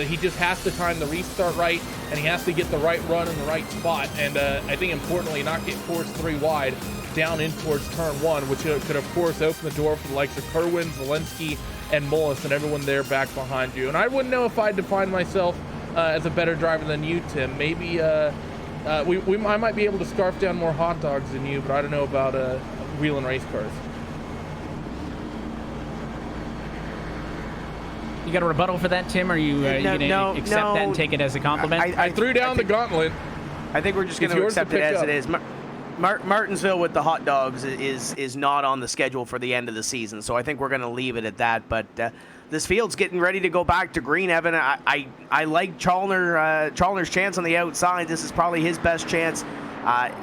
He just has to time the restart right, and he has to get the right run in the right spot. And I think importantly, not get forced 3 wide down in towards turn 1, which could of course open the door for the likes of Kerwin, Zelensky, and Mullis, and everyone there back behind you. And I wouldn't know if I'd define myself as a better driver than you, Tim. Maybe I might be able to scarf down more hot dogs than you, but I don't know about wheeling race cars. You got a rebuttal for that, Tim? Or are you going to accept that and take it as a compliment? I threw down the gauntlet. I think we're just going to accept it as it is. Martinsville with the hot dogs is not on the schedule for the end of the season, so I think we're going to leave it at that. But this field's getting ready to go back to green, Evan. I like Chalner's chance on the outside. This is probably his best chance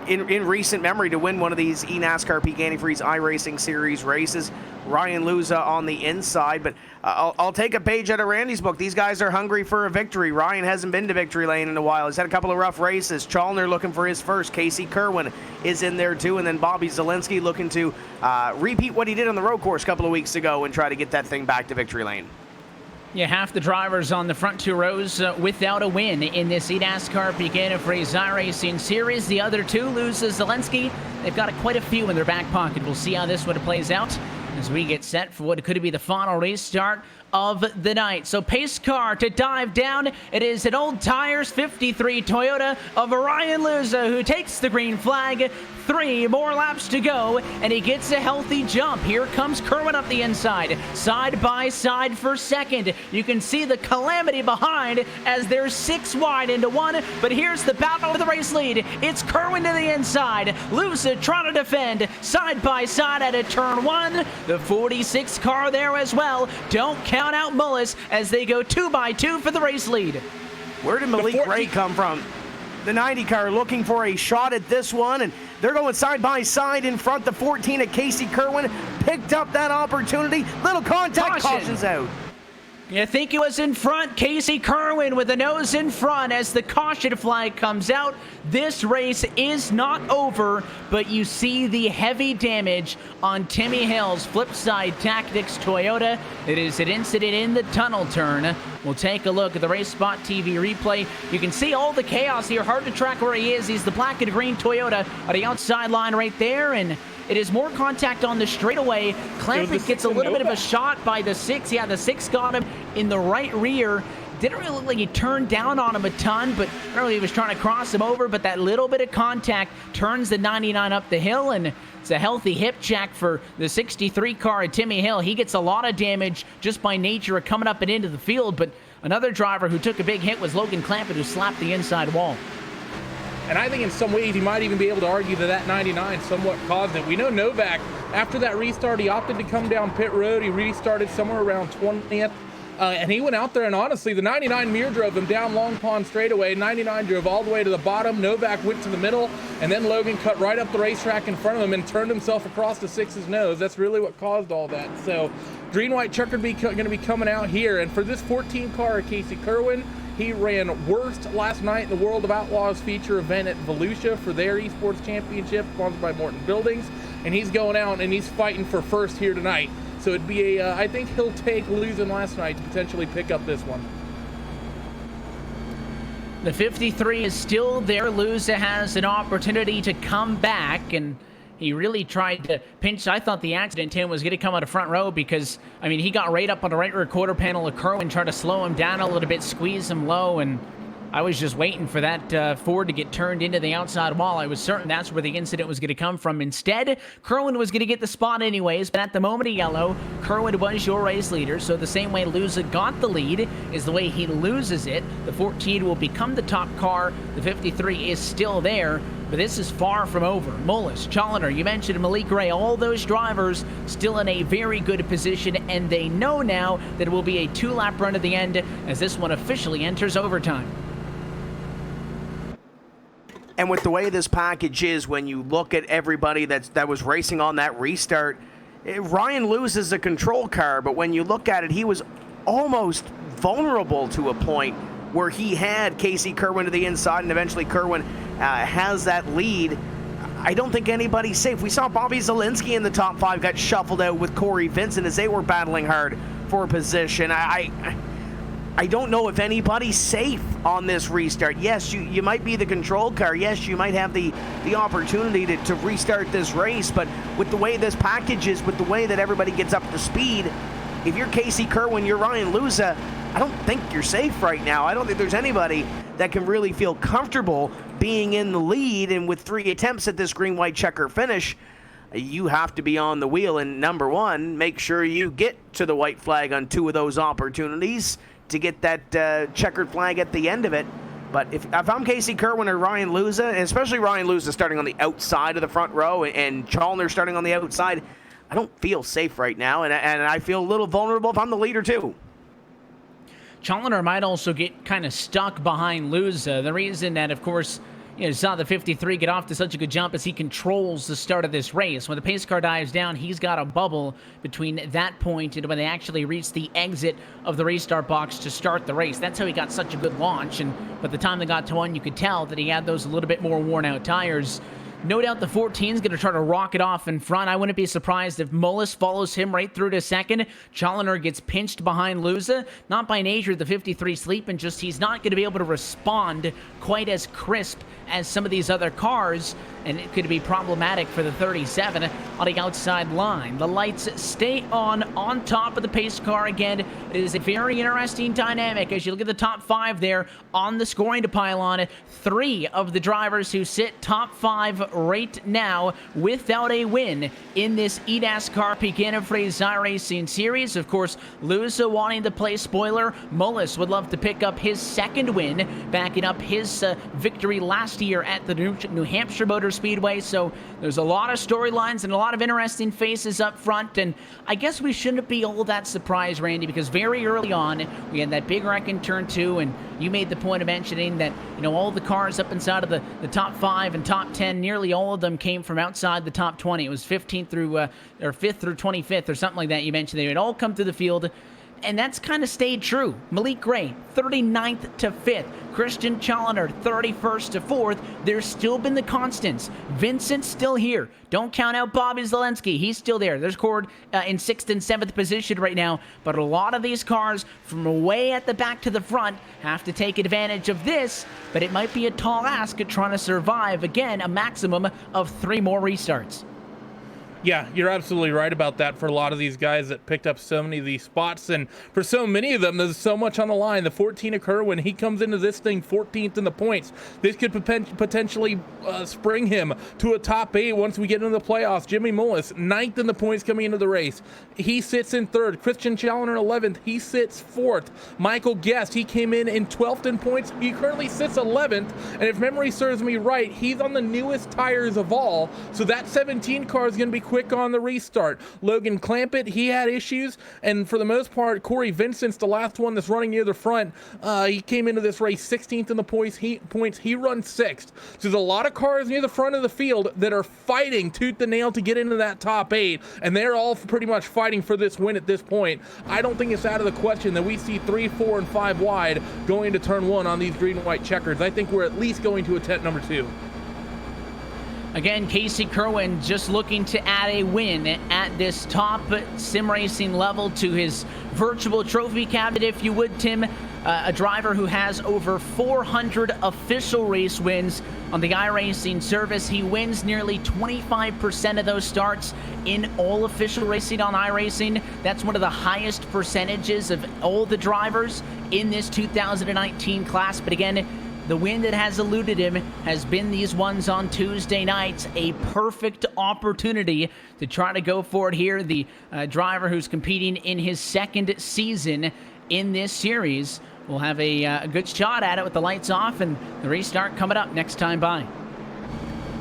in recent memory to win one of these eNASCAR PEAK Antifreeze iRacing Series races. Ryan Luza on the inside, but I'll take a page out of Randy's book. These guys are hungry for a victory. Ryan hasn't been to victory lane in a while. He's had a couple of rough races. Chalner looking for his first. Casey Kerwin is in there too, and then Bobby Zelensky looking to repeat what he did on the road course a couple of weeks ago and try to get that thing back to victory lane. Yeah, half the drivers on the front 2 rows without a win in this eNASCAR PEAK Antifreeze iRacing Series. The other 2, Luz, Zelensky, they've got quite a few in their back pocket. We'll see how this one plays out as we get set for what could be the final restart of the night. So pace car to dive down. It is an old tires 53 Toyota of Ryan Luza who takes the green flag. 3 more laps to go, and he gets a healthy jump. Here comes Kerwin up the inside, side by side for second. You can see the calamity behind as they're 6 wide into 1, but here's the battle of the race lead. It's Kerwin to the inside. Luza trying to defend side by side at a turn 1. The 46 car there as well. Don't count out Mullis as they go 2 by 2 for the race lead. Where did Malik Ray come from? The 90 car looking for a shot at this one, and they're going side by side in front. The 14 at Casey Kerwin picked up that opportunity. Little contact, cautions out. You think it was in front? Casey Kerwin with the nose in front as the caution flag comes out. This race is not over, but you see the heavy damage on Timmy Hill's Flipside Tactics Toyota. It is an incident in the tunnel turn. We'll take a look at the Race Spot TV replay. You can see all the chaos here. Hard to track where he is. He's the black and green Toyota on the outside line right there, and it is more contact on the straightaway. Clampett gets a little bit of a shot by the 6. Yeah, the 6 got him in the right rear. Didn't really look like he turned down on him a ton, but really he was trying to cross him over, but that little bit of contact turns the 99 up the hill, and it's a healthy hip check for the 63 car at Timmy Hill. He gets a lot of damage just by nature of coming up and into the field, but another driver who took a big hit was Logan Clampett, who slapped the inside wall. And I think in some ways he might even be able to argue that 99 somewhat caused it. We know Novak, after that restart, he opted to come down pit road. He restarted somewhere around 20th. And he went out there, and honestly, the 99 mirror drove him down Long Pond straightaway. 99 drove all the way to the bottom. Novak went to the middle, and then Logan cut right up the racetrack in front of him and turned himself across the 6's nose. That's really what caused all that. So Green-white-checkered going to be coming out here. And for this 14 car, Casey Kerwin, he ran worst last night in the World of Outlaws feature event at Volusia for their esports championship, sponsored by Morton Buildings. And he's going out and he's fighting for first here tonight. So it'd be I think he'll take losing last night to potentially pick up this one. The 53 is still there. Luza has an opportunity to come back, and he really tried to pinch. I thought the accident, Tim, was going to come out of front row because, I mean, he got right up on the right rear quarter panel of Kerwin, tried to slow him down a little bit, squeeze him low, and I was just waiting for that Ford to get turned into the outside wall. I was certain that's where the incident was going to come from. Instead, Kerwin was going to get the spot anyways, but at the moment of yellow, Kerwin was your race leader, so the same way Luza got the lead is the way he loses it. The 14 will become the top car. The 53 is still there, but this is far from over. Mullis, Challenger, you mentioned Malik Ray, all those drivers still in a very good position, and they know now that it will be a 2-lap run at the end as this one officially enters overtime. And with the way this package is, when you look at everybody that was racing on that restart, Ryan loses a control car, but when you look at it, he was almost vulnerable to a point where he had Casey Kerwin to the inside, and eventually Kerwin has that lead. I don't think anybody's safe. We saw Bobby Zielinski in the top 5 got shuffled out with Corey Vincent as they were battling hard for position. I don't know if anybody's safe on this restart. Yes, you might be the control car. Yes, you might have the opportunity to restart this race, but with the way this package is, with the way that everybody gets up to speed, if you're Casey Kerwin, you're Ryan Luza, I don't think you're safe right now. I don't think there's anybody that can really feel comfortable being in the lead, and with 3 attempts at this green-white checker finish, you have to be on the wheel, and number one, make sure you get to the white flag on 2 of those opportunities to get that checkered flag at the end of it. But if I'm Casey Kerwin or Ryan Luza, and especially Ryan Luza starting on the outside of the front row and Challenger starting on the outside, I don't feel safe right now, and I feel a little vulnerable if I'm the leader too. Challenger might also get kind of stuck behind Luza. The reason that, of course, you saw the 53 get off to such a good jump as he controls the start of this race. When the pace car dives down, he's got a bubble between that point and when they actually reach the exit of the restart box to start the race. That's how he got such a good launch, and by the time they got to 1, you could tell that he had those a little bit more worn out tires. No doubt the 14 is going to try to rocket off in front. I wouldn't be surprised if Mullis follows him right through to second. Challenger gets pinched behind Luza. Not by nature the 53 sleeping, just he's not going to be able to respond quite as crisp as some of these other cars, and it could be problematic for the 37 on the outside line. The lights stay on top of the pace car again. It is a very interesting dynamic as you look at the top 5 there on the scoring to pylon. 3 of the drivers who sit top 5 right now without a win in this eNASCAR PEAK Antifreeze iRacing series. Of course, Luza wanting to play spoiler. Mullis would love to pick up his 2nd win, backing up his victory last year at the New Hampshire Motor Speedway. So there's a lot of storylines and a lot of interesting faces up front, and I guess we shouldn't be all that surprised, Randy, because very early on we had that big wreck in turn 2, and you made the point of mentioning that all the cars up inside of the top 5 and top 10, nearly all of them came from outside the top 20. It was 15th through or 5th through 25th or something like that. You mentioned they would all come through the field, and that's kind of stayed true. Malik Gray, 39th to 5th. Christian Challenger, 31st to 4th. There's still been the constants. Vincent's still here. Don't count out Bobby Zielinski. He's still there. There's Cord in 6th and 7th position right now. But a lot of these cars from way at the back to the front have to take advantage of this. But it might be a tall ask at trying to survive, again, a maximum of 3 more restarts. Yeah, you're absolutely right about that for a lot of these guys that picked up so many of these spots. And for so many of them, there's so much on the line. The 14 of Kerwin, he comes into this thing 14th in the points. This could potentially spring him to a top 8 once we get into the playoffs. Jimmy Mullis, 9th in the points coming into the race. He sits in 3rd. Christian Challenger, 11th. He sits 4th. Michael Guest, he came in 12th in points. He currently sits 11th. And if memory serves me right, he's on the newest tires of all. So that 17 car is going to be quick quick on the restart. Logan Clampett, he had issues, and for the most part, Corey Vincent's the last one that's running near the front. He came into this race 16th in the points. He runs 6th. So there's a lot of cars near the front of the field that are fighting tooth and nail to get into that top 8, and they're all pretty much fighting for this win at this point. I don't think it's out of the question that we see 3, 4, and 5 wide going to turn 1 on these green-white checkers. I think we're at least going to attempt number 2. Again, Casey Kerwin just looking to add a win at this top sim racing level to his virtual trophy cabinet, if you would, Tim. A driver who has over 400 official race wins on the iRacing service. He wins nearly 25% of those starts in all official racing on iRacing. That's one of the highest percentages of all the drivers in this 2019 class. But again, the win that has eluded him has been these ones on Tuesday nights. A perfect opportunity to try to go for it here. The driver who's competing in his 2nd season in this series will have a good shot at it with the lights off and the restart coming up next time by.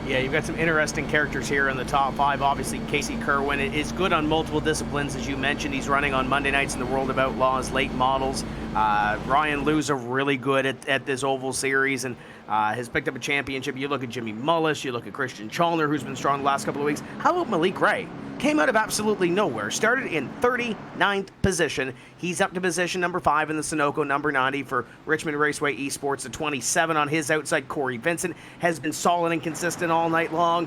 Yeah, you've got some interesting characters here in the top 5. Obviously, Casey Kerwin is good on multiple disciplines, as you mentioned. He's running on Monday nights in the World of Outlaws late models. Ryan Luza really good at this oval series and has picked up a championship. You look at Jimmy Mullis, you look at Christian Chalner, who's been strong the last couple of weeks. How about Malik Ray? Came out of absolutely nowhere. Started in 39th position. He's up to position number 5 in the Sunoco number 90 for Richmond Raceway Esports. The 27 on his outside. Corey Vincent has been solid and consistent all night long.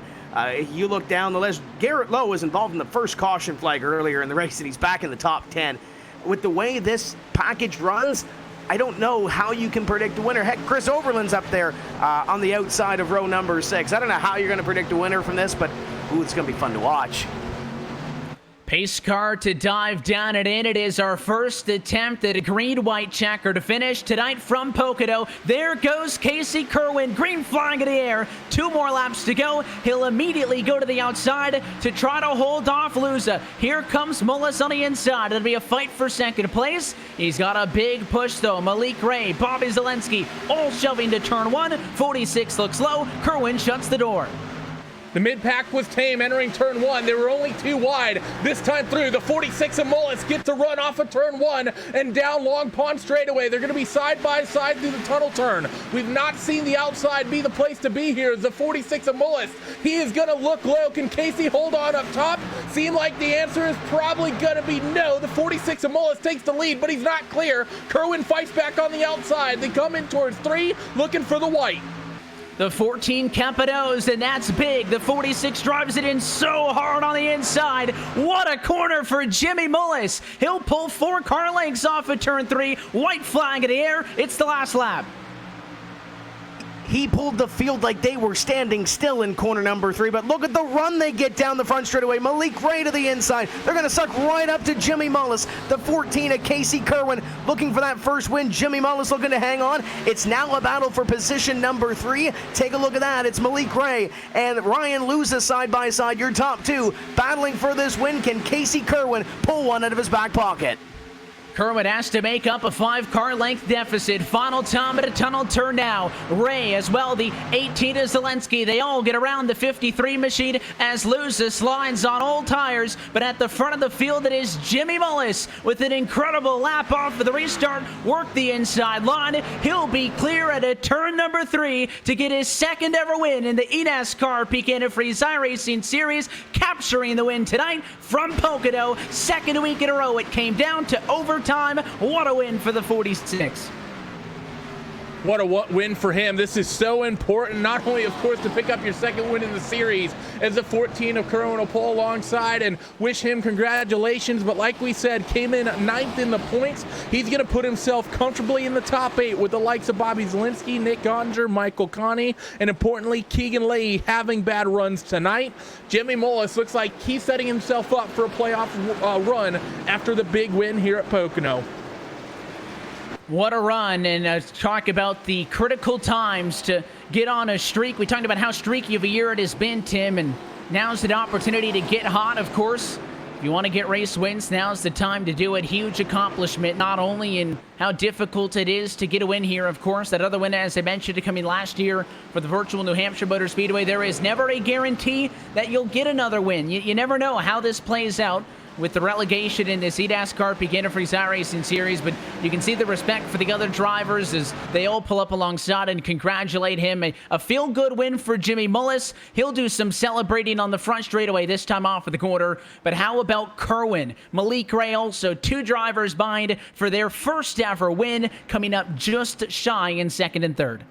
You look down the list. Garrett Lowe was involved in the first caution flag earlier in the race, and he's back in the top 10. With the way this package runs, I don't know how you can predict the winner. Heck, Chris Overland's up there on the outside of row number 6. I don't know how you're going to predict a winner from this, but ooh, it's going to be fun to watch. Pace car to dive down and in. It is our first attempt at a green-white checker to finish tonight from Pocono. There goes Casey Kerwin, green flag in the air. 2 more laps to go. He'll immediately go to the outside to try to hold off Luza. Here comes Mullis on the inside. It'll be a fight for 2nd place. He's got a big push though. Malik Ray, Bobby Zelensky, all shoving to turn 1. 46 looks low. Kerwin shuts the door. The mid-pack was tame entering turn 1. They were only 2 wide. This time through, the 46 of Mullis get to run off of turn 1 and down Long Pond straightaway. They're going to be side by side through the tunnel turn. We've not seen the outside be the place to be here. The 46 of Mullis, he is going to look low. Can Casey hold on up top? Seem like the answer is probably going to be no. The 46 of Mullis takes the lead, but he's not clear. Kerwin fights back on the outside. They come in towards 3, looking for the white. The 14 Campanos, and that's big. The 46 drives it in so hard on the inside. What a corner for Jimmy Mullis. He'll pull 4 car lengths off of turn 3. White flag in the air. It's the last lap. He pulled the field like they were standing still in corner number 3, but look at the run they get down the front straightaway. Malik Ray to the inside. They're going to suck right up to Jimmy Mullis. The 14 of Casey Kerwin looking for that first win. Jimmy Mullis looking to hang on. It's now a battle for position number 3. Take a look at that. It's Malik Ray and Ryan Luza side by side. Your top 2 battling for this win. Can Casey Kerwin pull one out of his back pocket? Kerwin has to make up a 5-car length deficit. Final time at a tunnel turn now. Ray as well, the 18 of Zelensky. They all get around the 53 machine as Luza slides on all tires. But at the front of the field, it is Jimmy Mullis with an incredible lap off of the restart. Work the inside line. He'll be clear at a turn number 3 to get his 2nd ever win in the eNASCAR PEAK Antifreeze iRacing Series, capturing the win tonight from Pocono. 2nd week in a row. It came down to overtime. What a win for the 46. What a win for him. This is so important, not only, of course, to pick up your 2nd win in the series as the 14 of Kerwin will pull alongside and wish him congratulations, but like we said, came in 9th in the points. He's going to put himself comfortably in the top 8 with the likes of Bobby Zelensky, Nick Gonger, Michael Connie, and importantly, Keegan Leahy having bad runs tonight. Jimmy Mullis looks like he's setting himself up for a playoff run after the big win here at Pocono. What a run, and talk about the critical times to get on a streak. We talked about how streaky of a year it has been, Tim, and now's the opportunity to get hot, of course. If you want to get race wins, now's the time to do it. Huge accomplishment, not only in how difficult it is to get a win here, of course. That other win, as I mentioned, coming last year for the virtual New Hampshire Motor Speedway. There is never a guarantee that you'll get another win. You never know how this plays out with the relegation in this eNASCAR PEAK Antifreeze iRacing series, but you can see the respect for the other drivers as they all pull up alongside and congratulate him. A feel-good win for Jimmy Mullis. He'll do some celebrating on the front straightaway, this time off of the quarter. But how about Kerwin? Malik Ray also 2 drivers behind for their first ever win, coming up just shy in second and third.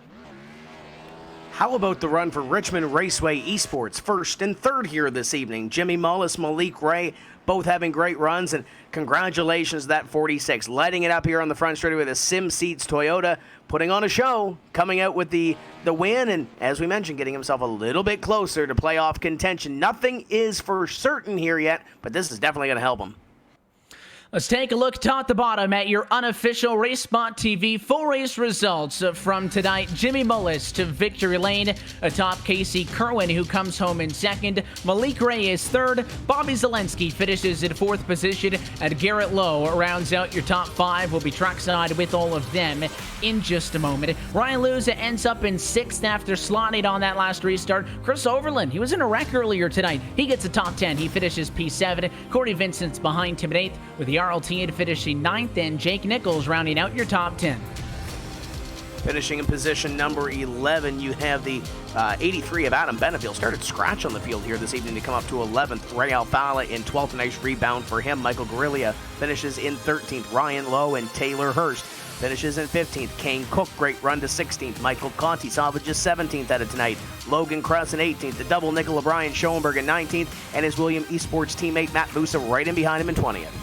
How about the run for Richmond Raceway Esports, first and third here this evening? Jimmy Mullis, Malik Ray, both having great runs, and congratulations to that 46. Lighting it up here on the front straightaway with a Sim Seats Toyota, putting on a show, coming out with the win, and as we mentioned, getting himself a little bit closer to playoff contention. Nothing is for certain here yet, but this is definitely going to help him. Let's take a look top to bottom at your unofficial RaceSpot TV full race results from tonight. Jimmy Mullis to victory lane atop Casey Kerwin, who comes home in second. Malik Ray is third. Bobby Zelensky finishes in fourth position, and Garrett Lowe rounds out your top 5. We'll be trackside with all of them in just a moment. Ryan Luza ends up in sixth after slotting on that last restart. Chris Overland, he was in a wreck earlier tonight. He gets a top 10. He finishes P7. Corey Vincent's behind him at 8th, with the RLT finishing 9th, and Jake Nichols rounding out your top 10. Finishing in position number 11, you have the 83 of Adam Benefield. Started scratch on the field here this evening to come up to 11th. Ray Alfala in 12th. Nice rebound for him. Michael Guerrilla finishes in 13th. Ryan Lowe and Taylor Hurst finishes in 15th. Kane Cook, great run to 16th. Michael Conti salvages 17th out of tonight. Logan Krause in 18th. The double nickel of Brian Schoenberg in 19th. And his William Esports teammate Matt Busa right in behind him in 20th.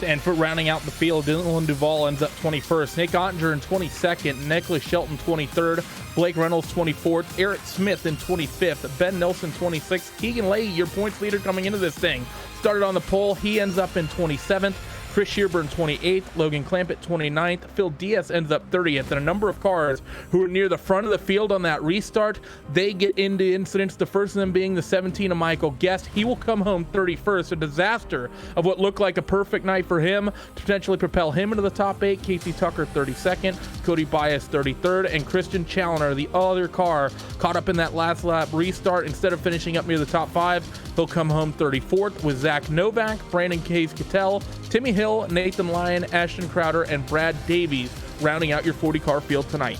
And for rounding out the field, Dylan Duvall ends up 21st. Nick Ottinger in 22nd. Nicholas Shelton 23rd. Blake Reynolds 24th. Eric Smith in 25th. Ben Nelson 26th. Keegan Leahy, your points leader coming into this thing, started on the pole. He ends up in 27th. Chris Shearburn 28th, Logan Clampett 29th, Phil Diaz ends up 30th, and a number of cars who are near the front of the field on that restart, they get into incidents, the first of them being the 17 of Michael Guest. He will come home 31st, a disaster of what looked like a perfect night for him to potentially propel him into the top 8. Casey Tucker 32nd, Cody Bias 33rd, and Christian Challoner, the other car, caught up in that last lap restart. Instead of finishing up near the top 5, he'll come home 34th with Zach Novak, Brandon Case-Cattell, Timmy Hill, Nathan Lyon, Ashton Crowder, and Brad Davies rounding out your 40-car field tonight.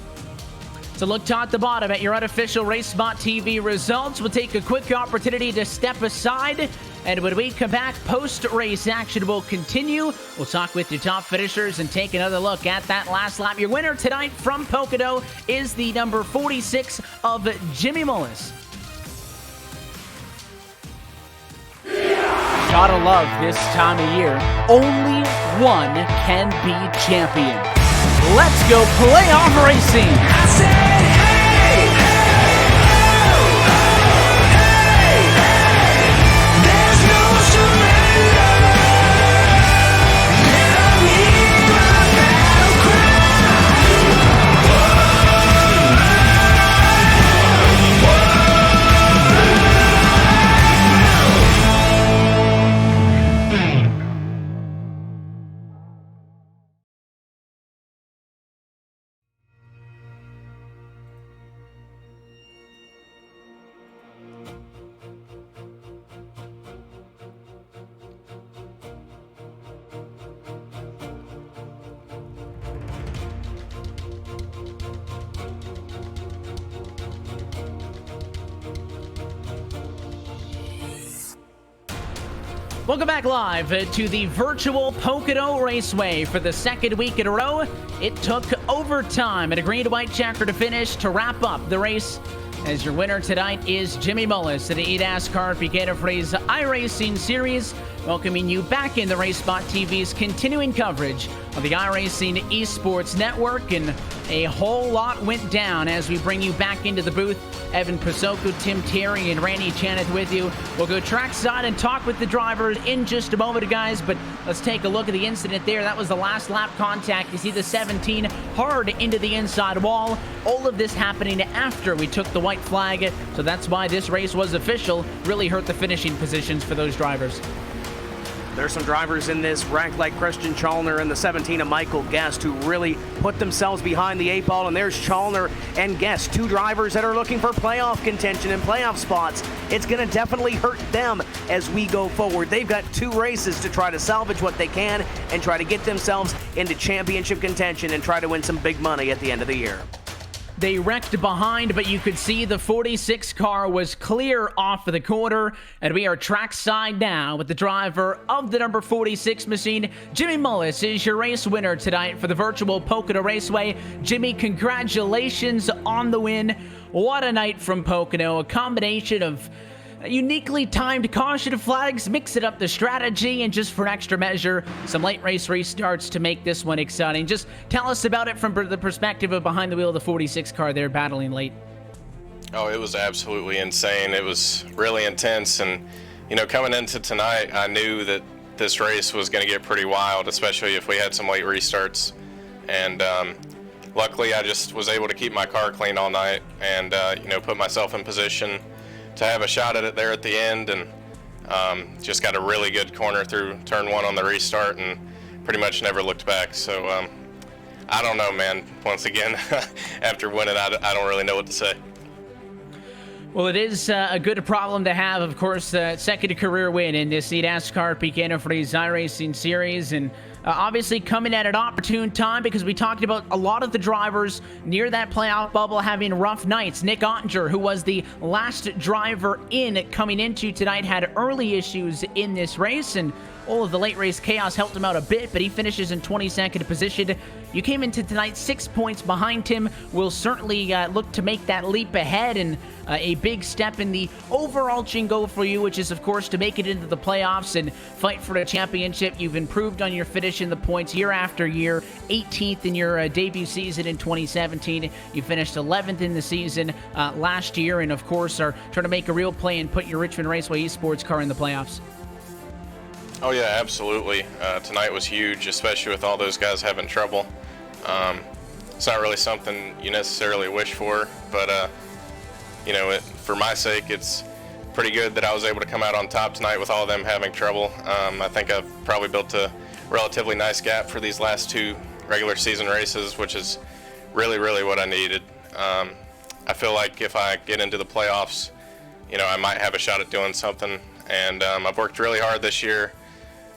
So look top to bottom at your unofficial RaceSpot TV results. We'll take a quick opportunity to step aside, and when we come back, post-race action will continue. We'll talk with your top finishers and take another look at that last lap. Your winner tonight from Pocono is the number 46 of Jimmy Mullis. Gotta love this time of year. Only one can be champion. Let's go playoff racing. I said, hey, there's no surrender. Let me hear my battle cry. Welcome back live to the virtual Pocono Raceway for the second week in a row. It took overtime at a green-white-checkered to finish to wrap up the race, as your winner tonight is Jimmy Mullis in the eNASCAR PEAK Antifreeze iRacing Series, welcoming you back in the RaceSpot TV's continuing coverage of the iRacing Esports Network. And a whole lot went down as we bring you back into the booth. Evan Pasoko, Tim Terry, and Randy Chaneth with you. We'll go trackside and talk with the drivers in just a moment, guys, but let's take a look at the incident there. That was the last lap contact. You see the 17 hard into the inside wall. All of this happening after we took the white white flag. So that's why this race was official. Really hurt the finishing positions for those drivers. There's some drivers in this wreck like Christian Chalner and the 17 of Michael Guest who really put themselves behind the 8 ball, and there's Chalner and Guest, 2 drivers that are looking for playoff contention and playoff spots. It's going to definitely hurt them as we go forward. They've got 2 races to try to salvage what they can and try to get themselves into championship contention and try to win some big money at the end of the year. They wrecked behind, but you could see the 46 car was clear off of the corner, and we are trackside now with the driver of the number 46 machine. Jimmy Mullis is your race winner tonight for the virtual Pocono Raceway. Jimmy, congratulations on the win. What a night from Pocono, a combination of uniquely timed caution flags, mix it up the strategy, and just for an extra measure, some late race restarts to make this one exciting. Just tell us about it from the perspective of behind the wheel of the 46 car there battling late. Oh, it was absolutely insane. It was really intense, and coming into tonight, I knew that this race was going to get pretty wild, especially if we had some late restarts. And luckily, I just was able to keep my car clean all night and put myself in position to have a shot at it there at the end, and just got a really good corner through turn 1 on the restart and pretty much never looked back. So I don't know, man. Once again, after winning, I don't really know what to say. Well, it is a good problem to have, of course, second career win in this eNASCAR PEAK Antifreeze iRacing series, and obviously coming at an opportune time because we talked about a lot of the drivers near that playoff bubble having rough nights. Nick Ottinger, who was the last driver in coming into tonight, had early issues in this race, and all of the late race chaos helped him out a bit, but he finishes in 22nd position. You came into tonight 6 points behind him. Will certainly look to make that leap ahead, and a big step in the overarching goal for you, which is, of course, to make it into the playoffs and fight for the championship. You've improved on your finish in the points year after year. 18th in your debut season in 2017. You finished 11th in the season last year, and, of course, are trying to make a real play and put your Richmond Raceway Esports car in the playoffs. Oh yeah, absolutely. Tonight was huge, especially with all those guys having trouble. It's not really something you necessarily wish for, but for my sake, it's pretty good that I was able to come out on top tonight with all of them having trouble. I think I've probably built a relatively nice gap for these last 2 regular season races, which is really, really what I needed. I feel like if I get into the playoffs, I might have a shot at doing something, and I've worked really hard this year,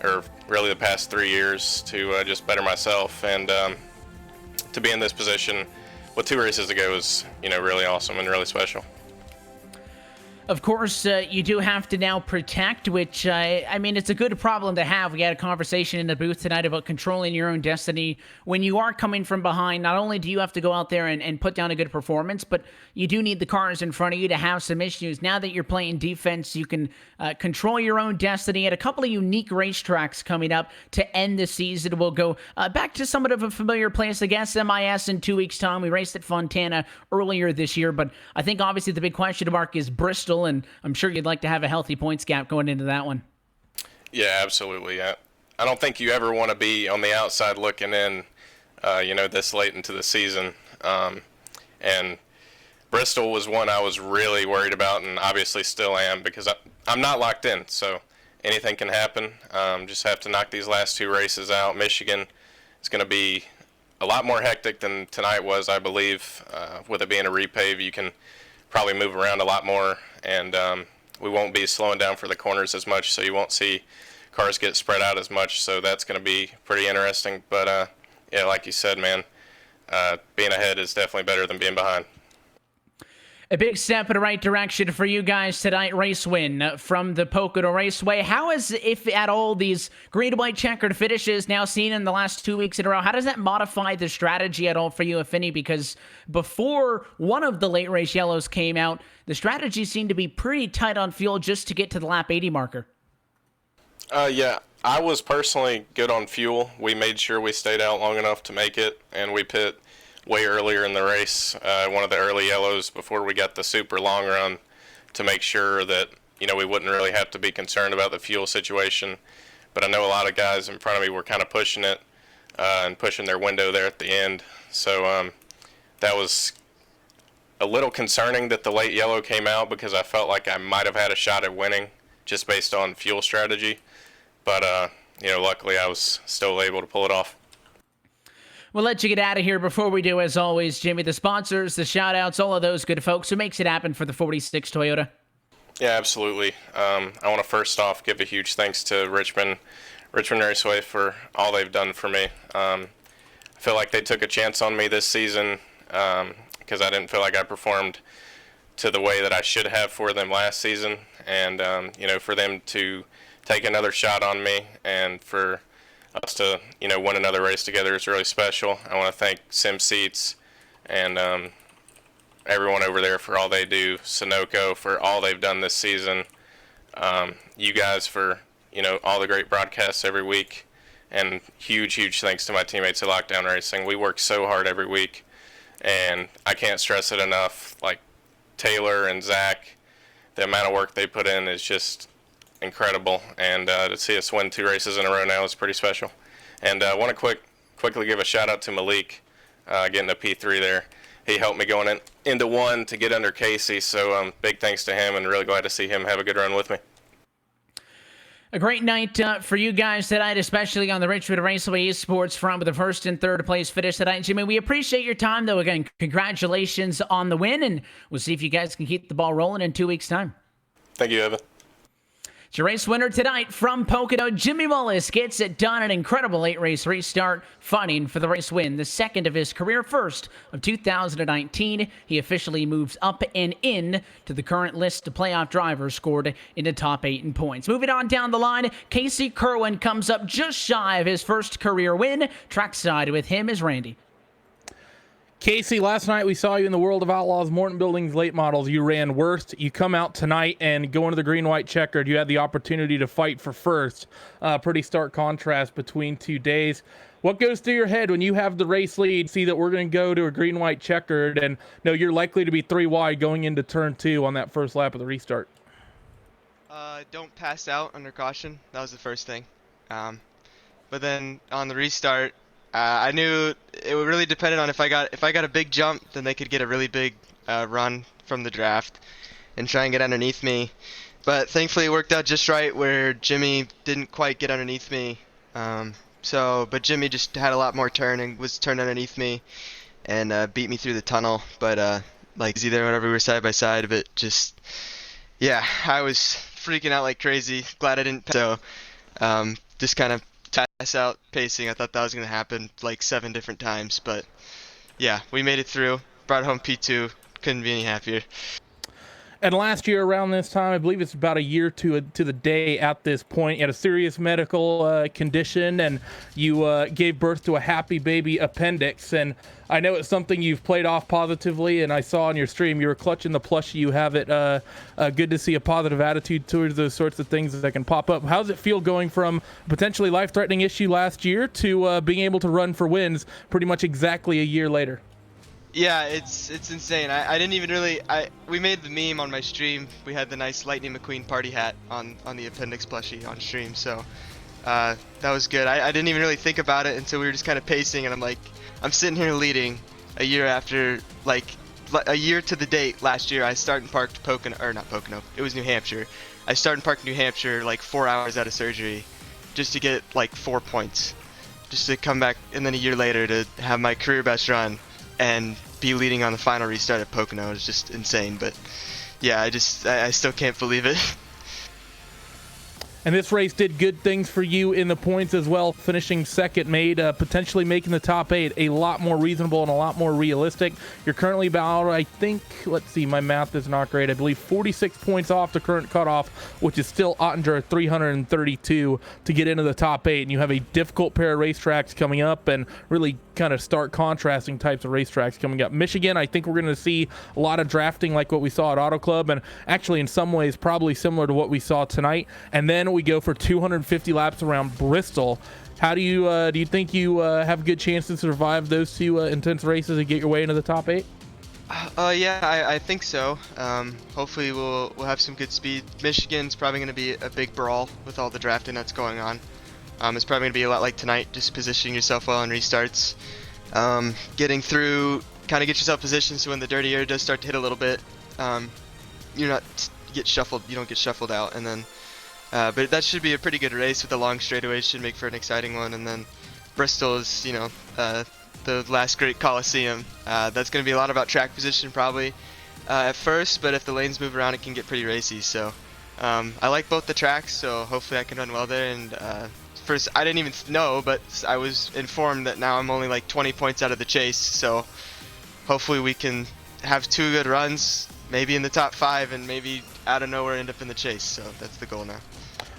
or really the past 3 years, to just better myself, and to be in this position with 2 races to go is really awesome and really special. Of course, you do have to now protect, which, I mean, it's a good problem to have. We had a conversation in the booth tonight about controlling your own destiny. When you are coming from behind, not only do you have to go out there and put down a good performance, but you do need the cars in front of you to have some issues. Now that you're playing defense, you can control your own destiny at a couple of unique racetracks coming up to end the season. We'll go back to somewhat of a familiar place, I guess, MIS in 2 weeks' time. We raced at Fontana earlier this year, but I think obviously the big question mark is Bristol, and I'm sure you'd like to have a healthy points gap going into that one. Yeah, absolutely. I don't think you ever want to be on the outside looking in, this late into the season. And Bristol was one I was really worried about, and obviously still am, because I'm not locked in, so anything can happen. Just have to knock these last 2 races out. Michigan is going to be a lot more hectic than tonight was, I believe. With it being a repave, you can probably move around a lot more, and we won't be slowing down for the corners as much, so you won't see cars get spread out as much, so that's going to be pretty interesting. But yeah, like you said, man, being ahead is definitely better than being behind. A big step in the right direction for you guys tonight. Race win from the Pocono Raceway. How is, if at all, these green-white-checkered finishes now seen in the last 2 weeks in a row, how does that modify the strategy at all for you, if any? Because before one of the late race yellows came out, the strategy seemed to be pretty tight on fuel just to get to the lap 80 marker. Yeah, I was personally good on fuel. We made sure we stayed out long enough to make it, and we pit way earlier in the race, one of the early yellows before we got the super long run, to make sure that we wouldn't really have to be concerned about the fuel situation. But I know a lot of guys in front of me were kind of pushing it and pushing their window there at the end, so that was a little concerning that the late yellow came out because I felt like I might have had a shot at winning just based on fuel strategy. But, luckily I was still able to pull it off. We'll let you get out of here. Before we do, as always, Jimmy, the sponsors, the shout-outs, all of those good folks. Who makes it happen for the 46 Toyota? Yeah, absolutely. I want to first off give a huge thanks to Richmond Raceway for all they've done for me. I feel like they took a chance on me this season because I didn't feel like I performed to the way that I should have for them last season. And, for them to take another shot on me and for us to, win another race together is really special. I want to thank Sim Seats and everyone over there for all they do, Sunoco for all they've done this season, you guys for, all the great broadcasts every week, and huge thanks to my teammates at Lockdown Racing. We work so hard every week, and I can't stress it enough. Like Taylor and Zach, the amount of work they put in is just incredible, and to see us win 2 races in a row now is pretty special. And I want to quickly give a shout out to Malik, getting a P3 there. He helped me going into 1 to get under Casey, so big thanks to him, and really glad to see him have a good run with me. A great night for you guys tonight, especially on the Richmond Raceway Esports front with the first and third place finish tonight. Jimmy, we appreciate your time, though. Again, congratulations on the win, and we'll see if you guys can keep the ball rolling in 2 weeks' time. Thank you, Evan. It's your race winner tonight from Pocono. Jimmy Mullis gets it done. An incredible 8-race restart, fighting for the race win, the second of his career, first of 2019. He officially moves up and in to the current list of playoff drivers scored in the top 8 in points. Moving on down the line, Casey Kerwin comes up just shy of his first career win. Trackside with him is Randy. Casey, last night we saw you in the World of Outlaws Morton Buildings late models. You ran worst. You come out tonight and go into the Green-white-checkered. You had the opportunity to fight for first. Pretty stark contrast between 2 days. What goes through your head when you have the race lead, see that we're going to go to a Green-white-checkered, and know you're likely to be 3 wide going into turn 2 on that first lap of the restart? Don't pass out under caution. That was the first thing. But then on the restart, I knew it really depended on if I got a big jump, then they could get a really big run from the draft and try and get underneath me. But thankfully it worked out just right where Jimmy didn't quite get underneath me. But Jimmy just had a lot more turn and was turned underneath me and beat me through the tunnel. But easy there whenever we were side by side. But just, yeah, I was freaking out like crazy. Glad I didn't. So just kind of pass out pacing. I thought that was going to happen like 7 different times, but yeah, we made it through, brought home P2, couldn't be any happier. And last year around this time, I believe it's about a year to the day at this point, you had a serious medical condition, and you gave birth to a happy baby appendix. And I know it's something you've played off positively, and I saw on your stream you were clutching the plushie. You have it. Good to see a positive attitude towards those sorts of things that can pop up. How does it feel going from a potentially life-threatening issue last year to being able to run for wins pretty much exactly a year later? Yeah, it's insane. I didn't even really. We made the meme on my stream. We had the nice Lightning McQueen party hat on the appendix plushie on stream, so that was good. I didn't even really think about it until we were just kind of pacing, and I'm like, I'm sitting here leading a year after, like a year to the date last year. I started and parked Pocono, or not Pocono, it was New Hampshire. I started and parked New Hampshire like 4 hours out of surgery just to get like 4 points, just to come back, and then a year later to have my career best run and be leading on the final restart at Pocono. Is just insane. But yeah, I still can't believe it. And this race did good things for you in the points as well, finishing second, made potentially making the top 8 a lot more reasonable and a lot more realistic. You're currently about, I think, let's see, my math is not great, I believe 46 points off the current cutoff, which is still Ottinger 332 to get into the top 8. And you have a difficult pair of racetracks coming up, and really kind of stark contrasting types of racetracks coming up. Michigan, I think we're going to see a lot of drafting like what we saw at Auto Club, and actually in some ways probably similar to what we saw tonight. And then we go for 250 laps around Bristol. How do you think you have a good chance to survive those 2 intense races and get your way into the top 8? Yeah, I think so. Hopefully we'll have some good speed. Michigan's probably going to be a big brawl with all the drafting that's going on. It's probably going to be a lot like tonight, just positioning yourself well in restarts. Getting through kind of get yourself positioned so when the dirty air does start to hit a little bit, you don't get shuffled out, and then but that should be a pretty good race with the long straightaways. Should make for an exciting one. And then Bristol is, the last great Coliseum. That's going to be a lot about track position probably at first, but if the lanes move around, it can get pretty racy. So I like both the tracks, so hopefully I can run well there. And first, I didn't even know, but I was informed that now I'm only like 20 points out of the chase. So hopefully we can have 2 good runs, maybe in the top 5, and maybe out of nowhere end up in the chase. So that's the goal now.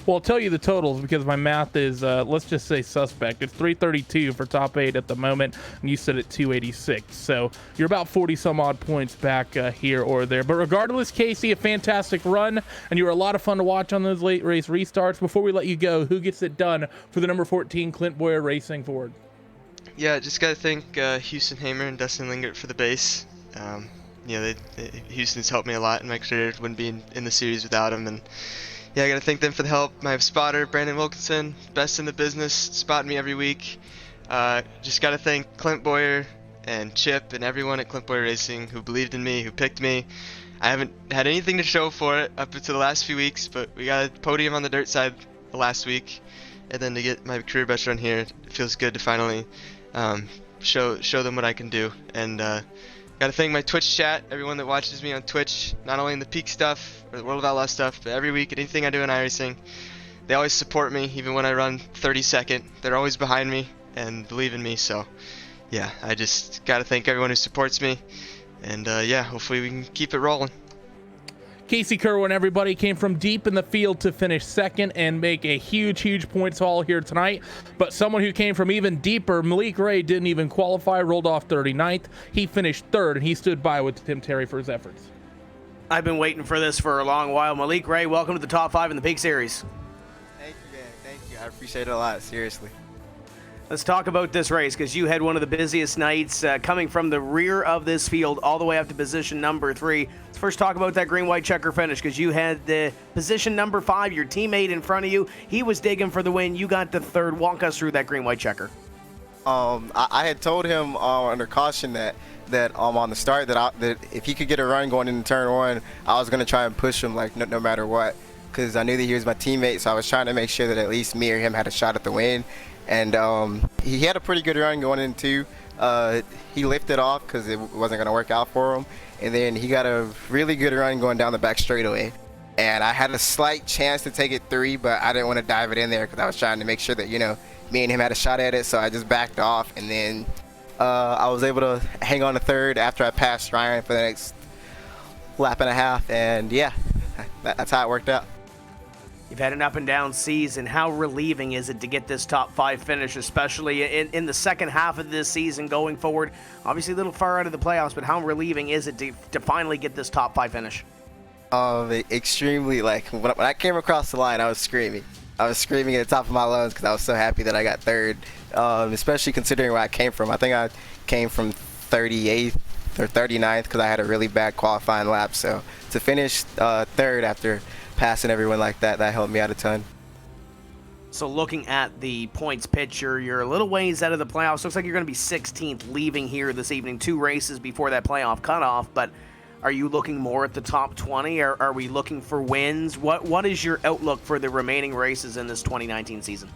Well, I'll tell you the totals because my math is, let's just say suspect. It's 332 for top 8 at the moment, and you said at 286. So you're about 40-some-odd points back here or there. But regardless, Casey, a fantastic run, and you were a lot of fun to watch on those late race restarts. Before we let you go, who gets it done for the number 14 Clint Boyer Racing Ford? Yeah, just got to thank Houston Hamer and Dustin Lingert for the base. Houston's helped me a lot in my career. Wouldn't be in the series without him. And yeah, I got to thank them for the help. My spotter, Brandon Wilkinson, best in the business, spotting me every week. Just got to thank Clint Boyer and Chip and everyone at Clint Boyer Racing who believed in me, who picked me. I haven't had anything to show for it up until the last few weeks, but we got a podium on the dirt side the last week. And then to get my career best run here, it feels good to finally show them what I can do. And got to thank my Twitch chat, everyone that watches me on Twitch, not only in the PEAK stuff or the World of Outlaw stuff, but every week, anything I do in iRacing. They always support me, even when I run 32nd. They're always behind me and believe in me. So, yeah, I just got to thank everyone who supports me. And, hopefully we can keep it rolling. Casey Kerwin, everybody, came from deep in the field to finish second and make a huge points haul here tonight. But someone who came from even deeper, Malik Ray, didn't even qualify, rolled off 39th. He finished third, and he stood by with Tim Terry for his efforts. I've been waiting for this for a long while. Malik Ray, welcome to the top 5 in the PEAK Series. Thank you, man. Thank you. I appreciate it a lot, seriously. Let's talk about this race because you had one of the busiest nights coming from the rear of this field all the way up to position number 3. Let's first talk about that green-white checker finish because you had the position number 5, your teammate in front of you. He was digging for the win. You got the third. Walk us through that green-white checker. I had told him under caution that on the start that if he could get a run going into turn 1, I was going to try and push him like no matter what, because I knew that he was my teammate, so I was trying to make sure that at least me or him had a shot at the win. And he had a pretty good run going into. He lifted off because it wasn't going to work out for him. And then he got a really good run going down the back straightaway. And I had a slight chance to take it 3, but I didn't want to dive it in there because I was trying to make sure that, me and him had a shot at it. So I just backed off. And then I was able to hang on to third after I passed Ryan for the next lap and a half. And yeah, that's how it worked out. You've had an up and down season. How relieving is it to get this top 5 finish, especially in the second half of this season going forward? Obviously a little far out of the playoffs, but how relieving is it to finally get this top 5 finish? Extremely. When I came across the line, I was screaming. I was screaming at the top of my lungs because I was so happy that I got third, especially considering where I came from. I think I came from 38th or 39th because I had a really bad qualifying lap. So to finish third after passing everyone like that helped me out a ton. So looking at the points picture, you're a little ways out of the playoffs. Looks like you're going to be 16th leaving here this evening. 2 races before that playoff cutoff, but are you looking more at the top 20? Or are we looking for wins? What is your outlook for the remaining races in this 2019 season?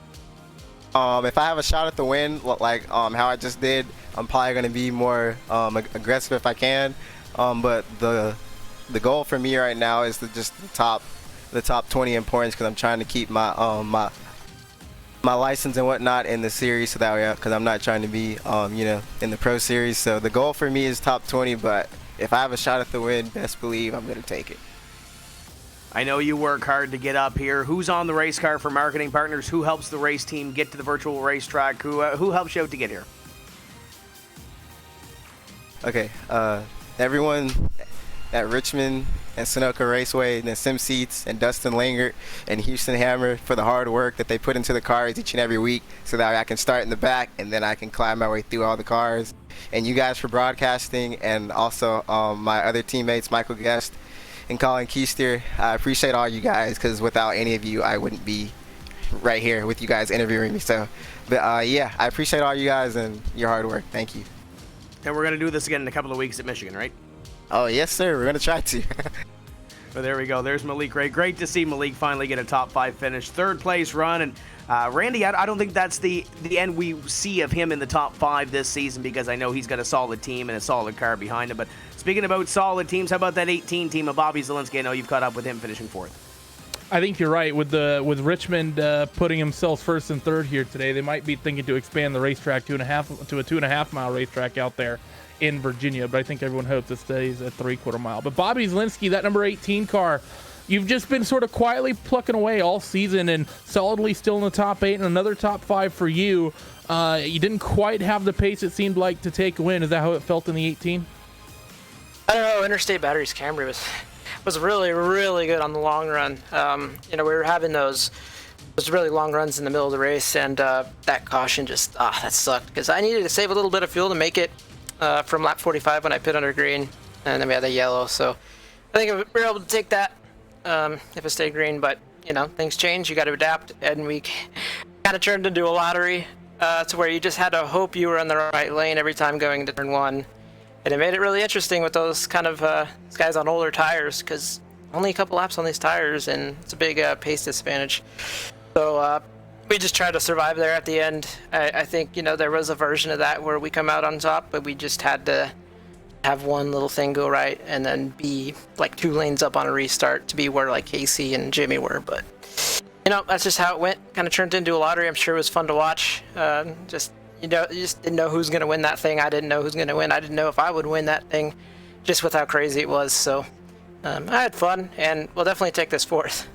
If I have a shot at the win, like how I just did, I'm probably going to be more aggressive if I can. But the goal for me right now is to just the top 20 in points because I'm trying to keep my my license and whatnot in the series, so that way, because I'm not trying to be in the pro series. So the goal for me is top 20, but if I have a shot at the win, best believe I'm going to take it. I know you work hard to get up here. Who's on the race car for marketing partners? Who helps the race team get to the virtual racetrack? Who helps you out to get here? Okay, everyone at Richmond and Sunoco Raceway and the Sim Seats and Dustin Langert and Houston Hammer for the hard work that they put into the cars each and every week so that I can start in the back and then I can climb my way through all the cars. And you guys for broadcasting, and also my other teammates, Michael Guest and Colin Keister. I appreciate all you guys because without any of you, I wouldn't be right here with you guys interviewing me. So, but yeah, I appreciate all you guys and your hard work. Thank you. And we're going to do this again in a couple of weeks at Michigan, right? Oh, yes, sir. We're going to try to. But there we go. There's Malik Ray. Great to see Malik finally get a top 5 finish. 3rd place run. And Randy, I don't think that's the end we see of him in the top 5 this season, because I know he's got a solid team and a solid car behind him. But speaking about solid teams, how about that 18 team of Bobby Zielinski? I know you've caught up with him finishing 4th. I think you're right. With Richmond putting themselves 1st and 3rd here today, they might be thinking to expand the racetrack to a 2.5 mile racetrack out there in Virginia, but I think everyone hopes it stays at 3/4 mile. But Bobby Zielinski, that number 18 car, you've just been sort of quietly plucking away all season and solidly still in the top 8 and another top 5 for you. You didn't quite have the pace it seemed like to take a win. Is that how it felt in the 18? I don't know. Interstate Battery's Camry was really, really good on the long run. We were having those really long runs in the middle of the race, and that caution just, that sucked, because I needed to save a little bit of fuel to make it from lap 45 when I pit under green, and then we had the yellow. So I think if we were able to take that if it stayed green, but things change. You got to adapt, and we kind of turned into a lottery to where you just had to hope you were in the right lane every time going into turn 1. And it made it really interesting with those kind of guys on older tires, because only a couple laps on these tires, and it's a big pace disadvantage. So we just tried to survive there at the end. I think, there was a version of that where we come out on top, but we just had to have one little thing go right and then be like 2 lanes up on a restart to be where like Casey and Jimmy were. But, that's just how it went. Kind of turned into a lottery. I'm sure it was fun to watch. You just didn't know who's going to win that thing. I didn't know who's going to win. I didn't know if I would win that thing, just with how crazy it was. So I had fun, and we'll definitely take this 4th.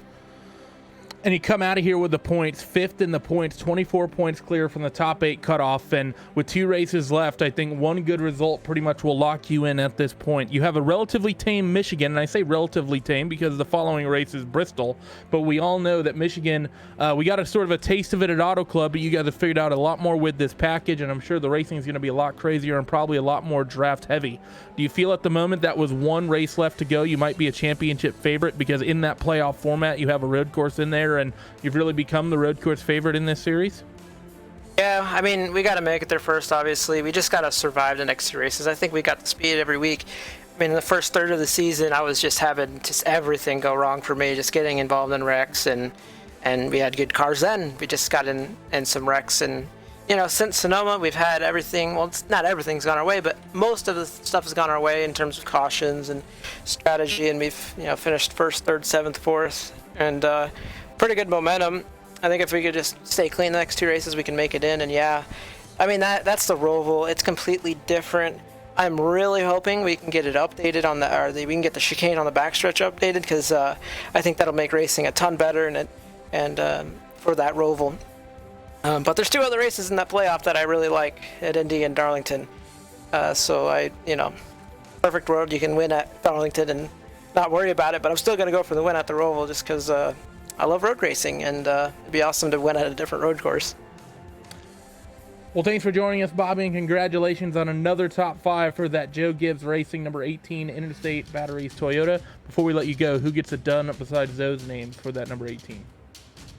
And you come out of here with the points, 5th in the points, 24 points clear from the top 8 cutoff. And with 2 races left, I think one good result pretty much will lock you in at this point. You have a relatively tame Michigan, and I say relatively tame because the following race is Bristol. But we all know that Michigan, we got a sort of a taste of it at Auto Club, but you guys have figured out a lot more with this package, and I'm sure the racing is going to be a lot crazier and probably a lot more draft heavy. Do you feel at the moment that with 1 race left to go, you might be a championship favorite, because in that playoff format, you have a road course in there, and you've really become the road course favorite in this series? Yeah, I mean, we got to make it there first, obviously. We just got to survive the next 2 races. I think we got the speed every week. I mean, in the first third of the season, I was just having everything go wrong for me, just getting involved in wrecks, and we had good cars then. We just got in some wrecks, and, since Sonoma, we've had everything. Well, not everything's gone our way, but most of the stuff has gone our way in terms of cautions and strategy, and we've, finished 1st, 3rd, 7th, 4th, and pretty good momentum. I think if we could just stay clean the next 2 races, we can make it in. And yeah, I mean, that's the Roval. It's completely different. I'm really hoping we can get it updated we can get the chicane on the backstretch updated, because I think that'll make racing a ton better and for that Roval. But there's 2 other races in that playoff that I really like at Indy and Darlington. So perfect world, you can win at Darlington and not worry about it. But I'm still going to go for the win at the Roval, just because I love road racing, and it'd be awesome to win at a different road course. Well, thanks for joining us, Bobby, and congratulations on another top 5 for that Joe Gibbs Racing number 18 Interstate Batteries Toyota. Before we let you go, who gets it done besides those names for that number 18?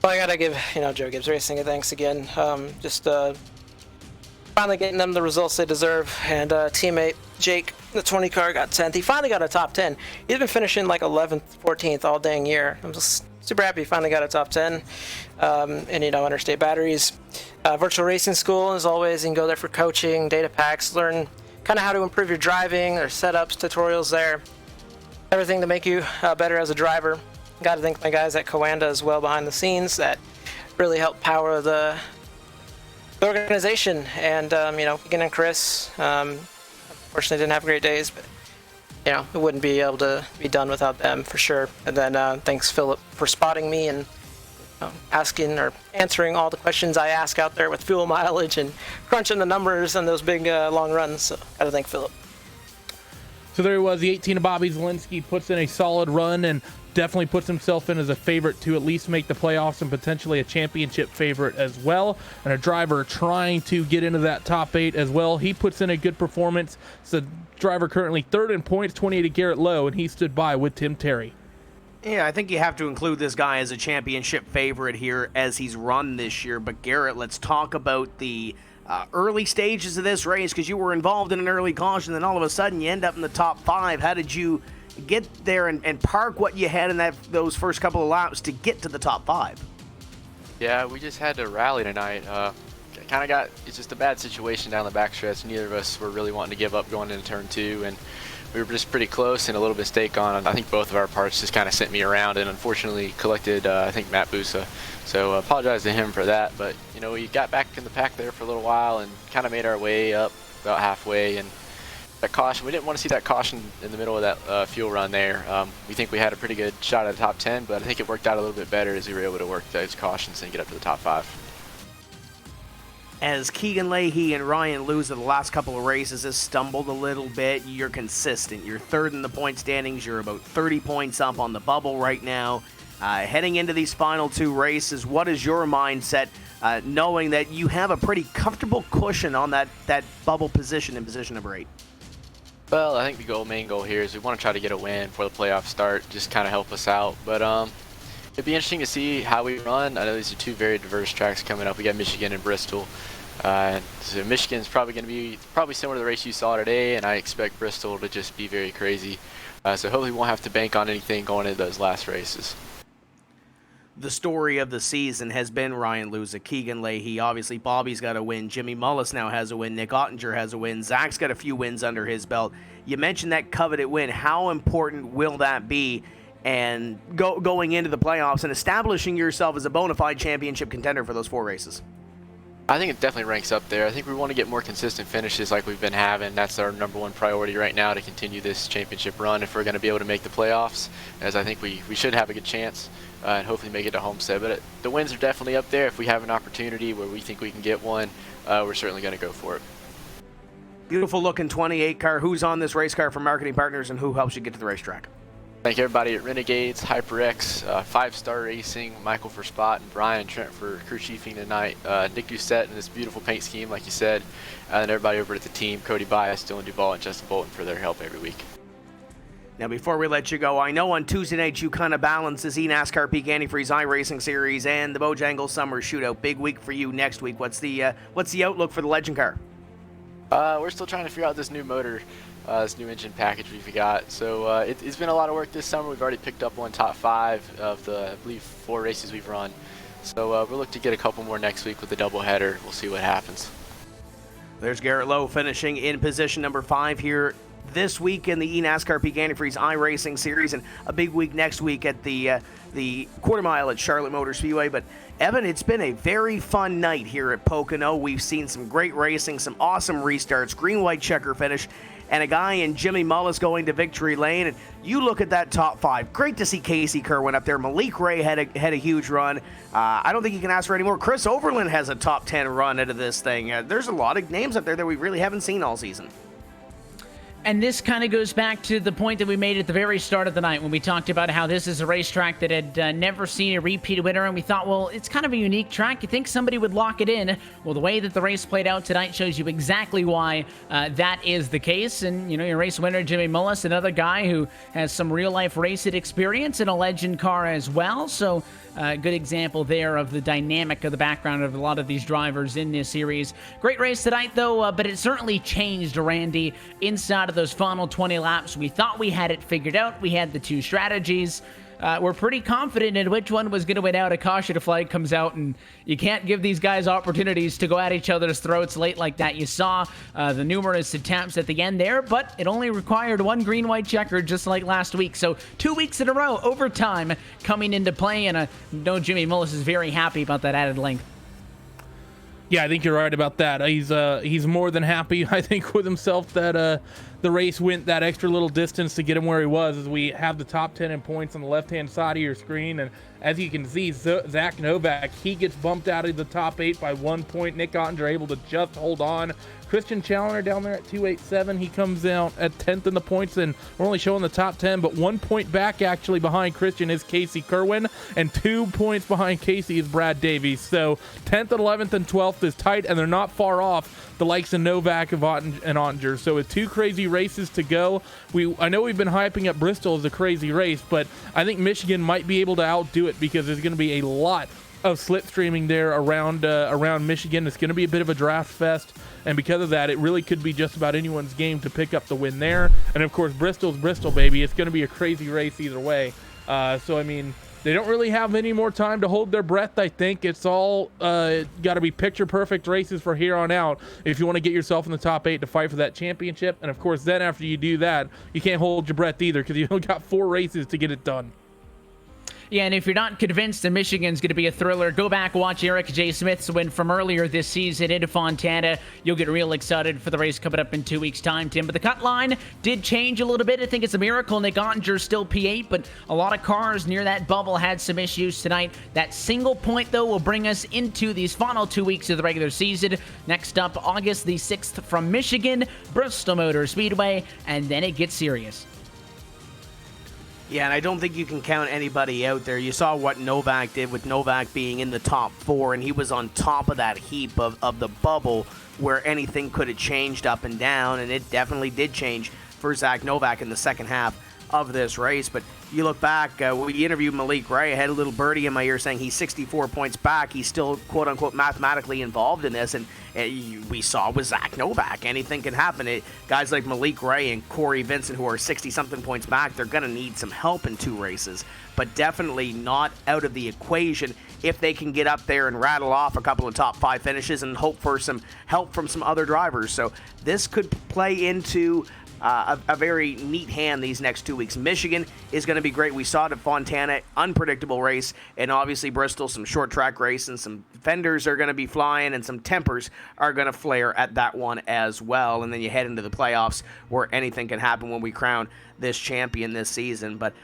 Well, I gotta give Joe Gibbs Racing a thanks again. Just finally getting them the results they deserve, and teammate Jake, the 20 car, got 10th. He finally got a top 10. He's been finishing like 11th, 14th all dang year. I'm just super happy he finally got a top 10. And Interstate Batteries, virtual racing school, as always. You can go there for coaching, data packs, learn kind of how to improve your driving. There's setups, tutorials there, everything to make you better as a driver. Got to thank my guys at Coanda as well behind the scenes that really help power the organization. And Keegan and Chris, unfortunately didn't have great days, but it wouldn't be able to be done without them for sure. And then thanks Philip for spotting me and asking or answering all the questions I ask out there with fuel mileage and crunching the numbers on those big long runs. So gotta thank Philip. So there he was, the 18 of Bobby Zielinski, puts in a solid run and definitely puts himself in as a favorite to at least make the playoffs and potentially a championship favorite as well. And a driver trying to get into that top 8 as well. He puts in a good performance. It's a driver currently 3rd in points, 28 at Garrett Lowe, and he stood by with Tim Terry. Yeah, I think you have to include this guy as a championship favorite here as he's run this year. But Garrett, let's talk about the early stages of this race, because you were involved in an early caution, then all of a sudden you end up in the top 5. How did you get there and park what you had in those first couple of laps to get to the top 5? Yeah, we just had to rally tonight. It's just a bad situation down the backstretch. Neither of us were really wanting to give up going into turn 2, and we were just pretty close, and a little mistake on, I think both of our parts just kind of sent me around, and unfortunately collected, I think, Matt Busa. So apologize to him for that, but we got back in the pack there for a little while and kind of made our way up about halfway, and that caution, we didn't want to see that caution in the middle of that fuel run there. We think we had a pretty good shot at the top 10, but I think it worked out a little bit better as we were able to work those cautions and get up to the top 5. As Keegan Leahy and Ryan Lewis in the last couple of races has stumbled a little bit, you're consistent. You're third in the point standings. You're about 30 points up on the bubble right now. Heading into these final 2 races, what is your mindset knowing that you have a pretty comfortable cushion on that bubble position in position number 8? Well, I think the main goal here is we want to try to get a win before the playoffs start, just kind of help us out. But it'd be interesting to see how we run. I know these are 2 very diverse tracks coming up. We got Michigan and Bristol. So Michigan's probably going to be similar to the race you saw today, and I expect Bristol to just be very crazy. So hopefully we won't have to bank on anything going into those last races. The story of the season has been Ryan Lewis, Keegan Leahy. Obviously, Bobby's got a win. Jimmy Mullis now has a win. Nick Ottinger has a win. Zach's got a few wins under his belt. You mentioned that coveted win. How important will that be and going into the playoffs and establishing yourself as a bona fide championship contender for those 4 races? I think it definitely ranks up there. I think we want to get more consistent finishes like we've been having. That's our number 1 priority right now, to continue this championship run if we're going to be able to make the playoffs, as I think we should have a good chance and hopefully make it to Homestead. But the wins are definitely up there. If we have an opportunity where we think we can get one, we're certainly going to go for it. Beautiful looking 28 car. Who's on this race car for Marketing Partners, and who helps you get to the racetrack? Thank everybody at Renegades, HyperX, 5-Star Racing, Michael for Spot, and Brian Trent for crew chiefing tonight. Nick Doucette in this beautiful paint scheme, like you said, and everybody over at the team, Cody Bias, Dylan Duval, and Justin Bolton for their help every week. Now, before we let you go, I know on Tuesday night you kind of balance this eNASCAR PEAK Antifreeze iRacing Series and the Bojangles Summer Shootout. Big week for you next week. What's the outlook for the Legend car? We're still trying to figure out this new motor. This new engine package we've got. So it's been a lot of work this summer. We've already picked up one top 5 of the, I believe, 4 races we've run. So we'll look to get a couple more next week with the doubleheader. We'll see what happens. There's Garrett Lowe finishing in position number 5 here this week in the eNASCAR PEAK Antifreeze iRacing Series, and a big week next week at the quarter mile at Charlotte Motor Speedway. But Evan, it's been a very fun night here at Pocono. We've seen some great racing, some awesome restarts, green-white-checker finish, and a guy in Jimmy Mullis going to victory lane. And you look at that top 5. Great to see Casey Kerwin up there. Malik Ray had a huge run. I don't think you can ask for any more. Chris Overland has a top 10 run out of this thing. There's a lot of names up there that we really haven't seen all season. And this kind of goes back to the point that we made at the very start of the night when we talked about how this is a racetrack that had never seen a repeat winner, and we thought, well, it's kind of a unique track. You think somebody would lock it in. Well, the way that the race played out tonight shows you exactly why that is the case. And, your race winner, Jimmy Mullis, another guy who has some real-life racing experience in a Legend car as well. So, good example there of the dynamic of the background of a lot of these drivers in this series. Great race tonight, though, but it certainly changed, Randy, inside of those final 20 laps. We thought we had it figured out. We had the 2 strategies. We're pretty confident in which one was going to win out. A caution flag comes out, and you can't give these guys opportunities to go at each other's throats late like that. You saw the numerous attempts at the end there, but it only required 1 green-white-checkered, just like last week. So 2 weeks in a row, overtime coming into play, and I know Jimmy Mullis is very happy about that added length. Yeah, I think you're right about that. He's more than happy, I think, with himself that the race went that extra little distance to get him where he was, as we have the top 10 in points on the left-hand side of your screen. And as you can see, Zach Novak, he gets bumped out of the top 8 by 1 point. Nick Ottinger able to just hold on. Christian Challoner down there at 287. He comes out at 10th in the points, and we're only showing the top 10, but 1 point back actually behind Christian is Casey Kerwin, and 2 points behind Casey is Brad Davies. So 10th, 11th, and 12th is tight, and they're not far off the likes of Novak and Ottinger. So with 2 crazy races to go, I know we've been hyping up Bristol as a crazy race, but I think Michigan might be able to outdo it because there's going to be a lot slipstreaming there around Michigan. It's going to be a bit of a draft fest, and because of that, it really could be just about anyone's game to pick up the win there. And of course, Bristol's Bristol, baby. It's going to be a crazy race either way. So I mean, they don't really have any more time to hold their breath. I think it's all got to be picture perfect races for here on out if you want to get yourself in the top 8 to fight for that championship. And of course, then after you do that, you can't hold your breath either because you've only got 4 races to get it done. Yeah, and if you're not convinced that Michigan's going to be a thriller, go back, watch Eric J. Smith's win from earlier this season into Fontana. You'll get real excited for the race coming up in 2 weeks' time, Tim. But the cut line did change a little bit. I think it's a miracle Nick Ottinger's still P8, but a lot of cars near that bubble had some issues tonight. That single point, though, will bring us into these final 2 weeks of the regular season. Next up, August the 6th from Michigan, Bristol Motor Speedway, and then it gets serious. Yeah, and I don't think you can count anybody out there. You saw what Novak did with Novak being in the top 4, and he was on top of that heap of the bubble where anything could have changed up and down, and it definitely did change for Zach Novak in the second half of this race. But you look back, we interviewed Malik Ray. I had a little birdie in my ear saying he's 64 points back. He's still, quote-unquote, mathematically involved in this, and we saw with Zach Novak, anything can happen. Guys like Malik Ray and Corey Vincent, who are 60-something points back, they're going to need some help in 2 races, but definitely not out of the equation if they can get up there and rattle off a couple of top 5 finishes and hope for some help from some other drivers. So this could play into a very neat hand these next 2 weeks. Michigan is going to be great. We saw it at Fontana, unpredictable race, and obviously Bristol, some short track race, and some fenders are going to be flying, and some tempers are going to flare at that one as well. And then you head into the playoffs where anything can happen when we crown this champion this season. But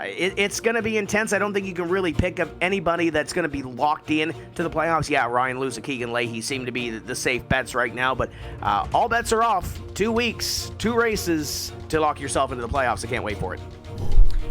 it's going to be intense. I don't think you can really pick up anybody that's going to be locked in to the playoffs. Yeah, Ryan Lewis and Keegan Leahy seem to be the safe bets right now, but all bets are off. 2 weeks, 2 races to lock yourself into the playoffs. I can't wait for it.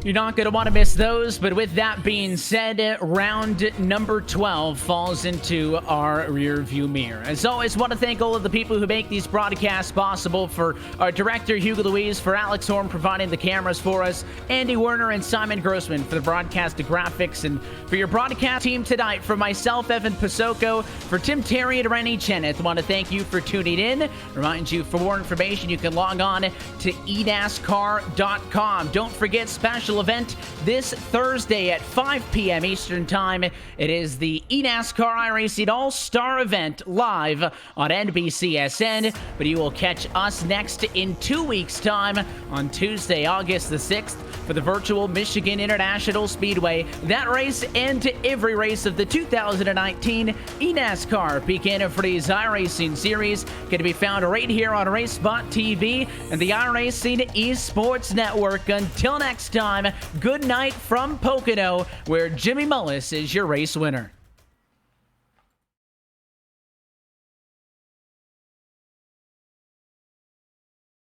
You're not going to want to miss those, but with that being said, round number 12 falls into our rear view mirror. As always, want to thank all of the people who make these broadcasts possible, for our director, Hugo Louise, for Alex Horn providing the cameras for us, Andy Werner and Simon Grossman for the broadcast graphics, and for your broadcast team tonight, for myself, Evan Pasoko, for Tim Terry and Rennie Cheneth, I want to thank you for tuning in. Remind you, for more information, you can log on to eNASCAR.com. Don't forget, special event this Thursday at 5 p.m. Eastern Time. It is the eNASCAR iRacing All-Star event live on NBCSN, but you will catch us next in 2 weeks' time on Tuesday, August the 6th for the virtual Michigan International Speedway. That race and every race of the 2019 eNASCAR PEAK Antifreeze iRacing Series can be found right here on RaceSpot TV and the iRacing Esports Network. Until next time, good night from Pocono, where Jimmy Mullis is your race winner.